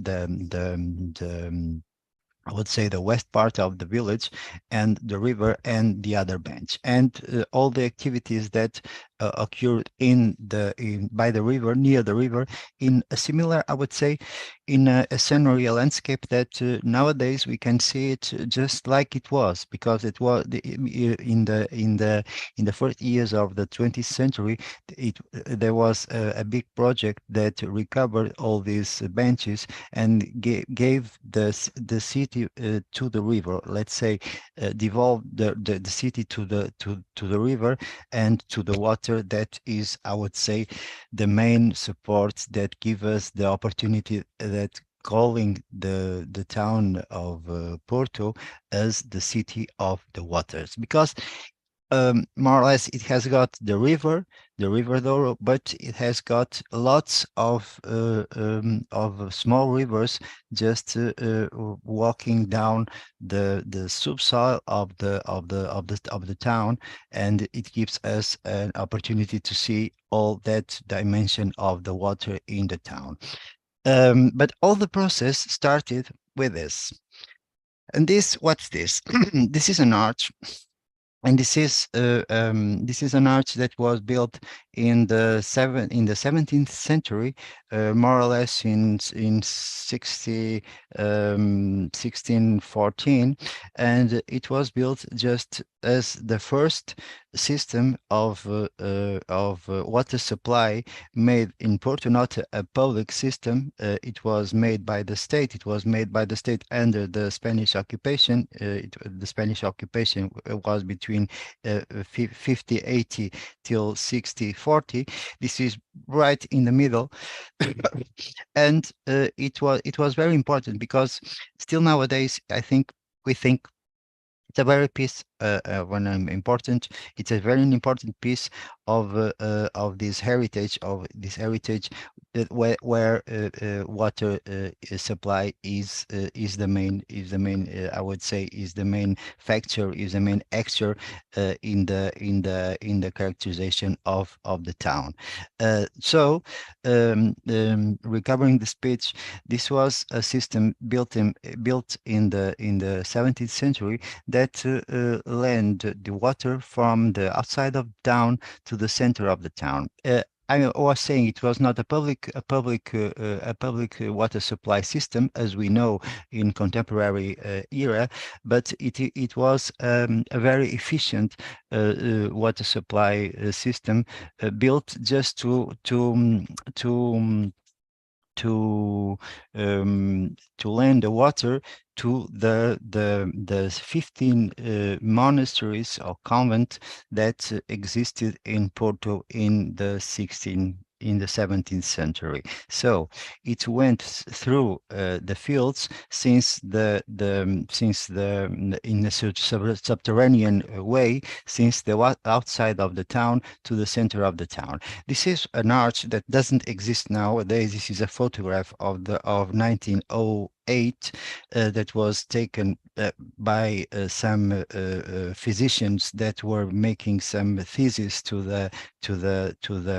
I would say the west part of the village, and the river and the other bank, and all the activities that occurred by the river, near the river, in a similar, I would say, in a scenery, a landscape that nowadays we can see it just like it was, because it was in the first years of the 20th century. There was a big project that recovered all these benches and gave the city to the river. Let's say devolved the city to the river and to the water. That is, I would say, the main support that give us the opportunity that calling the town of Porto as the city of the waters, because more or less it has got the river Douro, but it has got lots of small rivers just walking down the subsoil of the town, and it gives us an opportunity to see all that dimension of the water in the town. But all the process started with this. And what's this? This is an arch. And this is an arch that was built in the 17th century, more or less in 1614, and it was built just as the first system of water supply made in Porto, not a public system. It was made by the state. It was made by the state under the Spanish occupation. The Spanish occupation was between 50-80 till 60-40. This is right in the middle. And it was very important, because still nowadays we think it's a very piece important. It's a very important piece of this heritage that where water supply is the main I would say is the main factor, is the main actor in the characterization of the town. So recovering the speech, this was a system built in the 17th century that lend the water from the outside of town to the center of the town. I was saying it was not a public water supply system as we know in contemporary era, but it was a very efficient water supply system built just to lend the water to the 15 monasteries or convent that existed in Porto in the 17th century. So it went through the fields since in a subterranean way, since the outside of the town to the center of the town. This is an arch that doesn't exist nowadays. This is a photograph of 1908 that was taken by some physicians that were making some thesis to the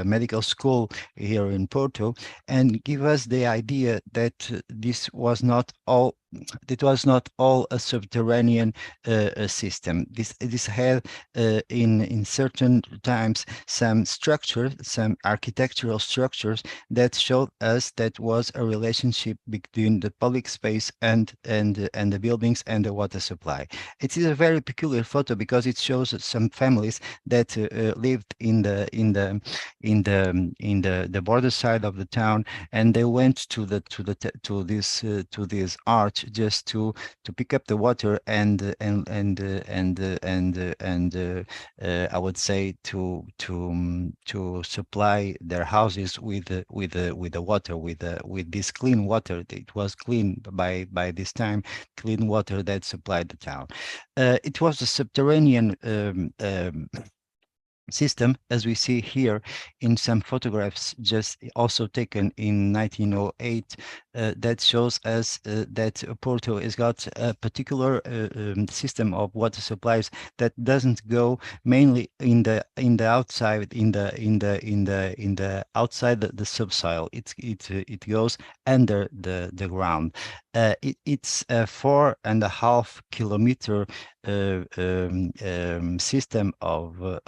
medical school here in Porto, and give us the idea that this was not all. It was not all a subterranean system. This had in certain times some structure, some architectural structures that showed us that was a relationship between the public space and the buildings and the water supply. It is a very peculiar photo because it shows some families that lived in the border side of the town, and they went to this arch just to pick up the water and I would say to supply their houses with the water, with this clean water. It was clean by this time, clean water that supplied the town. It was a subterranean system, as we see here in some photographs just also taken in 1908, that shows us that Porto has got a particular system of water supplies that doesn't go mainly in the outside, in the outside the subsoil. It goes under the ground. It's a 4.5 kilometer system of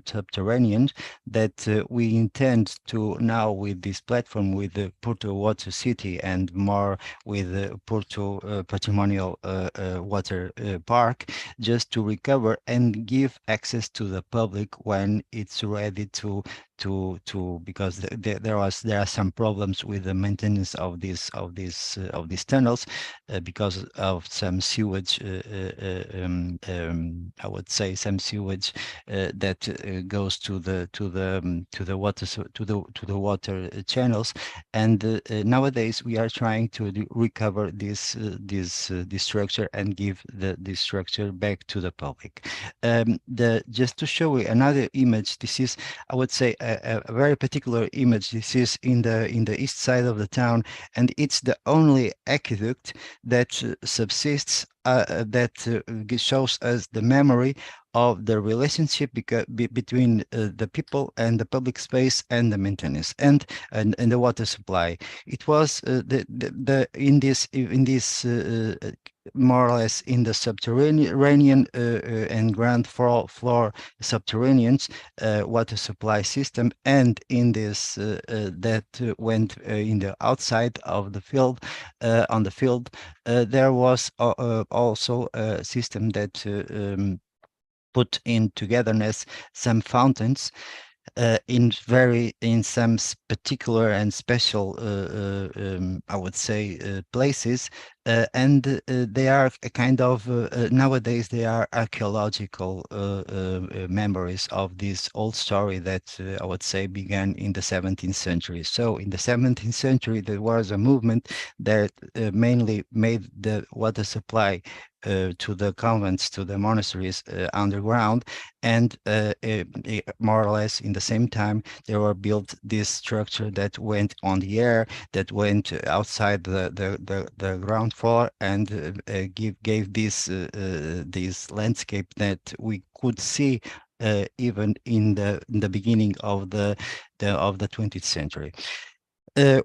subterranean that we intend to now, with this platform, with the Porto Water City and more with the Porto Patrimonial Water Park, just to recover and give access to the public when it's ready to because there are some problems with the maintenance of these tunnels because of some sewage. I would say some sewage that goes to the water channels, and nowadays we are trying to recover this structure and give this structure back to the public. Just to show you another image, this is, I would say, a very particular image. This is in the east side of the town, and it's the only aqueduct that subsists that shows us the memory of the relationship between the people and the public space and the maintenance and the water supply. It was in this more or less in the subterranean and ground floor subterraneans water supply system, and in this that went in the outside of the field, on the field, there was also a system that put in togetherness some fountains in some particular and special I would say places, and they are a kind of nowadays they are archaeological memories of this old story that I would say began in the 17th century. So in the 17th century there was a movement that mainly made the water supply to the convents, to the monasteries underground, and more or less in the same time they were built this structure that went on the air, that went outside the ground floor, and gave this landscape that we could see even in the beginning of the 20th century.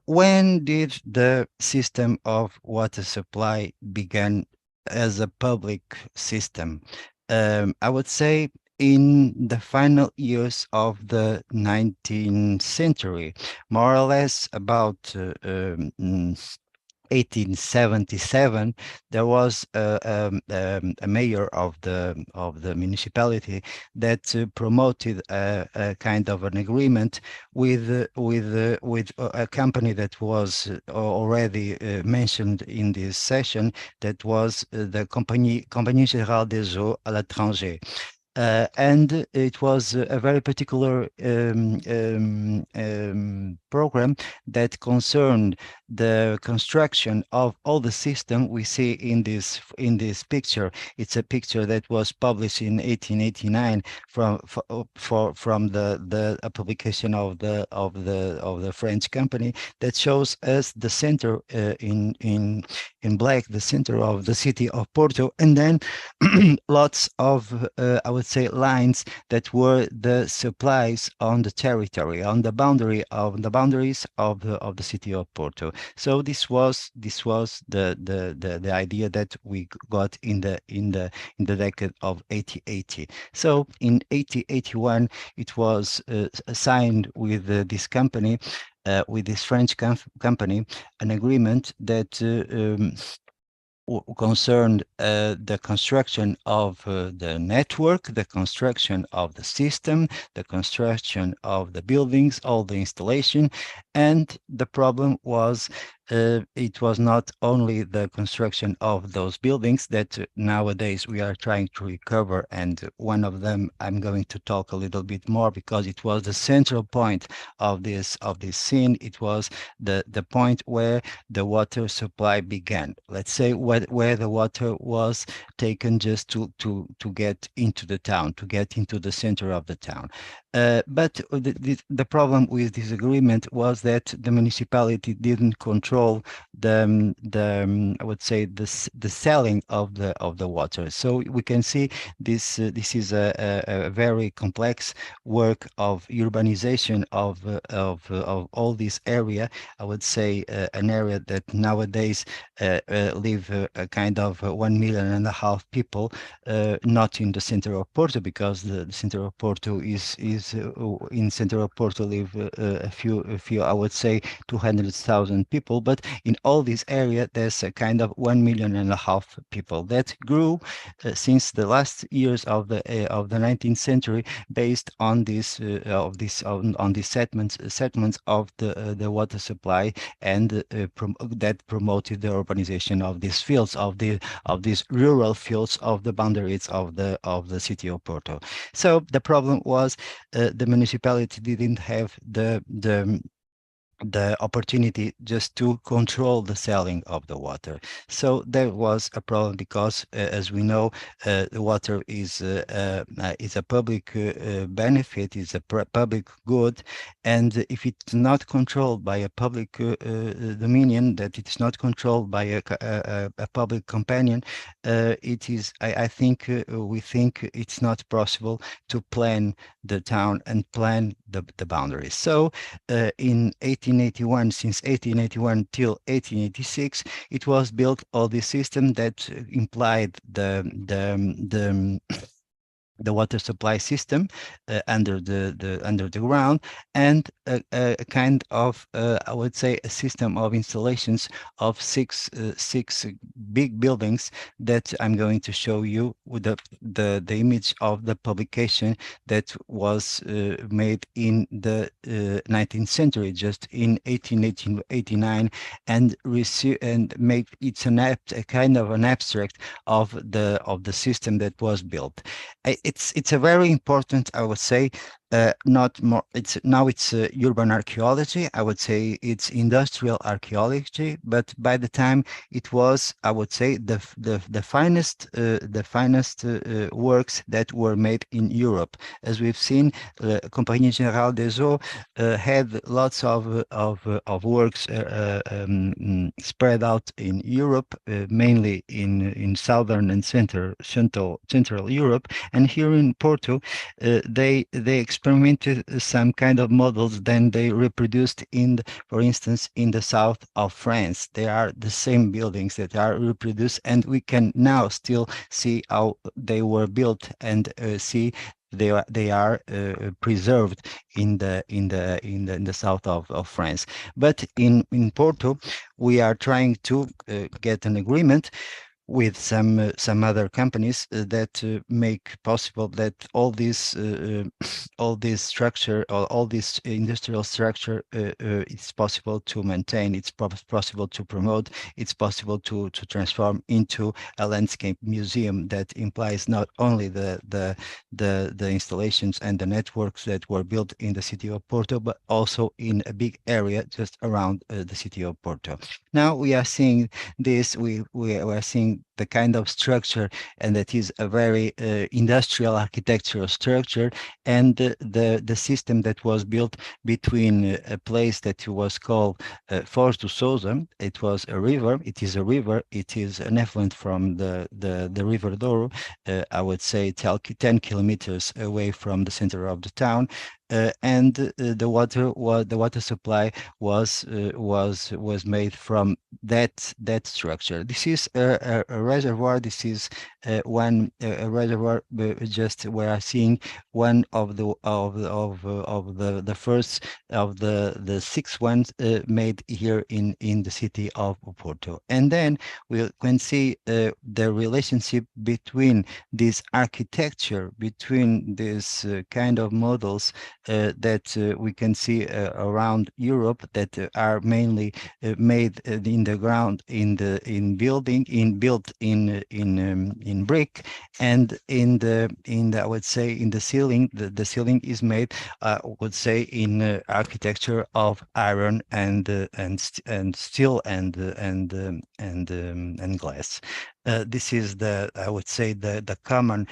When did the system of water supply begin as a public system? I would say in the final years of the 19th century, more or less about 1877, there was a mayor of the municipality that promoted a kind of an agreement with a company that was already mentioned in this session, that was the Compagnie Générale des Eaux à l'étranger. And it was a very particular program that concerned the construction of all the system we see in this picture. It's a picture that was published in 1889 from the publication of the French company, that shows us the center in black, the center of the city of Porto, and then lots of I would say lines that were the supplies on the territory, on the boundaries of the city of Porto. So this was the idea that we got in the decade of 1880. So in 1881 it was signed with this company, with this French company, an agreement that concerned the construction of the network, the construction of the system, the construction of the buildings, all the installation. And the problem was it was not only the construction of those buildings that nowadays we are trying to recover, and one of them I'm going to talk a little bit more, because it was the central point of this scene. It was the point where the water supply began. Let's say where the water was taken just to get into the town, to get into the center of the town. But the problem with this agreement was that the municipality didn't control I would say the selling of the water. So we can see this is a very complex work of urbanization of all this area. I would say an area that nowadays live a kind of 1.5 million people, not in the center of Porto, because the center of Porto is in center of Porto live a few I would say 200,000 people, but in all this area there's a kind of 1.5 million people that grew since the last years of the 19th century, based on this on these settlements of the water supply, and that promoted the urbanization of these fields, of these rural fields of the boundaries of the city of Porto. So the problem was the municipality didn't have the opportunity just to control the selling of the water. So there was a problem, because as we know, the water is a public benefit, is a public good, and if it's not controlled by a public dominion, that it's not controlled by a public companion, it is we think it's not possible to plan the town and plan the boundaries. So in 1881, since 1881 till 1886, it was built all the system that implied the water supply system under the ground, and a kind of I would say a system of installations of six big buildings that I'm going to show you with the image of the publication that was made in the 19th century, just in 1889, and make it's a kind of an abstract of the system that was built. It's a very important, I would say, not more. It's urban archaeology. I would say it's industrial archaeology. But by the time it was, I would say, the finest works that were made in Europe. As we've seen, Compagnie Générale des Eaux had lots of works spread out in Europe, mainly in southern and central Europe. And here in Porto, they experimented some kind of models, then they reproduced for instance, in the south of France. They are the same buildings that are reproduced, and we can now still see how they were built and see they are preserved in the south of France. But in Porto, we are trying to get an agreement with some other companies that make possible that all this all this structure or all this industrial structure it's possible to maintain, it's possible to promote, it's possible to transform into a landscape museum that implies not only the installations and the networks that were built in the city of Porto, but also in a big area just around the city of Porto. Now we are seeing this, we are seeing the kind of structure, and that is a very industrial architectural structure, and the system that was built between a place that was called Foz do Sousa. It was a river, it is a river, it is an effluent from the River Douro, I would say 10 kilometers away from the center of the town. And the water supply was made from that structure. This is a reservoir. This is one a reservoir just where I seeing one of the first of the 6 ones made here in the city of Porto. And then we can see the relationship between this architecture, between this kind of models that we can see around Europe, that are mainly made in the ground, built in brick, and I would say in the ceiling. The ceiling is made, I would say, in architecture of iron and steel and glass. This is I would say the common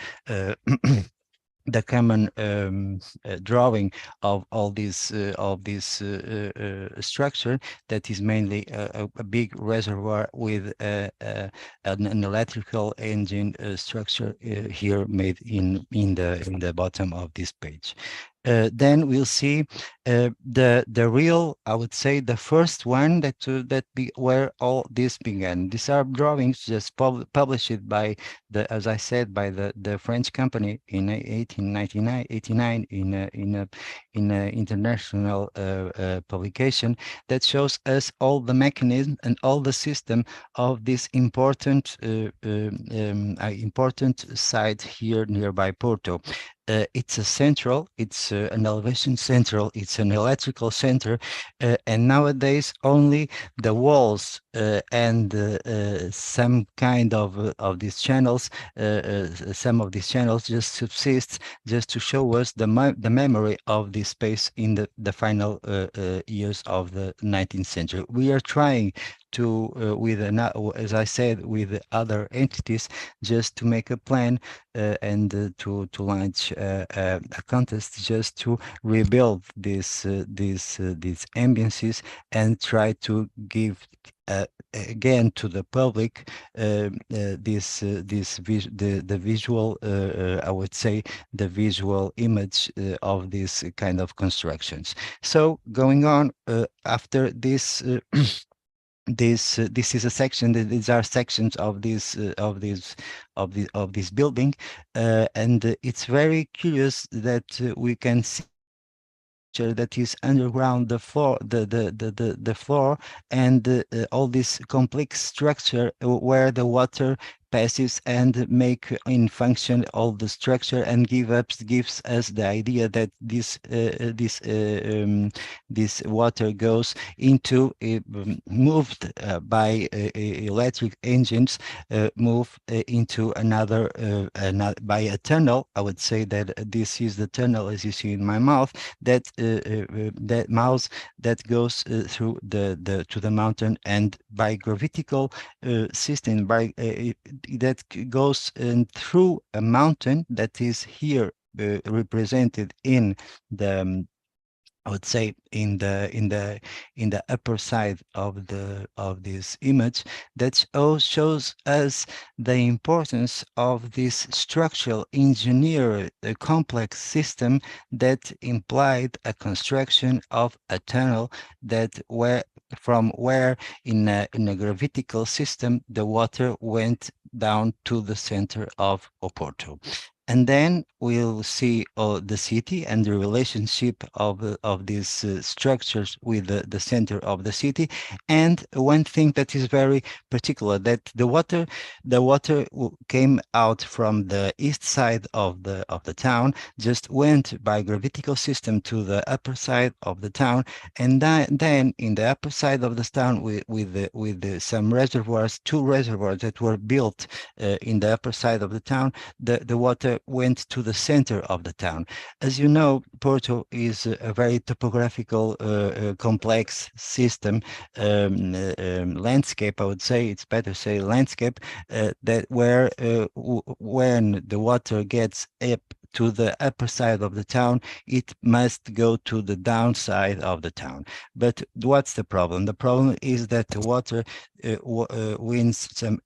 the common drawing of all this structure, that is mainly a big reservoir with an electrical engine structure here made in the bottom of this page. Then we'll see the real, I would say, the first one where all this began. These are drawings just published by as I said, by the French company in 1889 in a international publication that shows us all the mechanism and all the system of this important site here nearby Porto. It's a central, it's an elevation central, it's an electrical center, and nowadays only the walls and some kind of these channels, some of these channels just subsist, just to show us the memory of this space in the final years of the 19th century. We are trying to, as I said, with other entities, just to make a plan and to launch a contest just to rebuild these ambiances and try to give again to the public the visual, I would say, the visual image of these kind of constructions. So going on after this. This is a section. These are sections of this building, and it's very curious that we can see that is underground, the floor, the floor, and all this complex structure where the water passes and make in function all the structure, and gives us the idea that this water goes into moved by electric engines, move into another by a tunnel. I would say that this is the tunnel, as you see in my mouth, that goes through to the mountain, and by gravitical system, by that goes through a mountain that is here represented in the I would say in the upper side of this image, that all shows us the importance of this structural engineer complex system that implied a construction of a tunnel that where in a gravitical system the water went down to the center of Oporto. And then we'll see the city and the relationship of these structures with the center of the city. And one thing that is very particular, that the water came out from the east side of the town, just went by gravitational system to the upper side of the town, and then in the upper side of the town with some reservoirs, two reservoirs that were built in the upper side of the town, the water went to the center of the town. As you know, Porto is a very topographical, complex system, landscape, I would say, it's better say landscape, that where when the water gets up to the upper side of the town, it must go to the downside of the town. But what's the problem? The problem is that the water wins some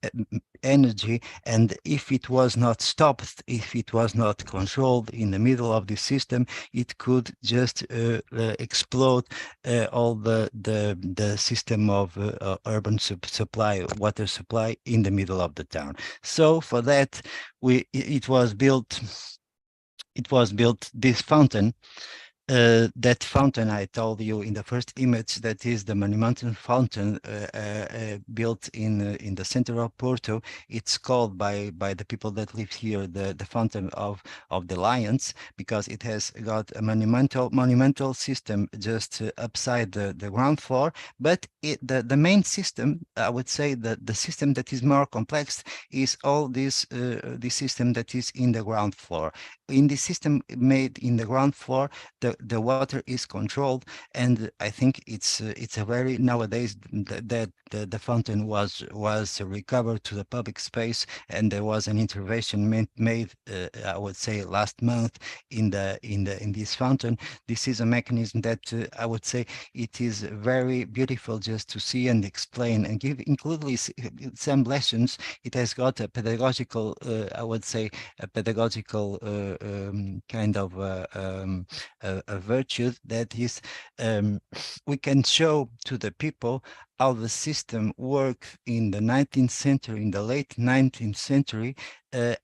energy, and if it was not stopped, if it was not controlled in the middle of the system, it could just explode all the system of urban supply, water supply in the middle of the town. So for that, it was built this fountain. That fountain I told you in the first image, that is the monumental fountain built in the center of Porto. It's called by the people that live here the fountain of the lions, because it has got a monumental system just upside the ground floor. But the main system, I would say, the system that is more complex is all this system that is in the ground floor. In the system made in the ground floor, the water is controlled, and I think it's a very, nowadays that the fountain was recovered to the public space, and there was an intervention made I would say last month in this fountain. This is a mechanism that I would say it is very beautiful just to see and explain and include some lessons. It has got a pedagogical, I would say, a pedagogical kind of a virtue, that is, we can show to the people how the system worked in the 19th century, in the late 19th century,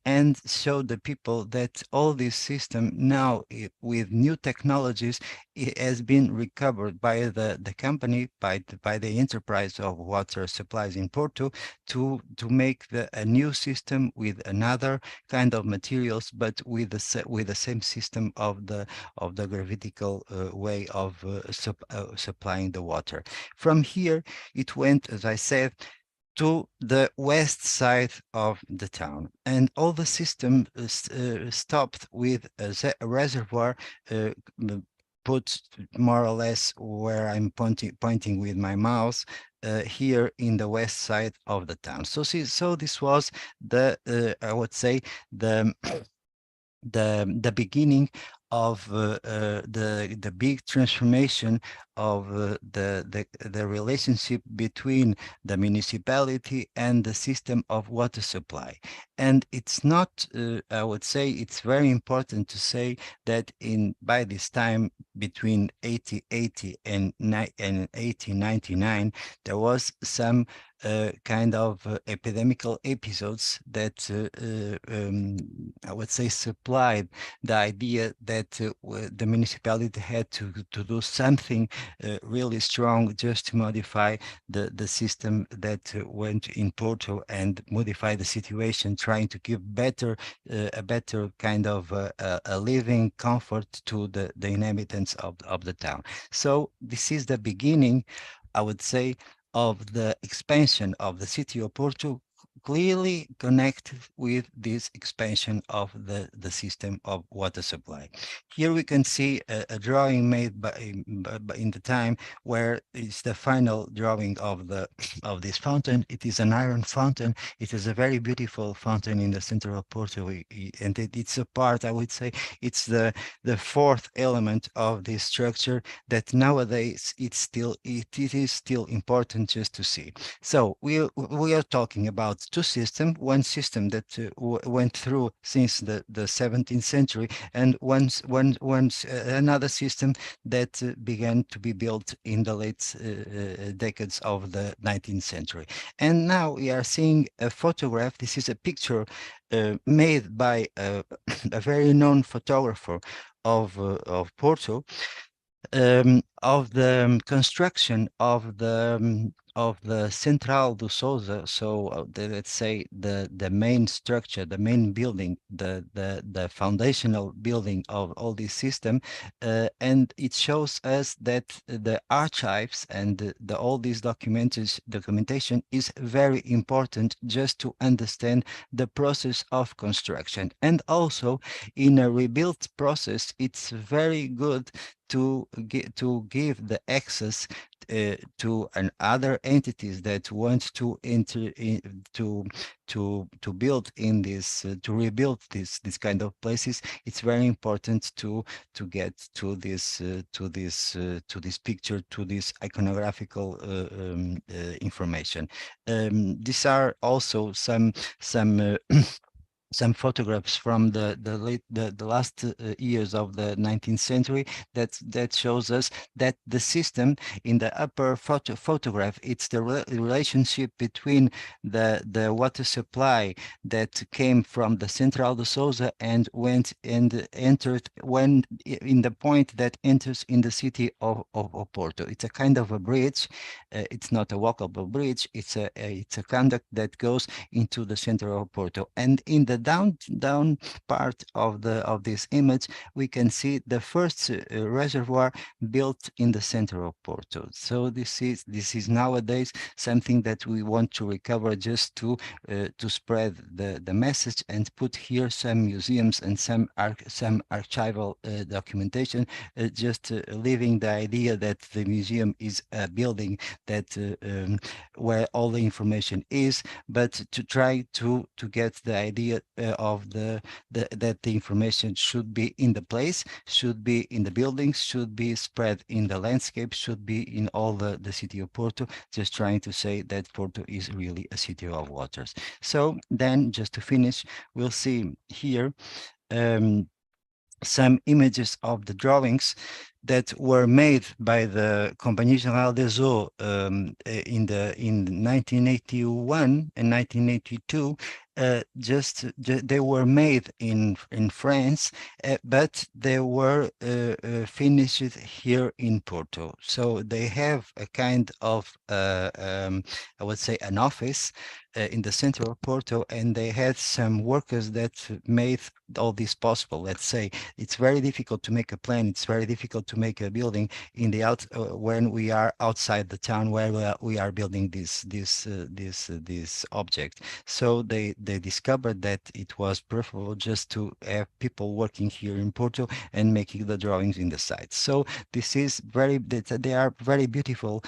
and show the people that all this system now, with new technologies, it has been recovered by the company, by the enterprise of water supplies in Porto, to make a new system with another kind of materials, but with the same system of the gravitical way of supplying the water. From here, it went, as I said, to the west side of the town, and all the system stopped with a reservoir put more or less where I'm pointing with my mouse, here in the west side of the town. So this was the I would say the beginning of the big transformation of the relationship between the municipality and the system of water supply. And it's not, I would say, it's very important to say that by this time, between 1880 and 1899, there was some kind of epidemical episodes that I would say supplied the idea that the municipality had to do something really strong just to modify the system that went in Porto, and modify the situation, trying to give a better kind of a living comfort to the inhabitants of the town. So this is the beginning, I would say, of the expansion of the city of Porto, clearly connected with this expansion of the system of water supply. Here we can see a drawing made in the time where it's the final drawing of this fountain. It is an iron fountain. It is a very beautiful fountain in the center of Porto, and it's a part, I would say, it's the fourth element of this structure that nowadays it is still important just to see. So we are talking about two systems, one system that went through since the 17th century, and another system that began to be built in the late decades of the 19th century. And now we are seeing a photograph. This is a picture made by a very known photographer of Porto, of the construction of the Central do Sousa. So let's say the main structure, the main building, the foundational building of all this system, and it shows us that the archives and all this documentation is very important just to understand the process of construction. And also in a rebuilt process, it's very good to give the access to other entities that want to enter in, to build in this to rebuild this kind of places. It's very important to get to this picture, to this iconographical information. These are also some some photographs from the last years of the 19th century that shows us that the system in the upper photograph, it's the relationship between the water supply that came from the Central do Sousa and went and entered when in the point that enters in the city of Porto. It's a kind of a bridge. It's not a walkable bridge. It's a conduct that goes into the center of Porto. And in the down part of this image, we can see the first reservoir built in the center of Porto. So this is nowadays something that we want to recover, just to spread the message and put here some museums and some archival documentation, just leaving the idea that the museum is a building that where all the information is, but to try to get the idea of that the information should be in the place, should be in the buildings, should be spread in the landscape, should be in all the city of Porto, just trying to say that Porto is really a city of waters. So then, just to finish, we'll see here some images of the drawings that were made by the Compagnie Générale des Eaux in 1981 and 1982. They were made in France, but they were finished here in Porto. So they have a kind of I would say an office in the center of Porto, and they had some workers that made all this possible. Let's say it's very difficult to make a plan. It's very difficult to make a building in the when we are outside the town where we are building this object. So they discovered that it was preferable just to have people working here in Porto and making the drawings in the site. So this is they are very beautiful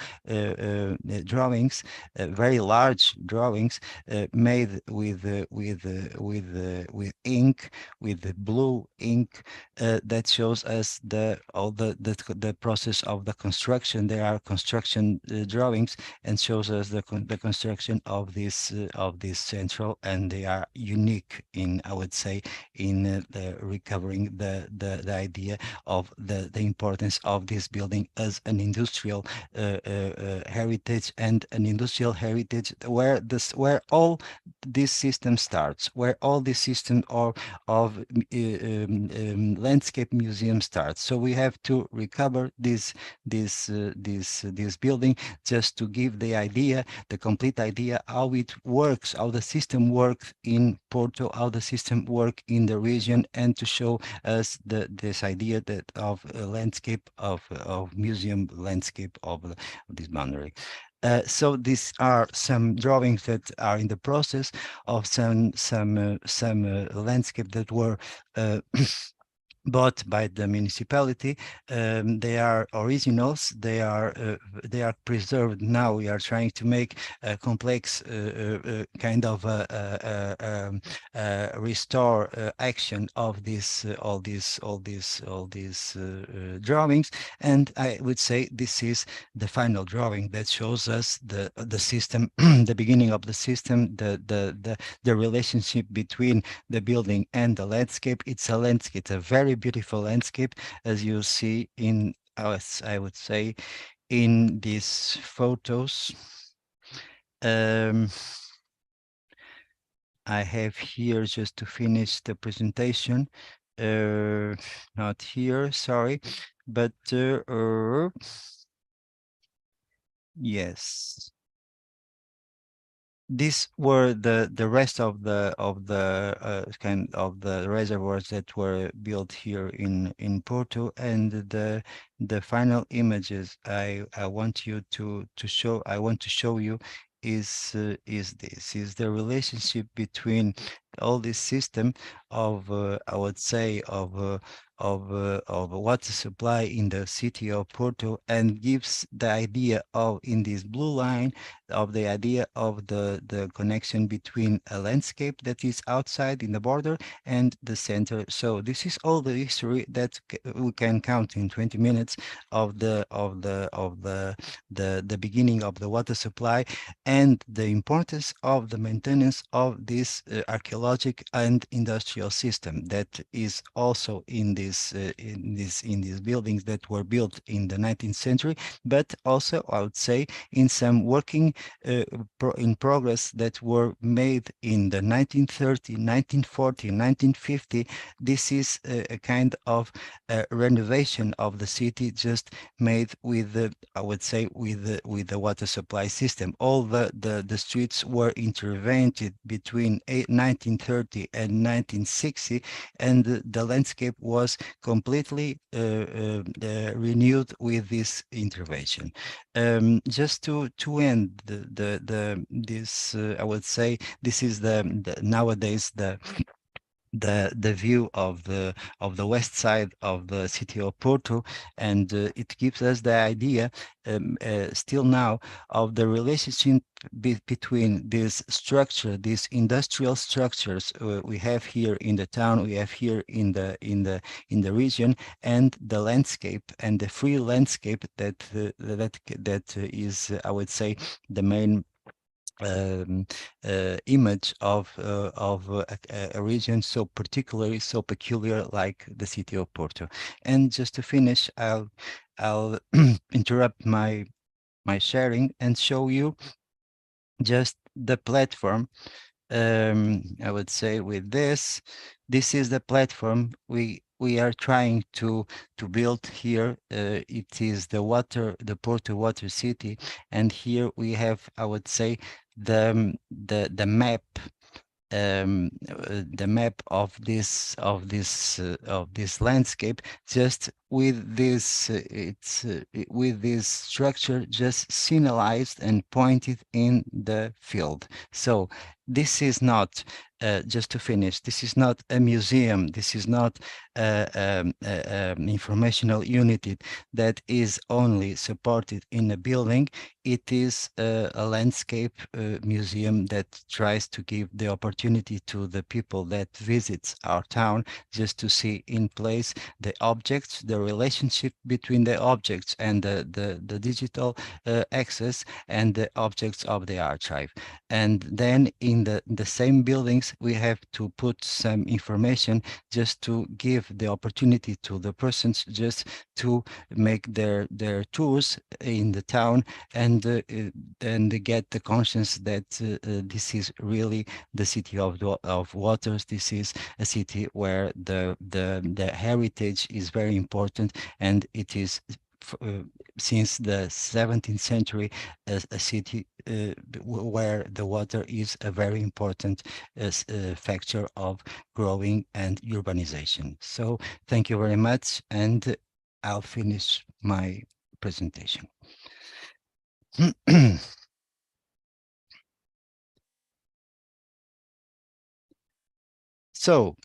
drawings, very large drawings made with ink, with blue ink, that shows us the process of the construction. There are construction drawings, and shows us the construction of this central, and they are unique in, I would say, in recovering the idea of the importance of this building as an industrial heritage, and an industrial heritage where all this system starts, where all this system of landscape museum starts. So we have to recover this building, just to give the idea, the complete idea, how it works, how the system works in Porto, how the system works in the region, and to show us this idea that of a landscape of museum landscape of this boundary. So these are some drawings that are in the process of some landscape that were bought by the municipality. They are originals. They are preserved now. We are trying to make a complex kind of restore action of this all these drawings. And I would say this is the final drawing that shows us the system, the beginning of the system, the relationship between the building and the landscape. It's a landscape, a very beautiful landscape, as you see in, I would say, in these photos. I have here, just to finish the presentation, not here, sorry, but yes. These were the rest of the kind of the reservoirs that were built here in Porto, and the final images I want you to show. I want to show you is the relationship between all this system of I would say of water supply in the city of Porto, and gives the idea of, in this blue line, of the idea of the connection between a landscape that is outside in the border and the center. So this is all the history that we can count in 20 minutes of the beginning of the water supply, and the importance of the maintenance of this archaeological and industrial system that is also in these buildings that were built in the 19th century, but also, I would say, in some working in progress that were made in the 1930, 1940, 1950. This is a kind of renovation of the city, just made with the, I would say, with the water supply system. All the streets were intervened between 1930 and 1960, and the landscape was completely renewed with this intervention. Just to end this, I would say this is the nowadays the view of the west side of the city of Porto, and it gives us the idea still now of the relationship between this structure, these industrial structures we have here in the town, we have here in the region, and the landscape, and the free landscape that is, I would say, the main image of a region so particularly so peculiar like the city of Porto. And just to finish, I'll interrupt my sharing and show you just the platform. I would say with this is the platform we are trying to build here. It is the Porto Water City, and here we have, I would say, the map, the map of this landscape, just with this with this structure just signalized and pointed in the field. So this is not, just to finish, this is not a museum, this is not an informational unit that is only supported in a building. It is a landscape museum that tries to give the opportunity to the people that visits our town just to see in place the objects, the relationship between the objects and the digital access and the objects of the archive. And then in the same buildings, we have to put some information just to give the opportunity to the persons just to make their tours in the town, and get the conscience that this is really the city of waters. This is a city where the heritage is very important, and it is since the 17th century a city where the water is a very important factor of growing and urbanization. So thank you very much, and I'll finish my presentation. So,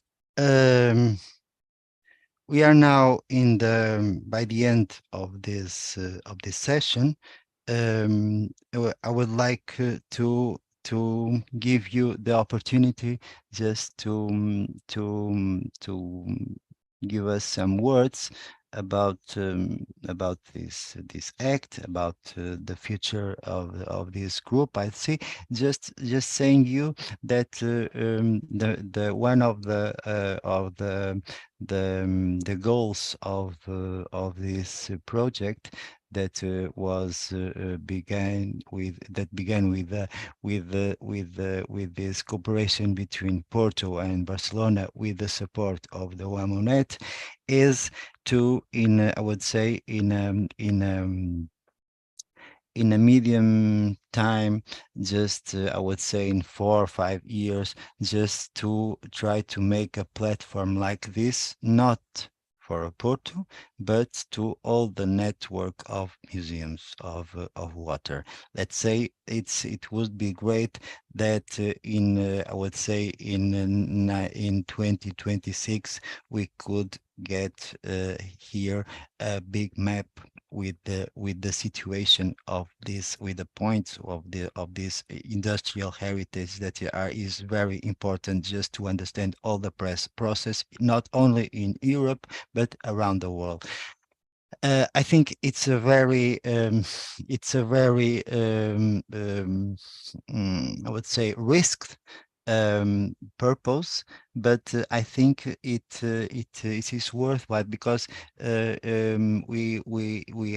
we are now in the by the end of this session. I would like to give you the opportunity just to give us some words about this act, about the future of this group. I see. Just saying you that the one of the goals of this project that began with this cooperation between Porto and Barcelona with the support of the WAMONET is to I would say in a medium time, just I would say in 4 or 5 years, just to try to make a platform like this, not for Porto, but to all the network of museums of water. Let's say it would be great that I would say in 2026 we could get here a big map with the situation of this, with the points of this industrial heritage that is very important just to understand all the process, not only in Europe but around the world. I think it's a very I would say risked purpose, but I think it is worthwhile because we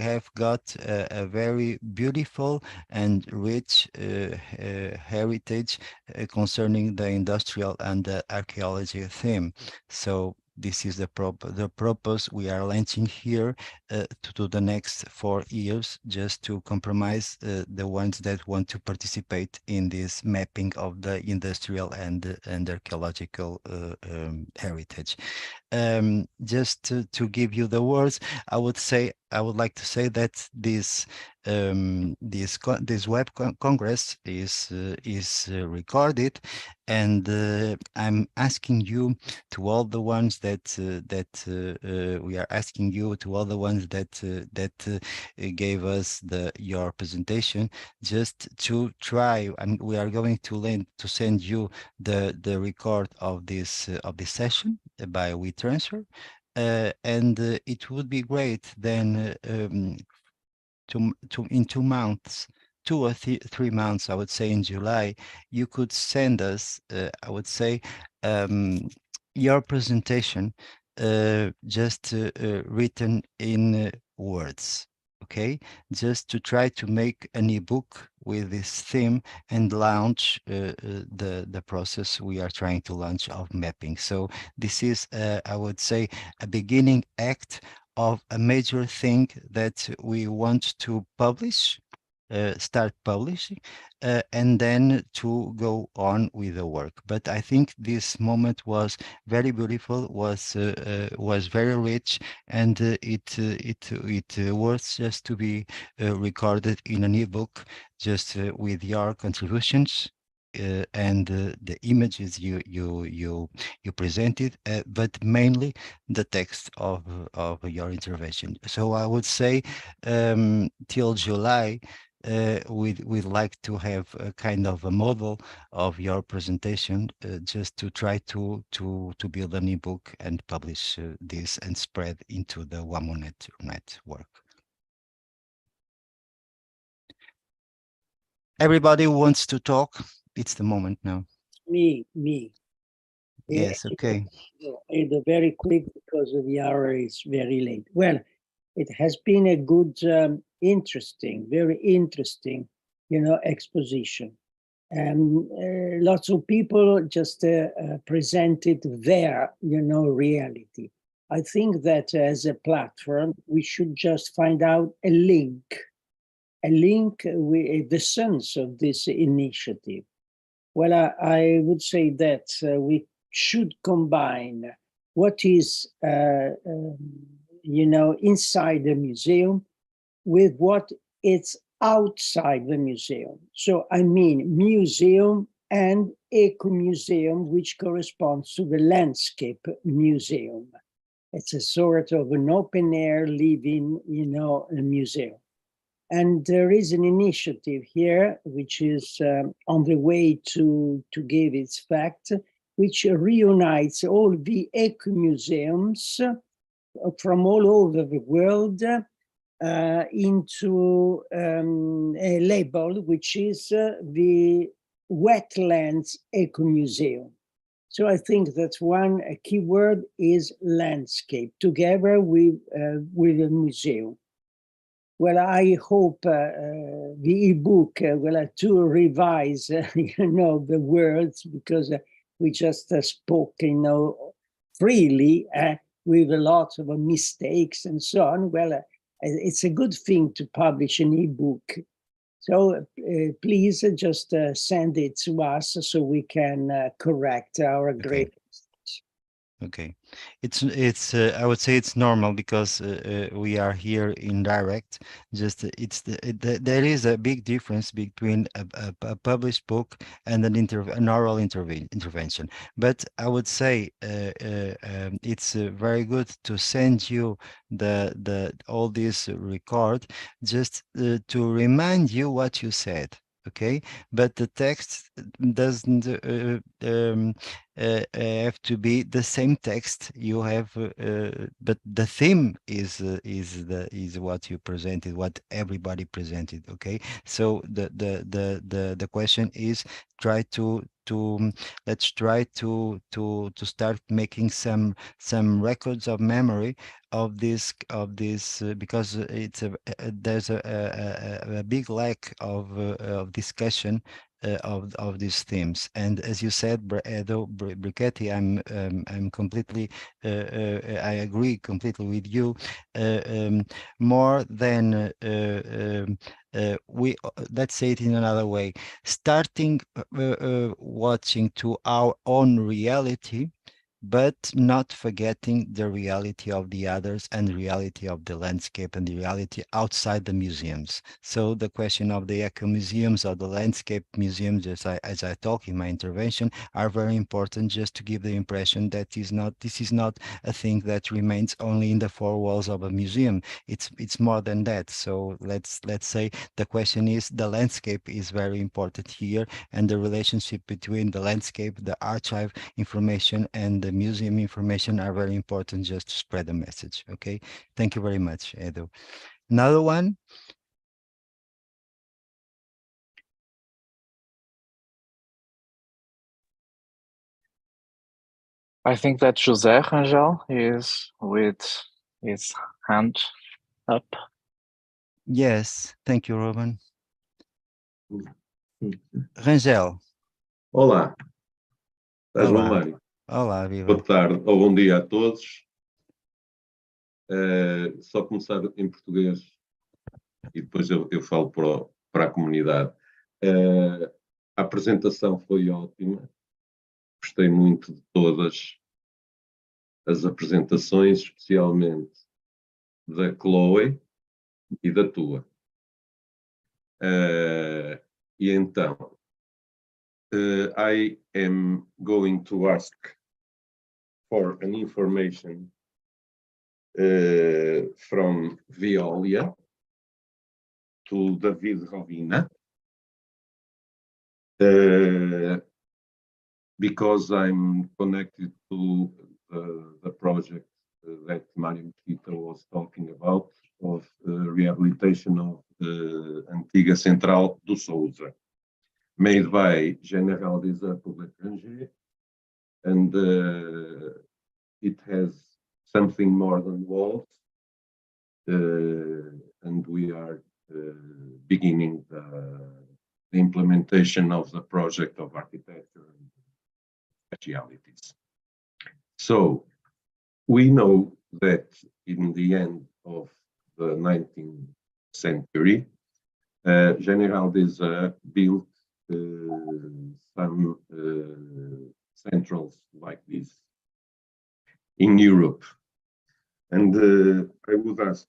have got a very beautiful and rich heritage concerning the industrial and the archaeology theme. So this is the purpose we are launching here to the next 4 years, just to compromise the ones that want to participate in this mapping of the industrial and archaeological heritage. Just to give you the words, I would like to say that this web congress is recorded, and I'm asking you to all the ones that we are asking you to all the ones that gave us your presentation, just to try, and we are going to send you the record of this session by WeTransfer, and it would be great then in 2 months, 2 or 3 months, I would say in July, you could send us, I would say, your presentation just written in words, okay? Just to try to make an ebook with this theme and launch the process we are trying to launch of mapping. So this is, I would say, a beginning act of a major thing that we want to publish, start publishing, and then to go on with the work. But I think this moment was very beautiful, was very rich, and it worth just to be recorded in an ebook, just with your contributions. And the images you presented, but mainly the text of your intervention. So I would say till July, we'd like to have a kind of a model of your presentation, just to try to build an ebook and publish this and spread into the WAMONET network. Everybody wants to talk. It's the moment now. Me. Yes, okay. Very quick because the hour is very late. Well, it has been a good, very interesting, exposition. Lots of people just presented their, reality. I think that as a platform, we should just find out a link with the sense of this initiative. Well, I would say that we should combine what is, inside the museum with what it's outside the museum. So I mean museum and eco-museum, which corresponds to the landscape museum. It's a sort of an open air living, you know, a museum. And there is an initiative here, which is on the way to give its fact, which reunites all the eco-museums from all over the world into a label, which is the Wetlands Eco-Museum. So I think that one key word is landscape, together with a museum. Well, I hope the ebook will have to revise, you know, the words, because we just spoke, you know, freely with a lot of mistakes and so on. Well, it's a good thing to publish an ebook. So please just send it to us so we can correct our great mistakes. Okay, it's I would say it's normal because we are here in direct. Just there is a big difference between a published book and an oral intervention. But I would say it's very good to send you all this record just to remind you what you said. Okay, but the text doesn't have to be the same text you have, but the theme is what you presented, what everybody presented. Okay, so the question is let's try to start making some records of memory of this because it's there's a big lack of discussion of these themes. And as you said, Brichetti, I'm completely I agree completely with you. More than let's say it in another way, starting watching to our own reality, but not forgetting the reality of the others and the reality of the landscape and the reality outside the museums. So the question of the eco museums or the landscape museums, as I talk in my intervention, are very important, just to give the impression that this is not a thing that remains only in the four walls of a museum. It's more than that. So let's say the question is, the landscape is very important here, and the relationship between the landscape, the archive information, and the museum information are very important, just to spread the message. Okay, thank you very much, Edu. Another one. I think that José Rangel is with his hand up. Yes, thank you, Ruben. Rangel. Olá. Estás bom, Olá. Mário? Olá, viva. Boa tarde ou bom dia a todos. Só começar em português e depois eu falo para a comunidade. A apresentação foi ótima. Gostei muito de todas as apresentações, especialmente da Chloe e da tua. E então, I am going to ask for an information from Veolia to David Rovina, because I'm connected to the project that Mário Mesquita was talking about, of rehabilitation of Antiga Central do Sousa, made by General des Arts pour l'Étranger, and it has something more than walls, and we are beginning the implementation of the project of architecture and specialities. So we know that in the end of the 19th century, General des Arts built some centrals like this in Europe. And I would ask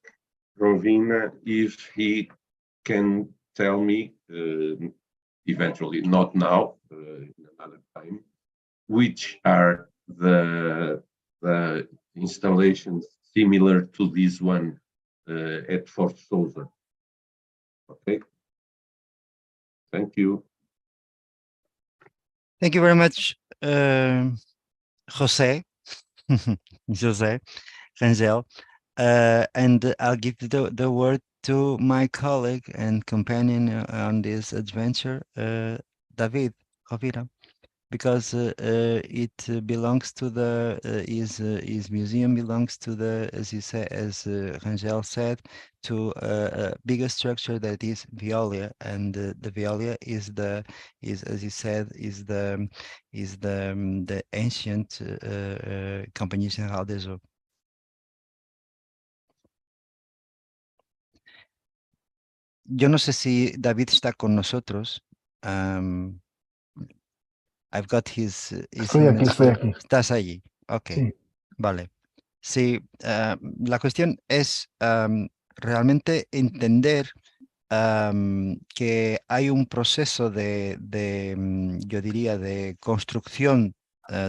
Rovina if he can tell me, eventually, not now, in another time, which are the installations similar to this one at Fort Sousa. Okay. Thank you. Thank you very much, Jose, Jose Rangel. And I'll give the word to my colleague and companion on this adventure, David Rovira, because it belongs to the his museum belongs to the, as you say, as Rangel said, to a bigger structure that is Veolia, and the Veolia is as you said the ancient Compagnie Générale des Eaux. Yo no sé si David está con nosotros. I've got his Estoy aquí, image estoy here. aquí. Estás allí. Ok, Sí. vale. Sí, la cuestión es realmente entender que hay un proceso yo diría, de construcción.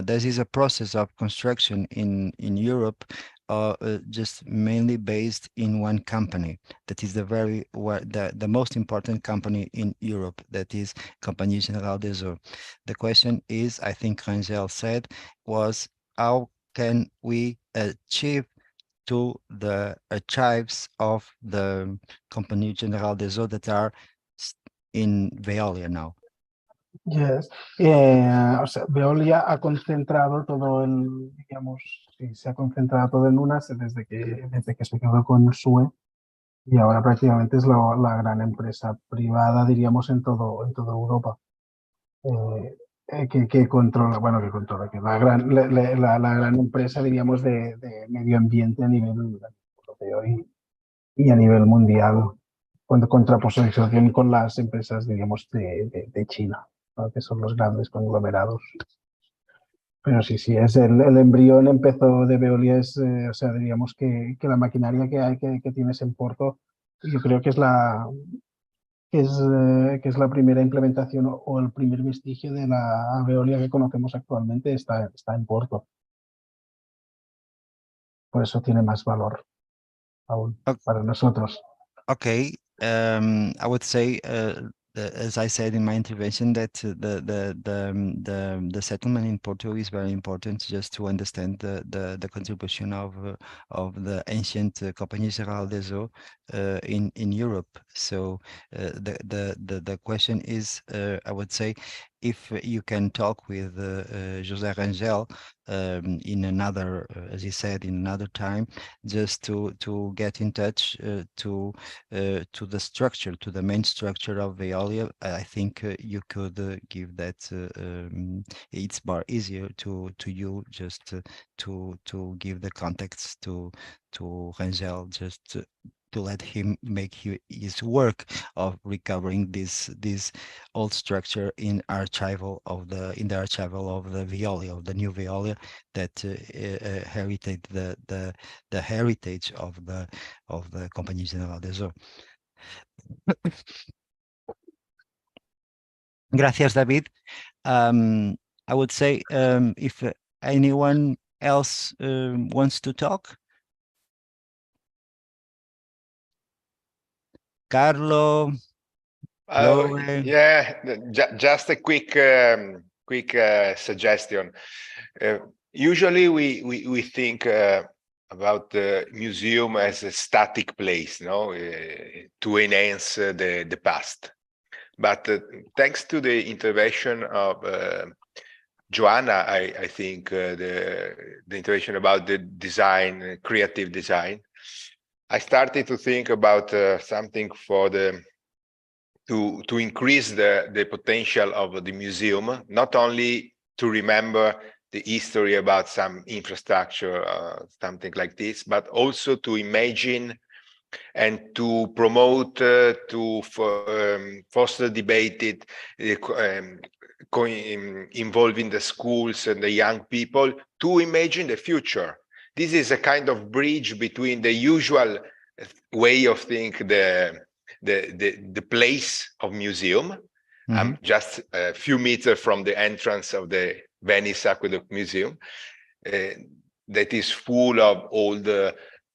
This is a process of construction in Europe, just mainly based in one company. That is the most important company in Europe. That is Compagnie Générale des Eaux. The question is, I think Rangel said, was how can we achieve to the archives of the Compagnie Générale des Eaux that are in Veolia now? Yes. O sea, Veolia ha concentrado todo digamos, sí, se ha concentrado todo en UNAS desde que se quedó con SUE, y ahora prácticamente es la gran empresa privada, diríamos, en toda Europa. Que controla, que la gran empresa, diríamos, de medio ambiente a nivel europeo y a nivel mundial, con contraposición con las empresas, diríamos, de China, ¿no? Que son los grandes conglomerados. Pero sí, es el embrión empezó de Veolia, o sea, diríamos que la maquinaria que tienes en Porto, yo creo que es la primera implementación o el primer vestigio de la Veolia que conocemos actualmente está en Porto. Por eso tiene más valor aún para nosotros. Okay, I would say, as I said in my intervention, that the settlement in Porto is very important, just to understand the contribution of the ancient Compagnie Générale des Eaux in Europe. So the question is, I would say, if you can talk with José Rangel in another, as he said, in another time, just to get in touch to the structure, to the main structure of Veolia, I think you could give that. It's more easier to you just to give the context to Rangel, just to let him make his work of recovering this old structure in the archival of the Veolia, of the new Veolia, that heritage the heritage of the Compagnie Générale des Eaux. Gracias, David. I would say, if anyone else wants to talk. Carlo, yeah, just a quick suggestion. Usually we think about the museum as a static place, no, to enhance the past. But thanks to the intervention of Joanna, I think the intervention about the design, creative design, I started to think about something for to increase the potential of the museum, not only to remember the history about some infrastructure, something like this, but also to imagine and to promote, to foster debate, involving the schools and the young people to imagine the future. This is a kind of bridge between the usual way of thinking, the place of museum. I'm just a few meters from the entrance of the Venice Aqueduct Museum, that is full of old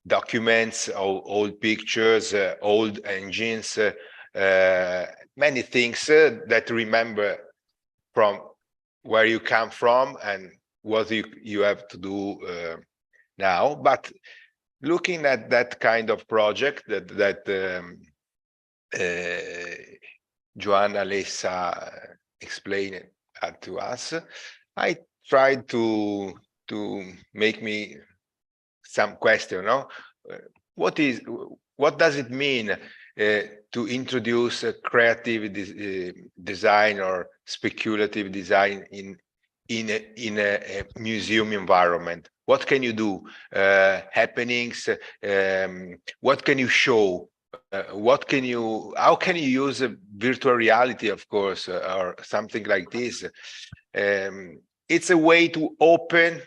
documents, old pictures, old engines, many things that remember from where you come from and what you have to do now. But looking at that kind of project that Joanna Lessa explained to us, I tried to make me some question. No, what does it mean to introduce a creative design or speculative design in a museum environment? What can you do? Happenings? What can you show? How can you use a virtual reality, of course, or something like this? It's a way to open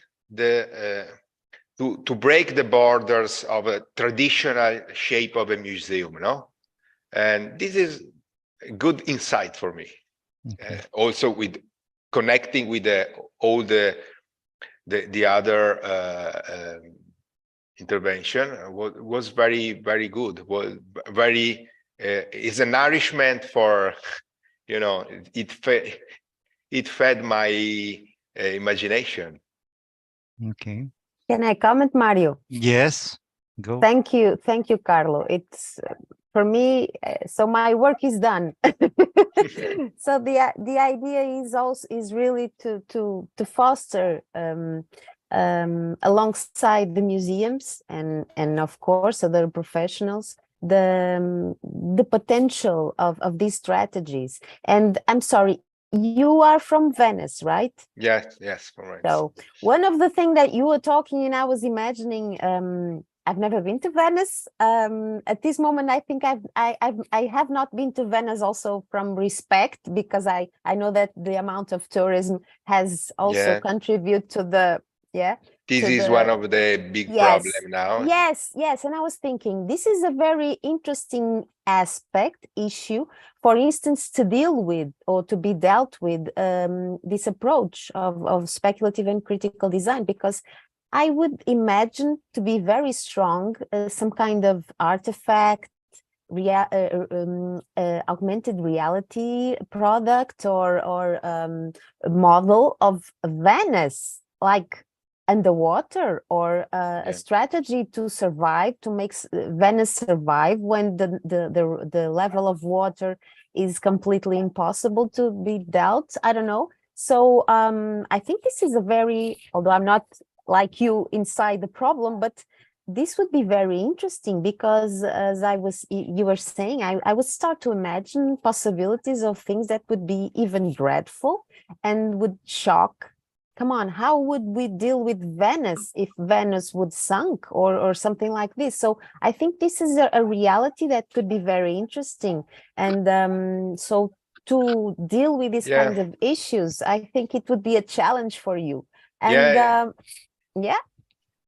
to break the borders of a traditional shape of a museum, no? And this is a good insight for me. Okay. Also with connecting with all the other intervention was very, very good. Was very is a nourishment for, you know, it fed my imagination. Okay. Can I comment, Mario? Yes. Go. Thank you, Carlo. It's for me. So my work is done. So the idea is really to foster alongside the museums and of course other professionals the potential of these strategies. And I'm sorry, you are from Venice, right? Yes, from Venice. So one of the things that you were talking, and I was imagining, I've never been to Venice. At this moment, I think I have not been to Venice also from respect, because I know that the amount of tourism has also contributed to the This is one of the big problems now. Yes, and I was thinking this is a very interesting issue, for instance, to deal with or to be dealt with this approach of speculative and critical design, because I would imagine to be very strong some kind of artifact, augmented reality product or model of Venice, like underwater, or a strategy to survive, to make Venice survive when the level of water is completely impossible to be dealt. I don't know. So I think this is a very, although I'm not like you inside the problem, but this would be very interesting, because as you were saying, I would start to imagine possibilities of things that would be even dreadful and would shock. Come on, how would we deal with Venice if Venice would sink or something like this? So I think this is a reality that could be very interesting. And so to deal with these kinds of issues, I think it would be a challenge for you. And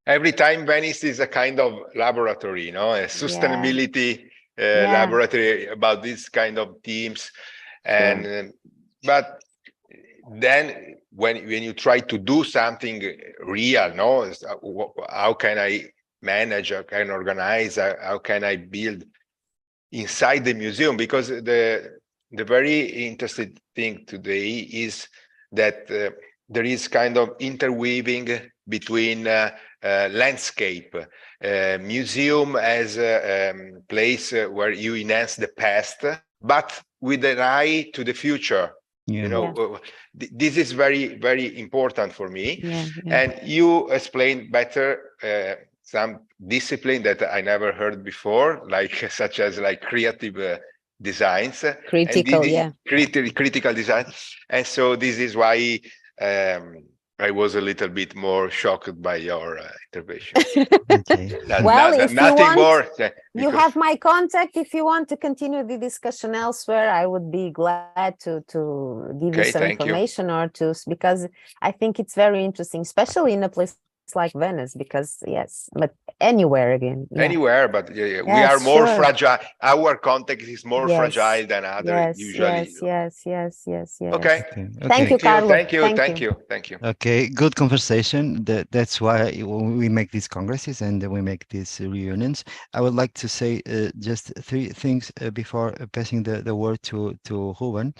every time Venice is a kind of laboratory, you know, a sustainability laboratory about this kind of themes. And but then when you try to do something real, no, how can I manage, how can I organize, how can I build inside the museum? Because the very interesting thing today is that there is kind of interweaving between landscape, museum as a place where you enhance the past, but with an eye to the future. You know, this is very, very important for me. And you explained better some discipline that I never heard before, like such as like creative designs, critical design. And so this is why I was a little bit more shocked by your intervention. Well, if you want, you have my contact. If you want to continue the discussion elsewhere, I would be glad to give you some information or to, because I think it's very interesting, especially in a place it's like Venice, because yes, but anywhere again. Yeah. Anywhere, but we Yes, are more sure. fragile. Our context is more Yes, fragile than other yes, usually. yes. Okay. Thank you, Carlo. Thank you. Thank Thank you. you. Thank you. Okay, good conversation. That's why we make these congresses and we make these reunions. I would like to say just three things before passing the word to Ruben.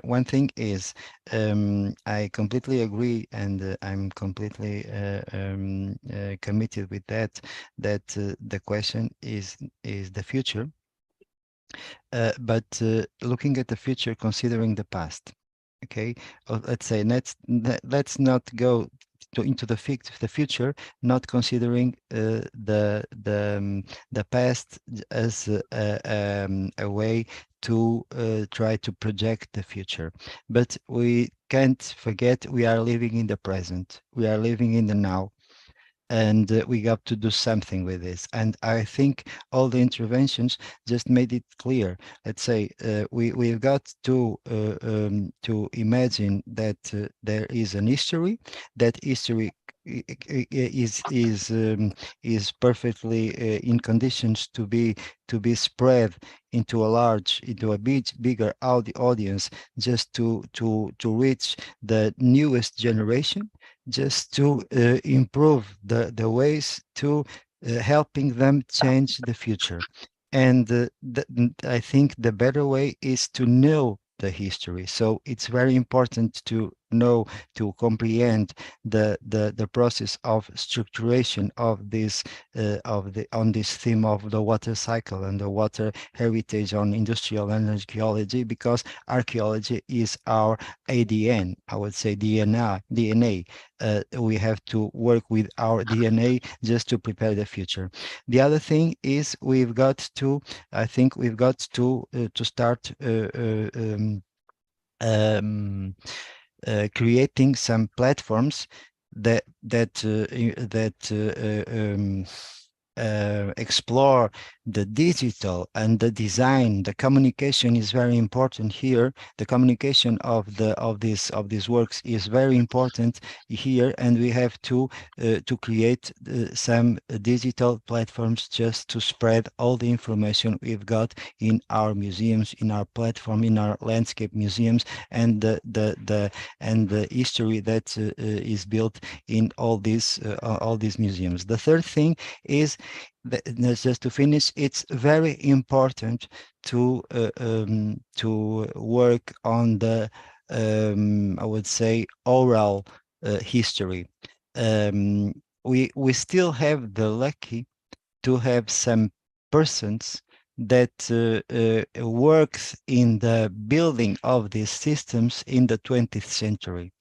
One thing is I completely agree, and I'm completely committed with that. That the question is the future, but looking at the future, considering the past. Okay, let's say let's not go into the future, not considering the past as a way to try to project the future. But we can't forget we are living in the present. We are living in the now. And we got to do something with this. And I think all the interventions just made it clear. Let's say we've got to imagine that there is an history. That history is perfectly in conditions to be spread into a bigger audience, just to reach the newest generation, just to improve the ways to helping them change the future. And I think the better way is to know the history. So it's very important to know, to comprehend the process of structuration of this on this theme of the water cycle and the water heritage on industrial and archaeology, because archaeology is our ADN, I would say DNA. We have to work with our DNA just to prepare the future. The other thing is I think we've got to start creating some platforms that explore the digital and the design. The communication is very important here. The communication of these works is very important here, and we have to create some digital platforms just to spread all the information we've got in our museums, in our platform, in our landscape museums, and the history that is built in all these museums. The third thing is, just to finish, it's very important to work on the I would say oral history. We still have the lucky to have some persons that works in the building of these systems in the 20th century.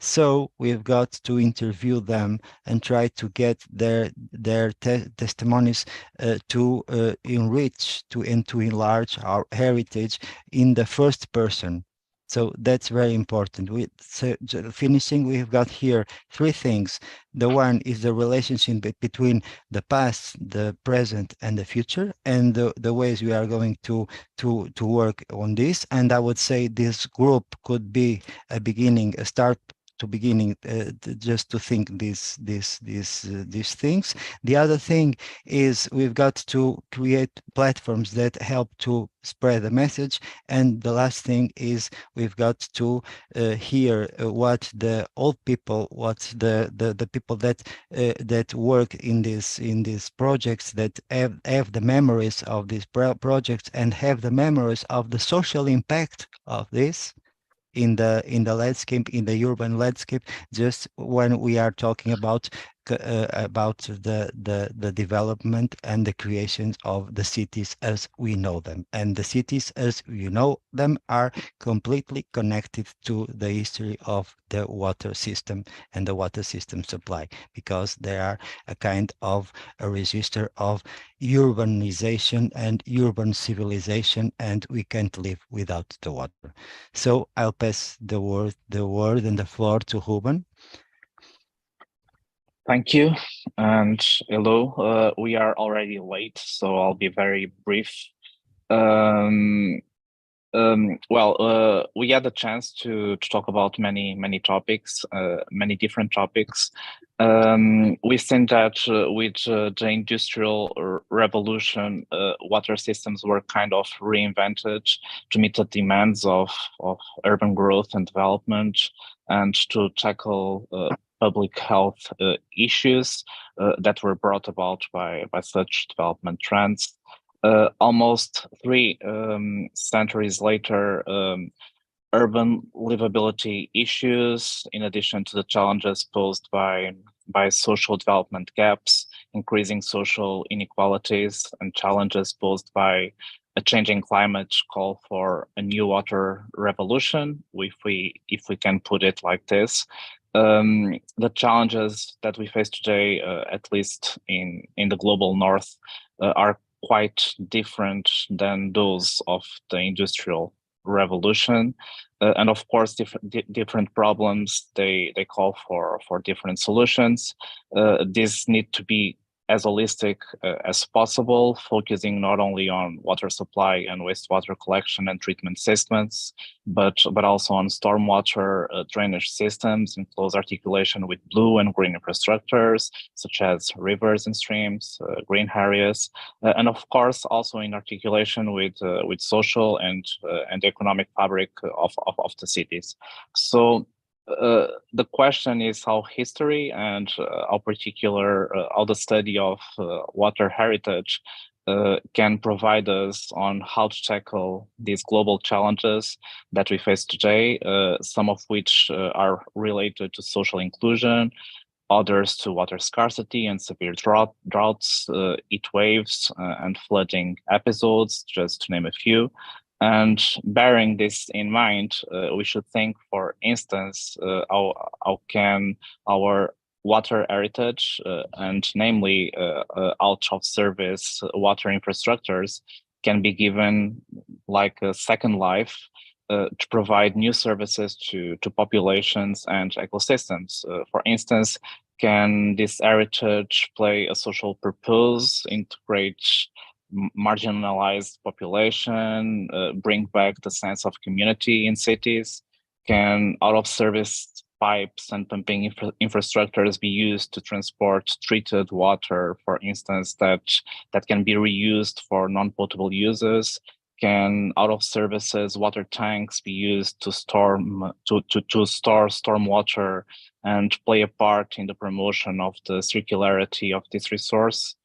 So we've got to interview them and try to get their testimonies to enrich and to enlarge our heritage in the first person. So that's very important. Finishing, we've got here three things. The one is the relationship between the past, the present, and the future, and the ways we are going to work on this. And I would say this group could be a beginning, a start to beginning just to think these things. The other thing is we've got to create platforms that help to spread the message. And the last thing is we've got to hear what the old people, what the people that work in these projects, that have the memories of these projects and have the memories of the social impact of this in the landscape, in the urban landscape, just when we are talking about the development and the creation of the cities as we know them. And the cities as you know them are completely connected to the history of the water system and the water system supply, because they are a kind of a register of urbanization and urban civilization, and we can't live without the water. So I'll pass the word and the floor to Ruben. Thank you, and hello. We are already late, so I'll be very brief. Well, we had the chance to talk about many topics, many different topics. We think that with the industrial revolution, water systems were kind of reinvented to meet the demands of urban growth and development, and to tackle public health issues that were brought about by such development trends. Almost three centuries later, urban livability issues, in addition to the challenges posed by social development gaps, increasing social inequalities, and challenges posed by a changing climate, call for a new water revolution, if we can put it like this. The challenges that we face today, at least in the global north, are quite different than those of the industrial revolution, and of course different problems, they call for different solutions. These need to be as holistic as possible, focusing not only on water supply and wastewater collection and treatment systems, but also on stormwater drainage systems in close articulation with blue and green infrastructures, such as rivers and streams, green areas, and of course also in articulation with social and economic fabric of the cities. So the question is how history and how the study of water heritage can provide us on how to tackle these global challenges that we face today, some of which are related to social inclusion, others to water scarcity and severe droughts, heat waves, and flooding episodes, just to name a few. And bearing this in mind, we should think, for instance, how can our water heritage, and namely out of service water infrastructures, can be given like a second life to provide new services to populations and ecosystems. For instance, can this heritage play a social purpose, integrate marginalized population, bring back the sense of community in cities? Can out-of-service pipes and pumping infrastructures be used to transport treated water, for instance, that can be reused for non-potable uses? Can out-of-services water tanks be used to store stormwater and play a part in the promotion of the circularity of this resource?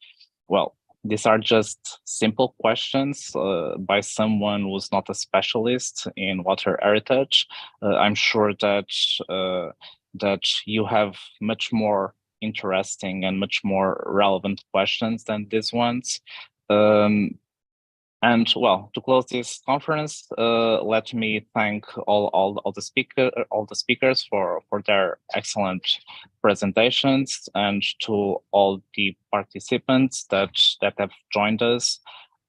Well, these are just simple questions by someone who's not a specialist in water heritage. I'm sure that you have much more interesting and much more relevant questions than these ones. And well, to close this conference, let me thank all the speakers for their excellent presentations, and to all the participants that have joined us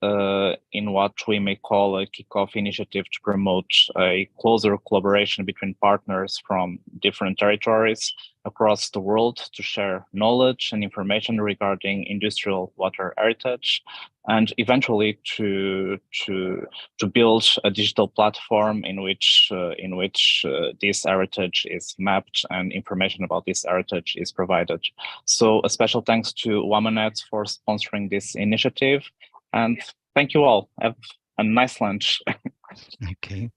in what we may call a kickoff initiative to promote a closer collaboration between partners from different territories across the world to share knowledge and information regarding industrial water heritage, and eventually to build a digital platform in which this heritage is mapped and information about this heritage is provided. So a special thanks to WAMANET for sponsoring this initiative, and thank you all. Have a nice lunch. Okay.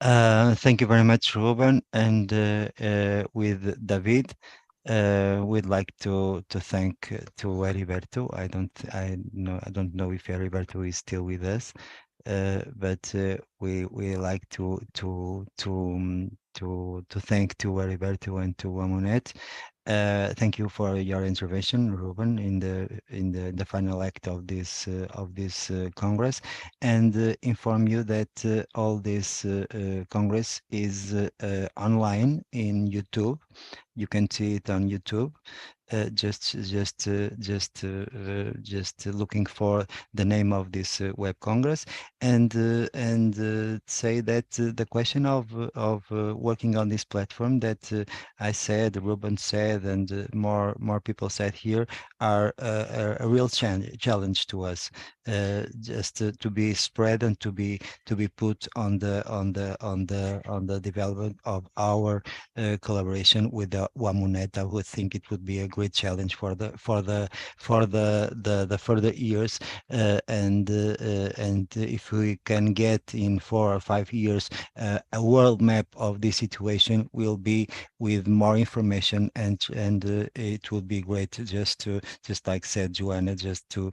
Thank you very much, Ruben. And with David, we'd like to thank to Heriberto. I don't know if Heriberto is still with us, but we like to thank to Heriberto and to WAMANET. Thank you for your intervention, Ruben, in the final act of this Congress, and inform you that all this Congress is online in YouTube. You can see it on YouTube. Just looking for the name of this web congress, and say that the question of working on this platform that I said, Ruben said, said and more people said here are a real challenge to us, just to be spread and to be put on the development of our collaboration with the WAMUNET. I would think it would be a great challenge for the further years, and if we can get in 4 or 5 years a world map of this situation, will be with more information, and it would be great just like said Joanna, just to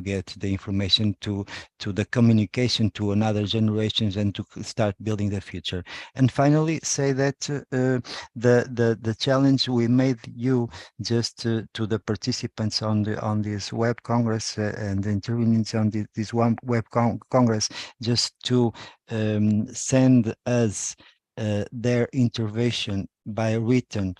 get the information to the communication to another generations and to start building the future. And finally say that the challenge we made you just to the participants on this web congress and the intervenants on this one web congress, just to send us their intervention by written,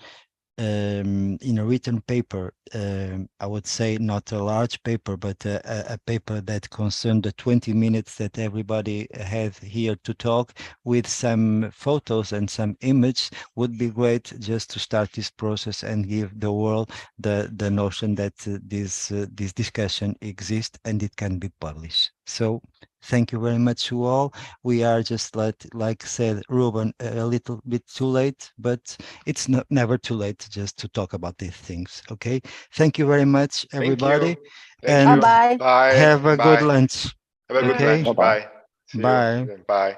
in a written paper. I would say not a large paper, but a paper that concerned the 20 minutes that everybody had here to talk, with some photos and some image, would be great, just to start this process and give the world the notion that this discussion exists and it can be published. So thank you very much to all. We are just like said Ruben, a little bit too late, but it's never too late just to talk about these things. Okay, thank you very much, everybody. Thank you. Bye-bye. Bye. Have a good Bye. lunch. Have a good Okay. lunch. Bye-bye. Bye. See Bye. you. Bye.